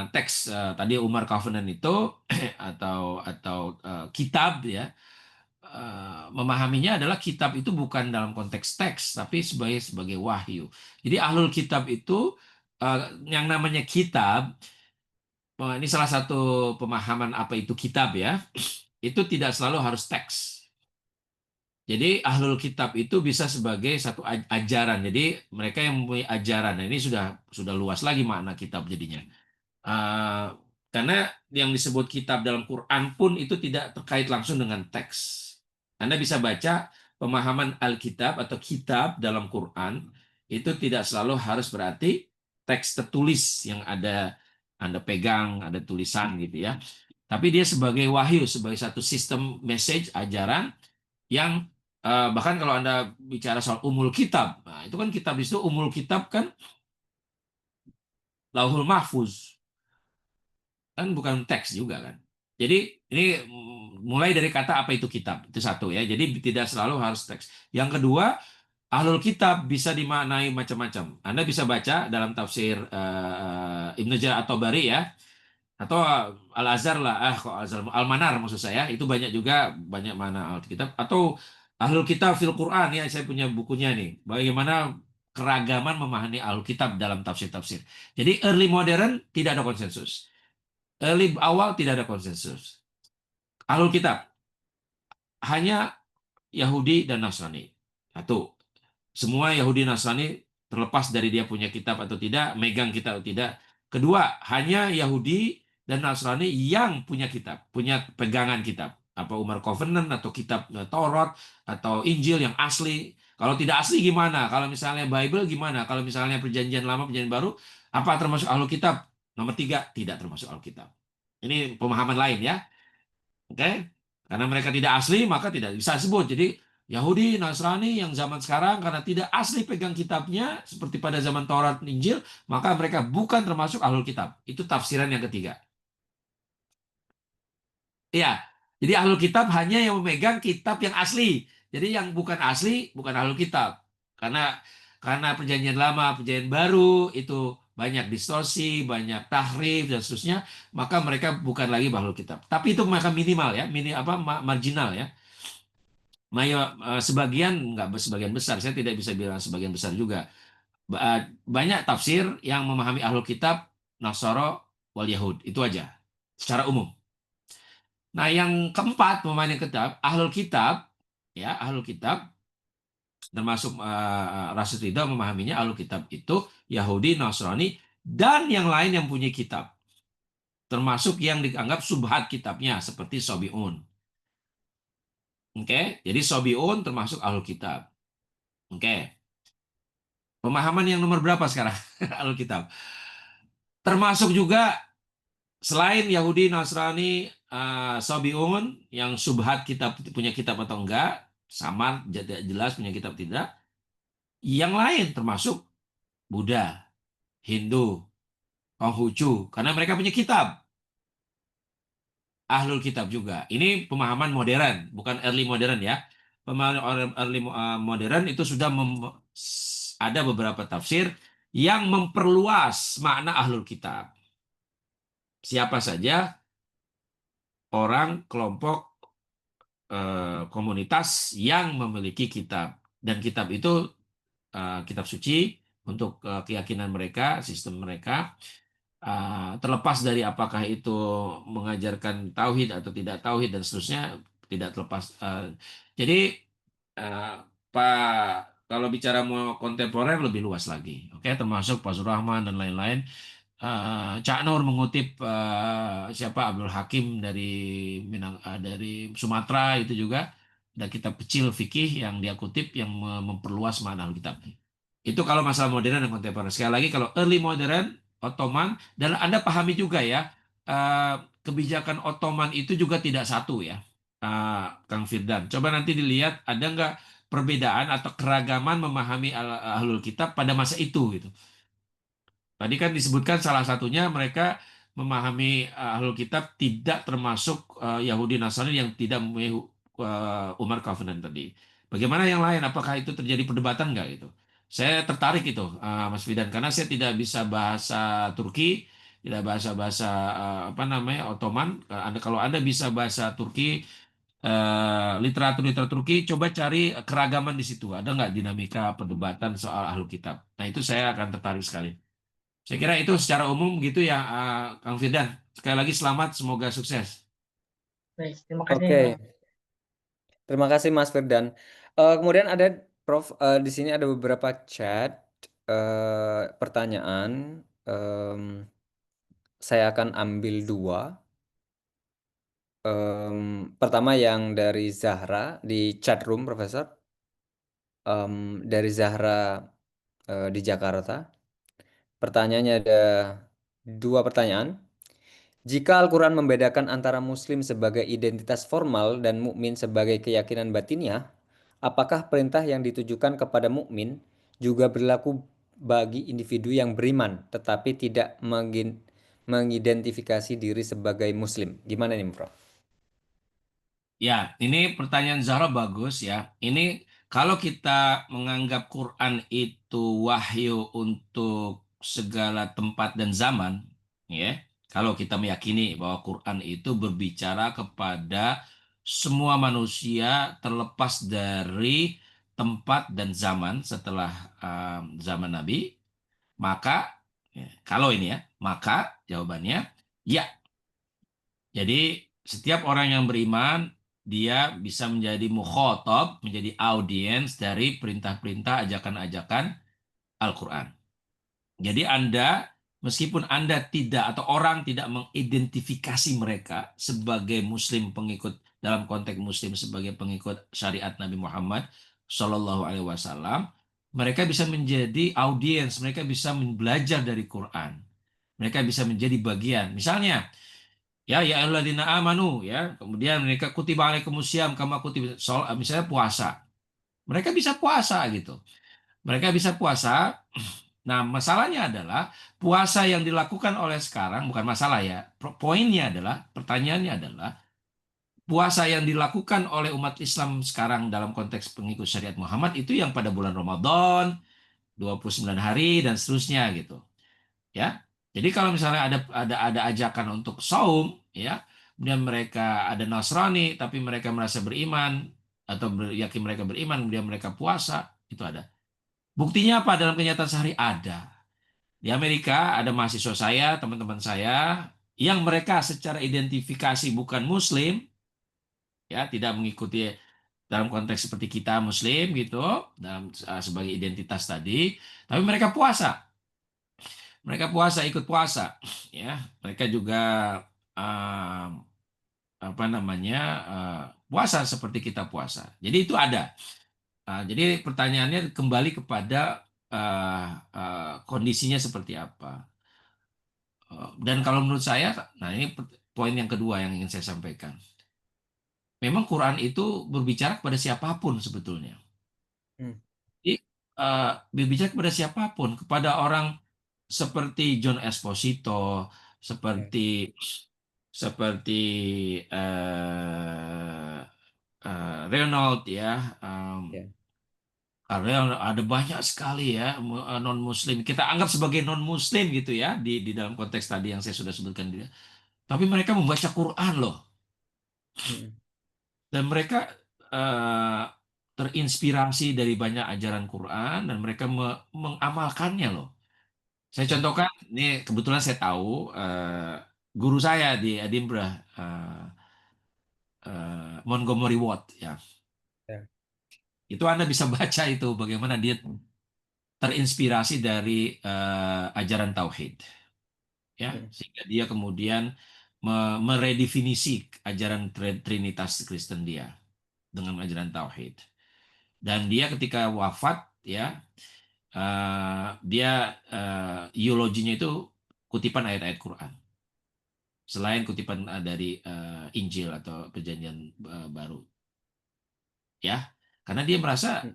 teks tadi Umar Covenant itu atau kitab ya, memahaminya adalah kitab itu bukan dalam konteks teks tapi sebagai wahyu. Jadi ahlul kitab itu yang namanya kitab, ini salah satu pemahaman apa itu kitab ya, itu tidak selalu harus teks. Jadi ahlul kitab itu bisa sebagai satu ajaran. Jadi mereka yang mempunyai ajaran. Nah, ini sudah luas lagi makna kitab jadinya. Karena yang disebut kitab dalam Quran pun itu tidak terkait langsung dengan teks. Anda bisa baca pemahaman Alkitab atau kitab dalam Quran itu tidak selalu harus berarti teks tertulis yang ada Anda pegang, ada tulisan gitu ya. Tapi dia sebagai wahyu, sebagai satu sistem message, ajaran yang bahkan kalau Anda bicara soal umul kitab, nah itu kan kitab itu umul kitab kan Lauhul Mahfuz. Kan bukan teks juga kan. Jadi ini mulai dari kata apa itu kitab, itu satu ya. Jadi tidak selalu harus teks. Yang kedua, ahlul kitab bisa dimaknai macam-macam. Anda bisa baca dalam tafsir Ibnu Jarir at-Tabari ya, atau Al-Azhar lah, kok Al-Manar maksud saya, itu banyak mana ahlul kitab. Atau ahlul kitab fil Quran ya, saya punya bukunya nih. Bagaimana keragaman memahami Alkitab dalam tafsir-tafsir. Jadi early modern tidak ada konsensus. Early awal tidak ada konsensus. Alkitab hanya Yahudi dan Nasrani. Satu, semua Yahudi Nasrani terlepas dari dia punya kitab atau tidak, megang kitab atau tidak. Kedua, hanya Yahudi dan Nasrani yang punya kitab, punya pegangan kitab. Apa Umar Covenant atau kitab Taurat atau Injil yang asli. Kalau tidak asli gimana? Kalau misalnya Bible gimana? Kalau misalnya Perjanjian Lama, Perjanjian Baru, apa termasuk Alkitab? Nomor tiga, tidak termasuk Alkitab. Ini pemahaman lain ya. Oke? Karena mereka tidak asli, maka tidak bisa disebut. Jadi Yahudi, Nasrani yang zaman sekarang karena tidak asli pegang kitabnya seperti pada zaman Taurat dan Injil, maka mereka bukan termasuk ahlul kitab. Itu tafsiran yang ketiga. Iya, jadi ahlul kitab hanya yang memegang kitab yang asli. Jadi yang bukan asli bukan ahlul kitab. Karena perjanjian lama, perjanjian baru itu banyak distorsi, banyak tahrif dan seterusnya, maka mereka bukan lagi ahlul kitab. Tapi itu mereka minimal ya, marginal ya. Sebagian nggak sebagian besar, saya tidak bisa bilang sebagian besar juga. Banyak tafsir yang memahami ahlul kitab, Nasara wal Yahud, itu aja secara umum. Nah, yang keempat memahami kitab, ahlul kitab, ya ahlul kitab, termasuk Rasul Ridha memahaminya ahlul kitab itu Yahudi, Nasrani, dan yang lain yang punya kitab, termasuk yang dianggap subhat kitabnya seperti Sobiun. Oke, jadi Sobiun termasuk ahlul kitab. Oke, pemahaman yang nomor berapa sekarang ahlul kitab? Termasuk juga selain Yahudi, Nasrani, Sabiun yang subhat kitab punya kitab atau enggak, samar jelas punya kitab tidak. Yang lain termasuk Buddha, Hindu, Konghucu, karena mereka punya kitab. Ahlul kitab juga. Ini pemahaman modern, bukan early modern ya. Pemahaman early modern itu sudah ada beberapa tafsir yang memperluas makna ahlul kitab. Siapa saja orang, kelompok, komunitas yang memiliki kitab, dan kitab itu kitab suci untuk keyakinan mereka, sistem mereka, terlepas dari apakah itu mengajarkan tauhid atau tidak tauhid dan seterusnya, tidak terlepas. Jadi uh, Pak, kalau bicara mau kontemporer lebih luas lagi, oke, termasuk Pak Surahman dan lain-lain. Cak Nur mengutip siapa Abdul Hakim dari Sumatera, itu juga ada kitab kecil fikih yang dia kutip yang memperluas makna Alkitab. Itu kalau masalah modern dan kontemporer. Sekali lagi kalau early modern, Ottoman, dan Anda pahami juga ya, kebijakan Ottoman itu juga tidak satu ya, Kang Firdan. Coba nanti dilihat ada nggak perbedaan atau keragaman memahami Ahlul Kitab pada masa itu gitu. Tadi kan disebutkan salah satunya mereka memahami Ahlul Kitab tidak termasuk Yahudi Nasrani yang tidak mempunyai Umar Covenant tadi. Bagaimana yang lain? Apakah itu terjadi perdebatan nggak itu? Saya tertarik itu, Mas Fidan, karena saya tidak bisa bahasa Turki, tidak bahasa apa namanya Ottoman. Kalau Anda bisa bahasa Turki, literatur Turki, coba cari keragaman di situ. Ada nggak dinamika perdebatan soal Ahlul Kitab? Nah itu saya akan tertarik sekali. Saya kira itu secara umum gitu ya, Kang Firdan. Sekali lagi selamat, semoga sukses. Baik, terima kasih. Oke, terima kasih Mas Firdan. Kemudian ada Prof, di sini ada beberapa chat pertanyaan. Saya akan ambil dua. Pertama yang dari Zahra di chat room, Profesor. Dari Zahra di Jakarta. Pertanyaannya ada dua pertanyaan. Jika Al-Quran membedakan antara Muslim sebagai identitas formal dan mukmin sebagai keyakinan batiniah, apakah perintah yang ditujukan kepada mukmin juga berlaku bagi individu yang beriman tetapi tidak mengidentifikasi diri sebagai Muslim? Gimana nih, Prof? Ya, ini pertanyaan Zahra bagus ya. Ini kalau kita menganggap Quran itu wahyu untuk segala tempat dan zaman, ya. Kalau kita meyakini bahwa Quran itu berbicara kepada semua manusia terlepas dari tempat, dan zaman setelah zaman Nabi, maka kalau ini ya, maka jawabannya ya. Jadi setiap orang yang beriman dia bisa menjadi mukhotob, menjadi audiens dari perintah-perintah, ajakan-ajakan Al-Quran. Jadi Anda, meskipun Anda tidak atau orang tidak mengidentifikasi mereka sebagai Muslim pengikut, dalam konteks Muslim sebagai pengikut syariat Nabi Muhammad Shallallahu Alaihi Wasallam, mereka bisa menjadi audiens, mereka bisa belajar dari Quran, mereka bisa menjadi bagian. Misalnya, ya alladzina amanu, ya, kemudian mereka kutiba alaikumusiyam kama kutiba, misalnya puasa, mereka bisa puasa gitu, mereka bisa puasa. Nah, masalahnya adalah puasa yang dilakukan oleh sekarang bukan masalah ya. Poinnya adalah, pertanyaannya adalah puasa yang dilakukan oleh umat Islam sekarang dalam konteks pengikut syariat Muhammad itu yang pada bulan Ramadan, 29 hari dan seterusnya gitu. Ya. Jadi kalau misalnya ada ajakan untuk saum, ya, kemudian mereka ada Nasrani tapi mereka merasa beriman atau yakin mereka beriman, kemudian mereka puasa, itu ada. Buktinya apa dalam kenyataan sehari? Ada. Di Amerika ada mahasiswa saya, teman-teman saya, yang mereka secara identifikasi bukan Muslim, ya, tidak mengikuti dalam konteks seperti kita Muslim gitu, dalam sebagai identitas tadi, tapi mereka puasa, ikut puasa, ya, mereka juga uh, apa namanya puasa seperti kita puasa. Jadi itu ada. Jadi pertanyaannya kembali kepada kondisinya seperti apa. Dan kalau menurut saya, nah ini poin yang kedua yang ingin saya sampaikan. Memang Quran itu berbicara kepada siapapun sebetulnya. Hmm. Jadi, berbicara kepada siapapun, kepada orang seperti John Esposito, seperti seperti Reynolds, ya. Ya. Karena ada banyak sekali ya non-Muslim. Kita anggap sebagai non-Muslim gitu ya di dalam konteks tadi yang saya sudah sebutkan dia. Tapi mereka membaca Quran loh. Hmm. Dan mereka eh, terinspirasi dari banyak ajaran Quran dan mereka mengamalkannya loh. Saya contohkan, ini kebetulan saya tahu guru saya di Edinburgh, Montgomery Watt, ya. Ya. Itu Anda bisa baca itu bagaimana dia terinspirasi dari ajaran tauhid, ya, sehingga dia kemudian meredefinisi ajaran Trinitas Kristen dia dengan ajaran tauhid. Dan dia ketika wafat, ya, dia euloginya itu kutipan ayat-ayat Quran selain kutipan dari Injil atau Perjanjian Baru, ya, karena dia merasa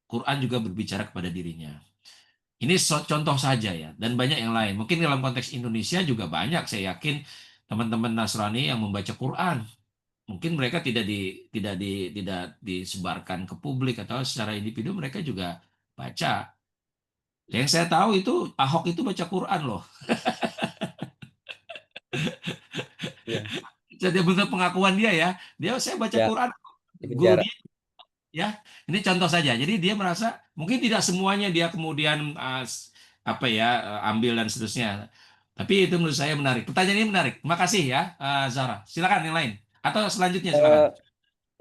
Quran juga berbicara kepada dirinya. Ini contoh saja ya, dan banyak yang lain. Mungkin dalam konteks Indonesia juga banyak. Saya yakin teman-teman Nasrani yang membaca Quran. Mungkin mereka tidak disebarkan ke publik atau secara individu mereka juga baca. Yang saya tahu itu Ahok itu baca Quran loh. Ya. Jadi benar pengakuan dia ya. Saya baca Ya, Quran. di Guru penjara. dia, ya. Ini contoh saja. Jadi dia merasa mungkin tidak semuanya dia kemudian apa ya ambil dan seterusnya. Tapi itu menurut saya menarik. Pertanyaan ini menarik. Terima kasih ya, Zara. Silakan yang lain. Atau selanjutnya Eh, silakan.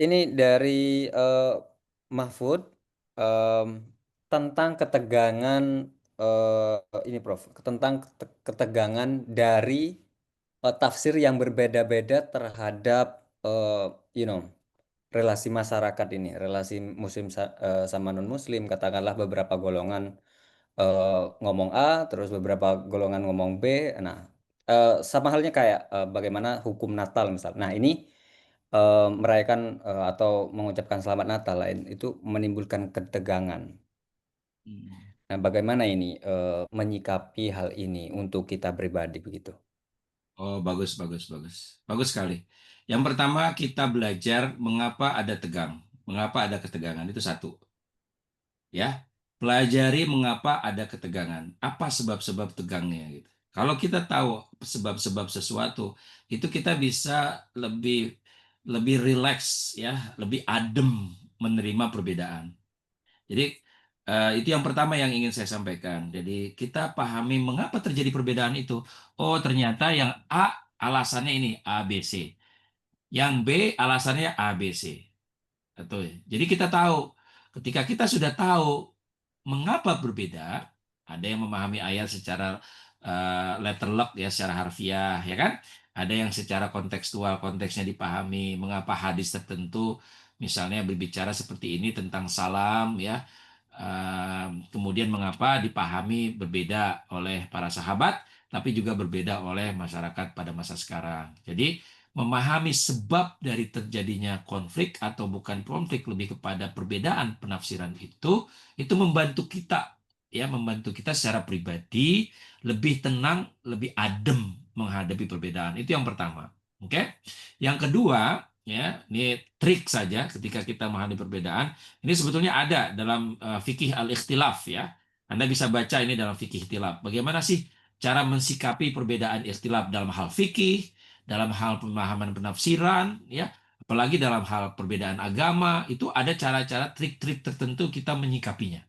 ini dari eh, Mahfud, em, tentang ketegangan, ini Prof, tentang ketegangan dari tafsir yang berbeda-beda terhadap eh, you know relasi masyarakat ini, relasi Muslim sama non-Muslim, katakanlah beberapa golongan ngomong A, terus beberapa golongan ngomong B. Nah, sama halnya kayak bagaimana hukum Natal misal. Nah, ini merayakan atau mengucapkan Selamat Natal lain itu menimbulkan ketegangan. Hmm. Nah, bagaimana ini menyikapi hal ini untuk kita pribadi begitu? Oh, bagus, bagus, bagus. Bagus sekali. Yang pertama, kita belajar mengapa ada tegang. Mengapa ada ketegangan. Itu satu. Ya, pelajari mengapa ada ketegangan. Apa sebab-sebab tegangnya gitu. Kalau kita tahu sebab-sebab sesuatu, itu kita bisa lebih lebih rileks, ya, lebih adem menerima perbedaan. Jadi itu yang pertama yang ingin saya sampaikan. Jadi kita pahami mengapa terjadi perbedaan itu. Oh, ternyata yang A alasannya ini A, B, C. Yang B alasannya A, B, C. Jadi kita tahu, ketika kita sudah tahu mengapa berbeda, ada yang memahami ayat secara letterlock ya, secara harfiah, ya kan? Ada yang secara kontekstual, konteksnya dipahami, mengapa hadis tertentu misalnya berbicara seperti ini tentang salam ya. Kemudian mengapa dipahami berbeda oleh para sahabat, tapi juga berbeda oleh masyarakat pada masa sekarang. Jadi memahami sebab dari terjadinya konflik atau bukan konflik, lebih kepada perbedaan penafsiran itu membantu kita ya, membantu kita secara pribadi lebih tenang, lebih adem menghadapi perbedaan. Itu yang pertama. Oke. Yang kedua, ya, ini trik saja ketika kita memahami perbedaan. Ini sebetulnya ada dalam fikih al-ikhtilaf ya. Anda bisa baca ini dalam fikih ikhtilaf. Bagaimana sih cara mensikapi perbedaan ikhtilaf dalam hal fikih, dalam hal pemahaman penafsiran, ya, apalagi dalam hal perbedaan agama, itu ada cara-cara trik-trik tertentu kita menyikapinya.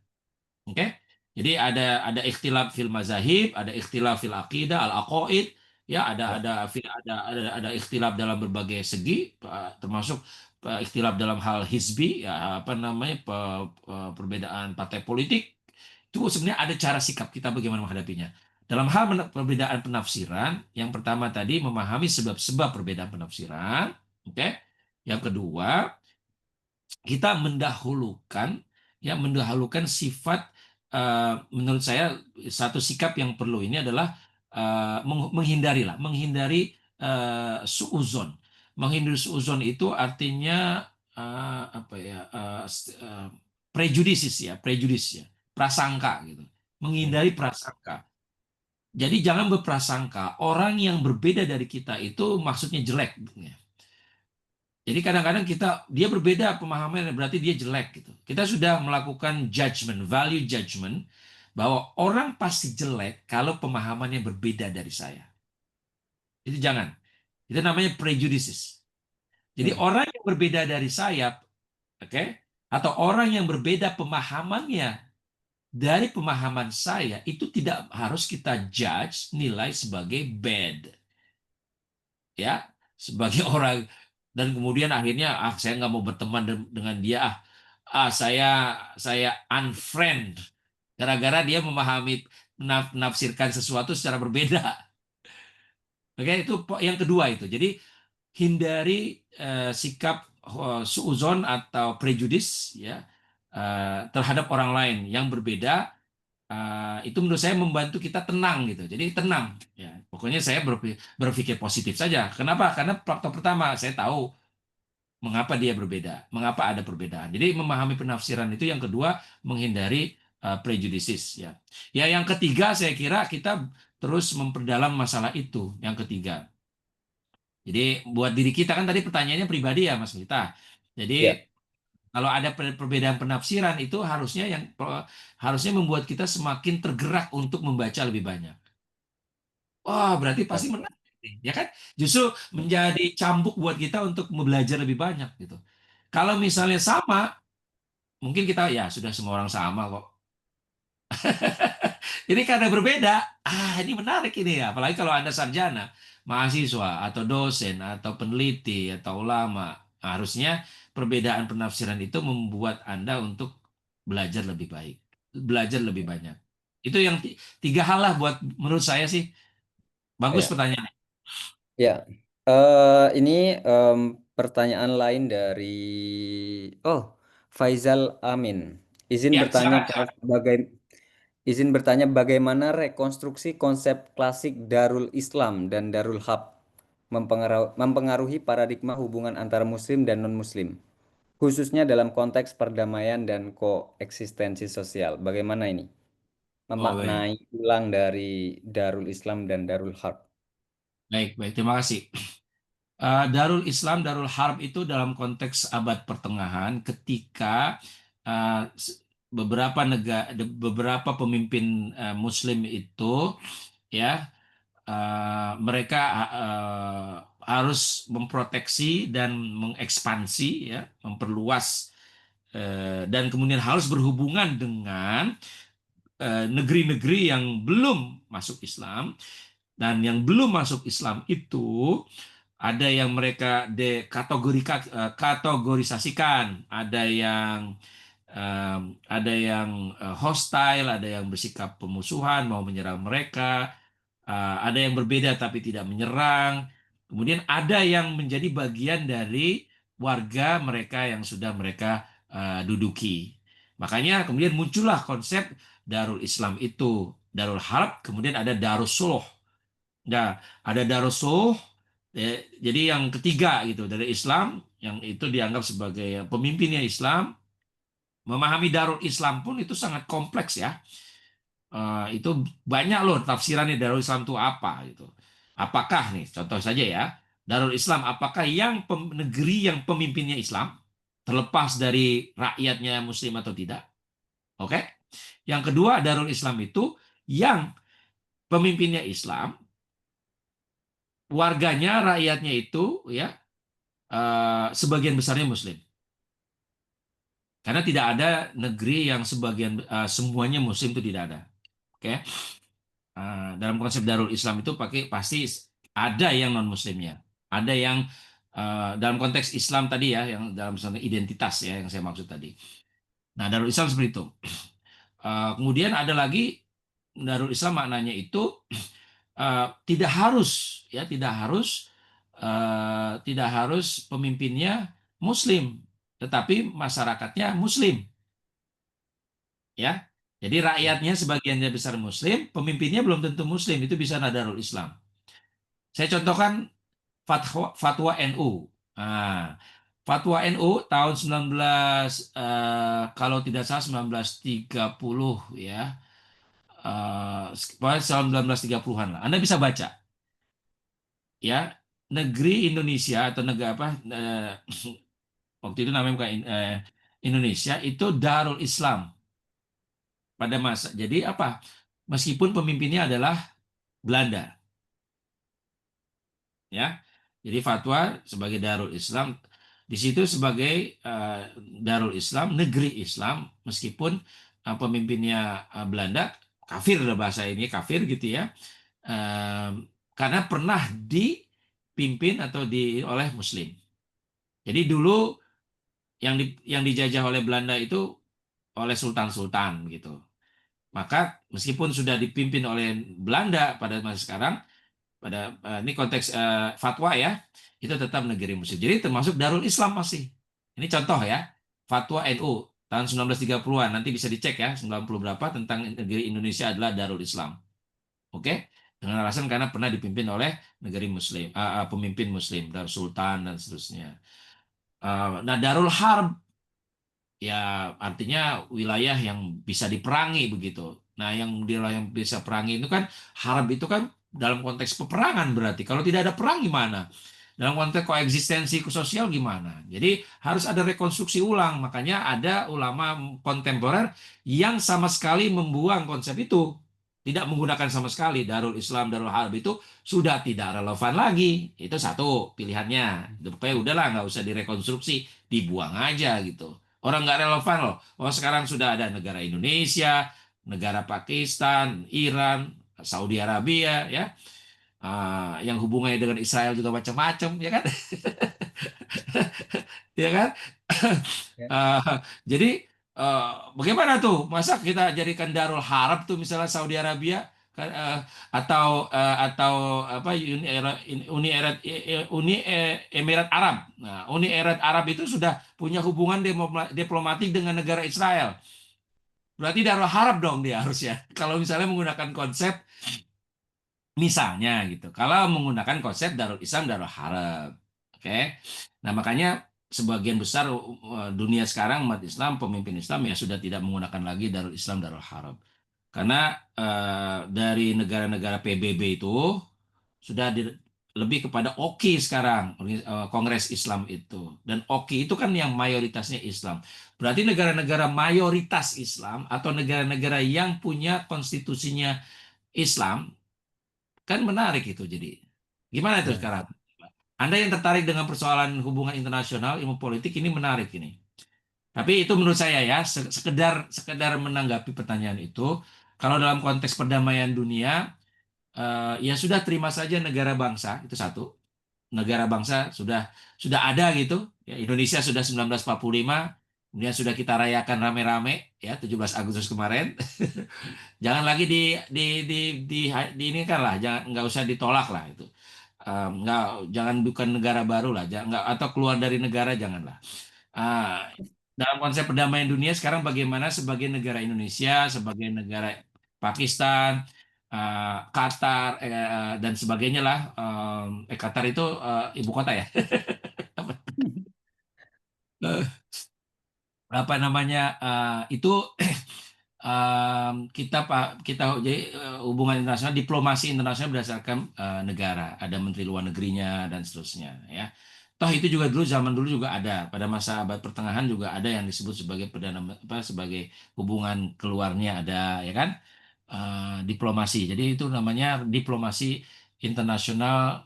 Oke? Jadi ada ikhtilaf fil mazahib, ada ikhtilaf fil aqidah, al aqaid, ya, ada ikhtilaf dalam berbagai segi, termasuk ikhtilaf dalam hal hizbi, ya, apa namanya, perbedaan partai politik. Itu sebenarnya ada cara sikap kita bagaimana menghadapinya. Dalam hal perbedaan penafsiran, yang pertama tadi memahami sebab-sebab perbedaan penafsiran, oke. Yang kedua, kita mendahulukan sifat, menurut saya satu sikap yang perlu ini adalah menghindari suuzon. Menghindari suuzon itu artinya apa ya, prejudis ya, prasangka gitu. Menghindari prasangka. Jadi jangan berprasangka orang yang berbeda dari kita itu maksudnya jelek. Jadi kadang-kadang dia berbeda pemahamannya, berarti dia jelek gitu. Kita sudah melakukan judgment, value judgment, bahwa orang pasti jelek kalau pemahamannya berbeda dari saya. Itu jangan. Itu namanya prejudices. Jadi orang yang berbeda dari saya, oke, atau orang yang berbeda pemahamannya dari pemahaman saya, itu tidak harus kita judge, nilai sebagai bad. Ya, sebagai orang, dan kemudian akhirnya saya nggak mau berteman dengan dia, saya unfriend gara-gara dia memahami, menafsirkan sesuatu secara berbeda. Oke, itu yang kedua itu. Jadi hindari sikap suuzon atau prejudis ya, terhadap orang lain yang berbeda. Itu menurut saya membantu kita tenang gitu. Jadi tenang ya. Pokoknya saya berpikir positif saja. Kenapa? Karena faktor pertama, saya tahu mengapa dia berbeda, mengapa ada perbedaan. Jadi memahami penafsiran itu. Yang kedua, menghindari prejudices ya. Ya, yang ketiga saya kira kita terus memperdalam masalah itu. Yang ketiga. Jadi buat diri kita, kan tadi pertanyaannya pribadi ya Mas Mita. Jadi Ya, kalau ada perbedaan penafsiran itu harusnya membuat kita semakin tergerak untuk membaca lebih banyak. Wah, berarti pasti ya. menarik, ya kan? Justru menjadi cambuk buat kita untuk belajar lebih banyak gitu. Kalau misalnya sama, mungkin kita ya sudah, semua orang sama kok. Ini karena berbeda, ini menarik ini ya. Apalagi kalau Anda sarjana, mahasiswa, atau dosen, atau peneliti, atau ulama. Harusnya perbedaan penafsiran itu membuat Anda untuk belajar lebih baik, belajar lebih banyak. Itu yang tiga hal lah buat menurut saya sih. Bagus Ya. pertanyaan. Ya, ini pertanyaan lain dari Faizal Amin. Izin Ya, bertanya, silakan, Prof, silakan. bagaimana rekonstruksi konsep klasik Darul Islam dan Darul Harb mempengaruhi paradigma hubungan antara Muslim dan non-Muslim, khususnya dalam konteks perdamaian dan koeksistensi sosial. Bagaimana ini Oh, baik. memaknai ulang dari Darul Islam dan Darul Harb? Baik, baik. Terima kasih. Darul Islam, Darul Harb itu dalam konteks abad pertengahan, ketika beberapa pemimpin Muslim itu ya, mereka harus memproteksi dan mengekspansi ya, memperluas dan kemudian harus berhubungan dengan negeri-negeri yang belum masuk Islam, dan yang belum masuk Islam itu ada yang mereka kategorisasikan, ada yang hostile, ada yang bersikap pemusuhan mau menyerang mereka, ada yang berbeda tapi tidak menyerang, kemudian ada yang menjadi bagian dari warga mereka yang sudah mereka duduki. Makanya kemudian muncullah konsep Darul Islam itu, Darul Harb, kemudian ada Darussulh. Nah, ada Darussulh, jadi yang ketiga gitu dari Islam, yang itu dianggap sebagai pemimpinnya Islam. Memahami Darul Islam pun itu sangat kompleks ya. Itu banyak loh tafsirannya Darul Islam itu apa gitu. Apakah nih contoh saja ya, Darul Islam apakah yang negeri yang pemimpinnya Islam terlepas dari rakyatnya Muslim atau tidak? Oke. Yang kedua, Darul Islam itu yang pemimpinnya Islam, warganya, rakyatnya itu ya sebagian besarnya Muslim. Karena tidak ada negeri yang semuanya Muslim, itu tidak ada. Oke. Dalam konsep Darul Islam itu pasti ada yang non Muslimnya, ada yang dalam konteks Islam tadi ya, yang dalam identitas ya yang saya maksud tadi. Nah, Darul Islam seperti itu. Kemudian ada lagi Darul Islam maknanya itu tidak harus ya, tidak harus pemimpinnya Muslim, tetapi masyarakatnya Muslim ya. Jadi rakyatnya sebagiannya besar Muslim, pemimpinnya belum tentu Muslim, itu bisa Darul Islam. Saya contohkan fatwa NU. Nah, fatwa NU tahun 19 kalau tidak salah 1930 ya. 1930-an lah. Anda bisa baca ya, negeri Indonesia atau negara apa waktu itu namanya bukan Indonesia, itu Darul Islam pada masa. Jadi apa? Meskipun pemimpinnya adalah Belanda. Ya. Jadi fatwa sebagai Darul Islam di situ sebagai Darul Islam, negeri Islam, meskipun pemimpinnya Belanda, kafir, bahasa ini kafir gitu ya. Karena pernah dipimpin atau oleh Muslim. Jadi dulu yang dijajah oleh Belanda itu oleh sultan-sultan gitu. Maka meskipun sudah dipimpin oleh Belanda pada masa sekarang, pada ini konteks fatwa ya, itu tetap negeri Muslim. Jadi termasuk Darul Islam masih. Ini contoh ya, fatwa NU tahun 1930-an, nanti bisa dicek ya, 90 berapa tentang negeri Indonesia adalah Darul Islam. Oke? Dengan alasan karena pernah dipimpin oleh negeri Muslim, pemimpin Muslim, Darul Sultan dan seterusnya. Nah, Darul Harb ya artinya wilayah yang bisa diperangi begitu. Nah, yang wilayah yang bisa perangi itu kan, harb itu kan dalam konteks peperangan berarti. Kalau tidak ada perang gimana? Dalam konteks koeksistensi sosial gimana? Jadi harus ada rekonstruksi ulang. Makanya ada ulama kontemporer yang sama sekali membuang konsep itu. Tidak menggunakan sama sekali. Darul Islam, Darul Harb itu sudah tidak relevan lagi. Itu satu pilihannya. Supaya udahlah, nggak usah direkonstruksi, dibuang aja gitu. Orang nggak relevan loh. Oh, sekarang sudah ada negara Indonesia, negara Pakistan, Iran, Saudi Arabia, ya, yang hubungannya dengan Israel juga macam-macam, ya kan? Ya kan? Ya. Jadi bagaimana tuh? Masa kita jadikan Darul Harb tuh misalnya Saudi Arabia kan, atau apa Uni Emirat Arab. Nah, Uni Emirat Arab itu sudah punya hubungan diplomatik dengan negara Israel. Berarti Darul Harb dong dia harusnya. Kalau misalnya menggunakan konsep misalnya gitu. Kalau menggunakan konsep Darul Islam, Darul Harb. Oke. Nah, makanya sebagian besar dunia sekarang umat Islam, pemimpin Islam ya sudah tidak menggunakan lagi Darul Islam, Darul Harb. Karena dari negara-negara PBB itu sudah lebih kepada OKI sekarang, Kongres Islam itu. Dan OKI itu kan yang mayoritasnya Islam. Berarti negara-negara mayoritas Islam atau negara-negara yang punya konstitusinya Islam, kan menarik itu jadi. Gimana itu Ya. sekarang? Anda yang tertarik dengan persoalan hubungan internasional, ilmu politik, ini menarik ini. Tapi itu menurut saya ya, sekedar menanggapi pertanyaan itu, kalau dalam konteks perdamaian dunia, ya sudah terima saja negara bangsa itu satu. Negara bangsa sudah ada gitu. Ya, Indonesia sudah 1945, kemudian sudah kita rayakan rame-rame ya 17 Agustus kemarin. Jangan lagi di ini kan lah, jangan nggak usah ditolak lah itu. Nggak, jangan bukan negara baru lah, jangan, nggak, atau keluar dari negara janganlah. Ah, dalam konsep perdamaian dunia sekarang bagaimana sebagai negara Indonesia, sebagai negara Pakistan, Qatar dan sebagainya lah. Qatar itu ibu kota ya. Apa namanya itu kita jadi hubungan internasional, diplomasi internasional berdasarkan negara, ada menteri luar negerinya dan seterusnya ya. Toh itu juga dulu zaman dulu juga ada pada masa abad pertengahan juga ada yang disebut sebagai sebagai hubungan keluarnya ada ya kan. Diplomasi. Jadi itu namanya diplomasi internasional,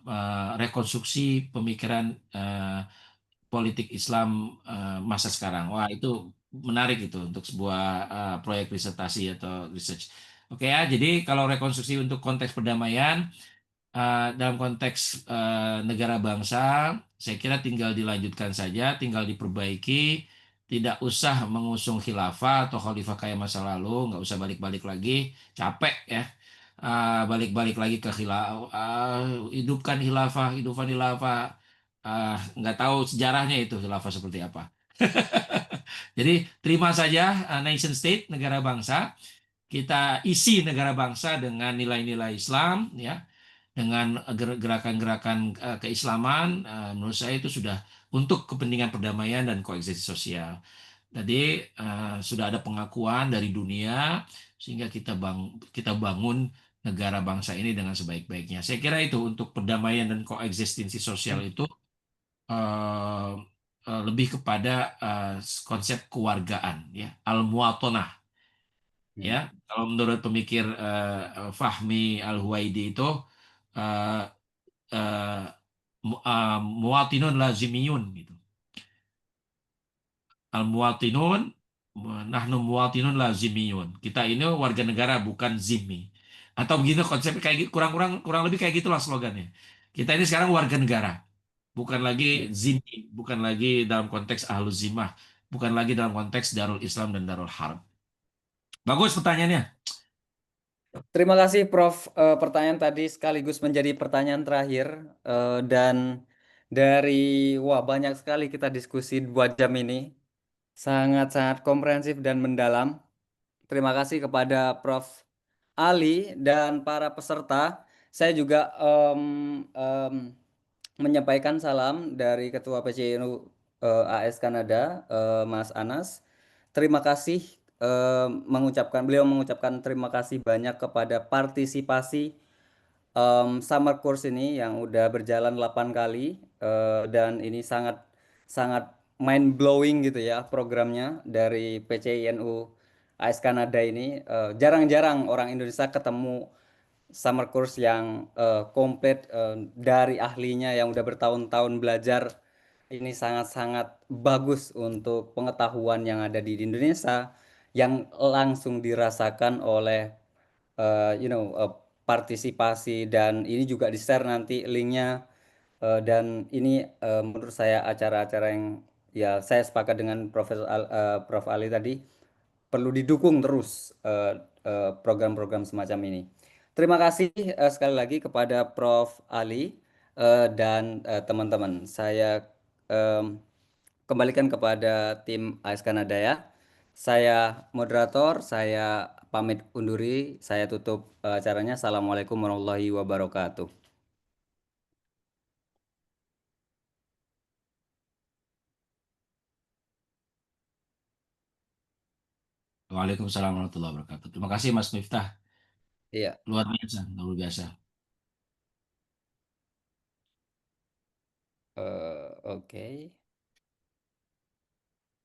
rekonstruksi pemikiran politik Islam masa sekarang. Wah, itu menarik itu untuk sebuah proyek disertasi atau research. Oke ya, jadi kalau rekonstruksi untuk konteks perdamaian, dalam konteks negara bangsa, saya kira tinggal dilanjutkan saja, tinggal diperbaiki, tidak usah mengusung khilafah atau khalifah kayak masa lalu, nggak usah balik-balik lagi, capek ya. Balik-balik lagi ke khilafah, hidupkan khilafah, nggak tahu sejarahnya itu khilafah seperti apa. Jadi terima saja nation state, negara bangsa, kita isi negara bangsa dengan nilai-nilai Islam, ya, dengan gerakan-gerakan keislaman, menurut saya itu sudah untuk kepentingan perdamaian dan koeksistisi sosial. Jadi sudah ada pengakuan dari dunia sehingga kita bangun negara bangsa ini dengan sebaik-baiknya. Saya kira itu untuk perdamaian dan koeksistensi sosial itu eh, lebih kepada eh, konsep kewargaan, ya, al-muwatonah. Ya, Hmm. kalau menurut pemikir Fahmi Al-Huwaidi itu eh, eh, muwatinun lazimiyun gitu. Al-muwatinun, nahnu muwatinun lazimiyun. Kita ini warga negara bukan zimmi. Atau begitu konsepnya kayak gitu, kurang lebih kayak gitulah slogannya. Kita ini sekarang warga negara, bukan lagi Ya. zimmi, bukan lagi dalam konteks ahlul zimmah, bukan lagi dalam konteks Darul Islam dan Darul Harb. Bagus pertanyaannya. Terima kasih Prof. Pertanyaan tadi sekaligus menjadi pertanyaan terakhir. Dan dari wah banyak sekali kita diskusi 2 jam ini, sangat-sangat komprehensif dan mendalam. Terima kasih kepada Prof. Ali dan para peserta. Saya juga menyampaikan salam dari Ketua PCNU AS Kanada, Mas Anas. Terima kasih beliau mengucapkan terima kasih banyak kepada partisipasi summer course ini yang udah berjalan 8 kali, dan ini sangat sangat mind blowing gitu ya programnya dari PCINU AS Kanada ini. Jarang-jarang orang Indonesia ketemu summer course yang komplit dari ahlinya yang udah bertahun-tahun belajar. Ini sangat-sangat bagus untuk pengetahuan yang ada di Indonesia yang langsung dirasakan oleh partisipasi, dan ini juga di-share nanti linknya. Dan ini menurut saya acara-acara yang ya saya sepakat dengan Prof. Ali tadi perlu didukung terus program-program semacam ini. Terima kasih sekali lagi kepada Prof. Ali dan teman-teman. Saya em, kembalikan kepada tim AS Kanada ya. Saya moderator, saya pamit unduri, saya tutup acaranya. Assalamualaikum warahmatullahi wabarakatuh. Waalaikumsalam warahmatullahi wabarakatuh. Terima kasih Mas Miftah. Iya, Luar biasa, luar biasa. oke.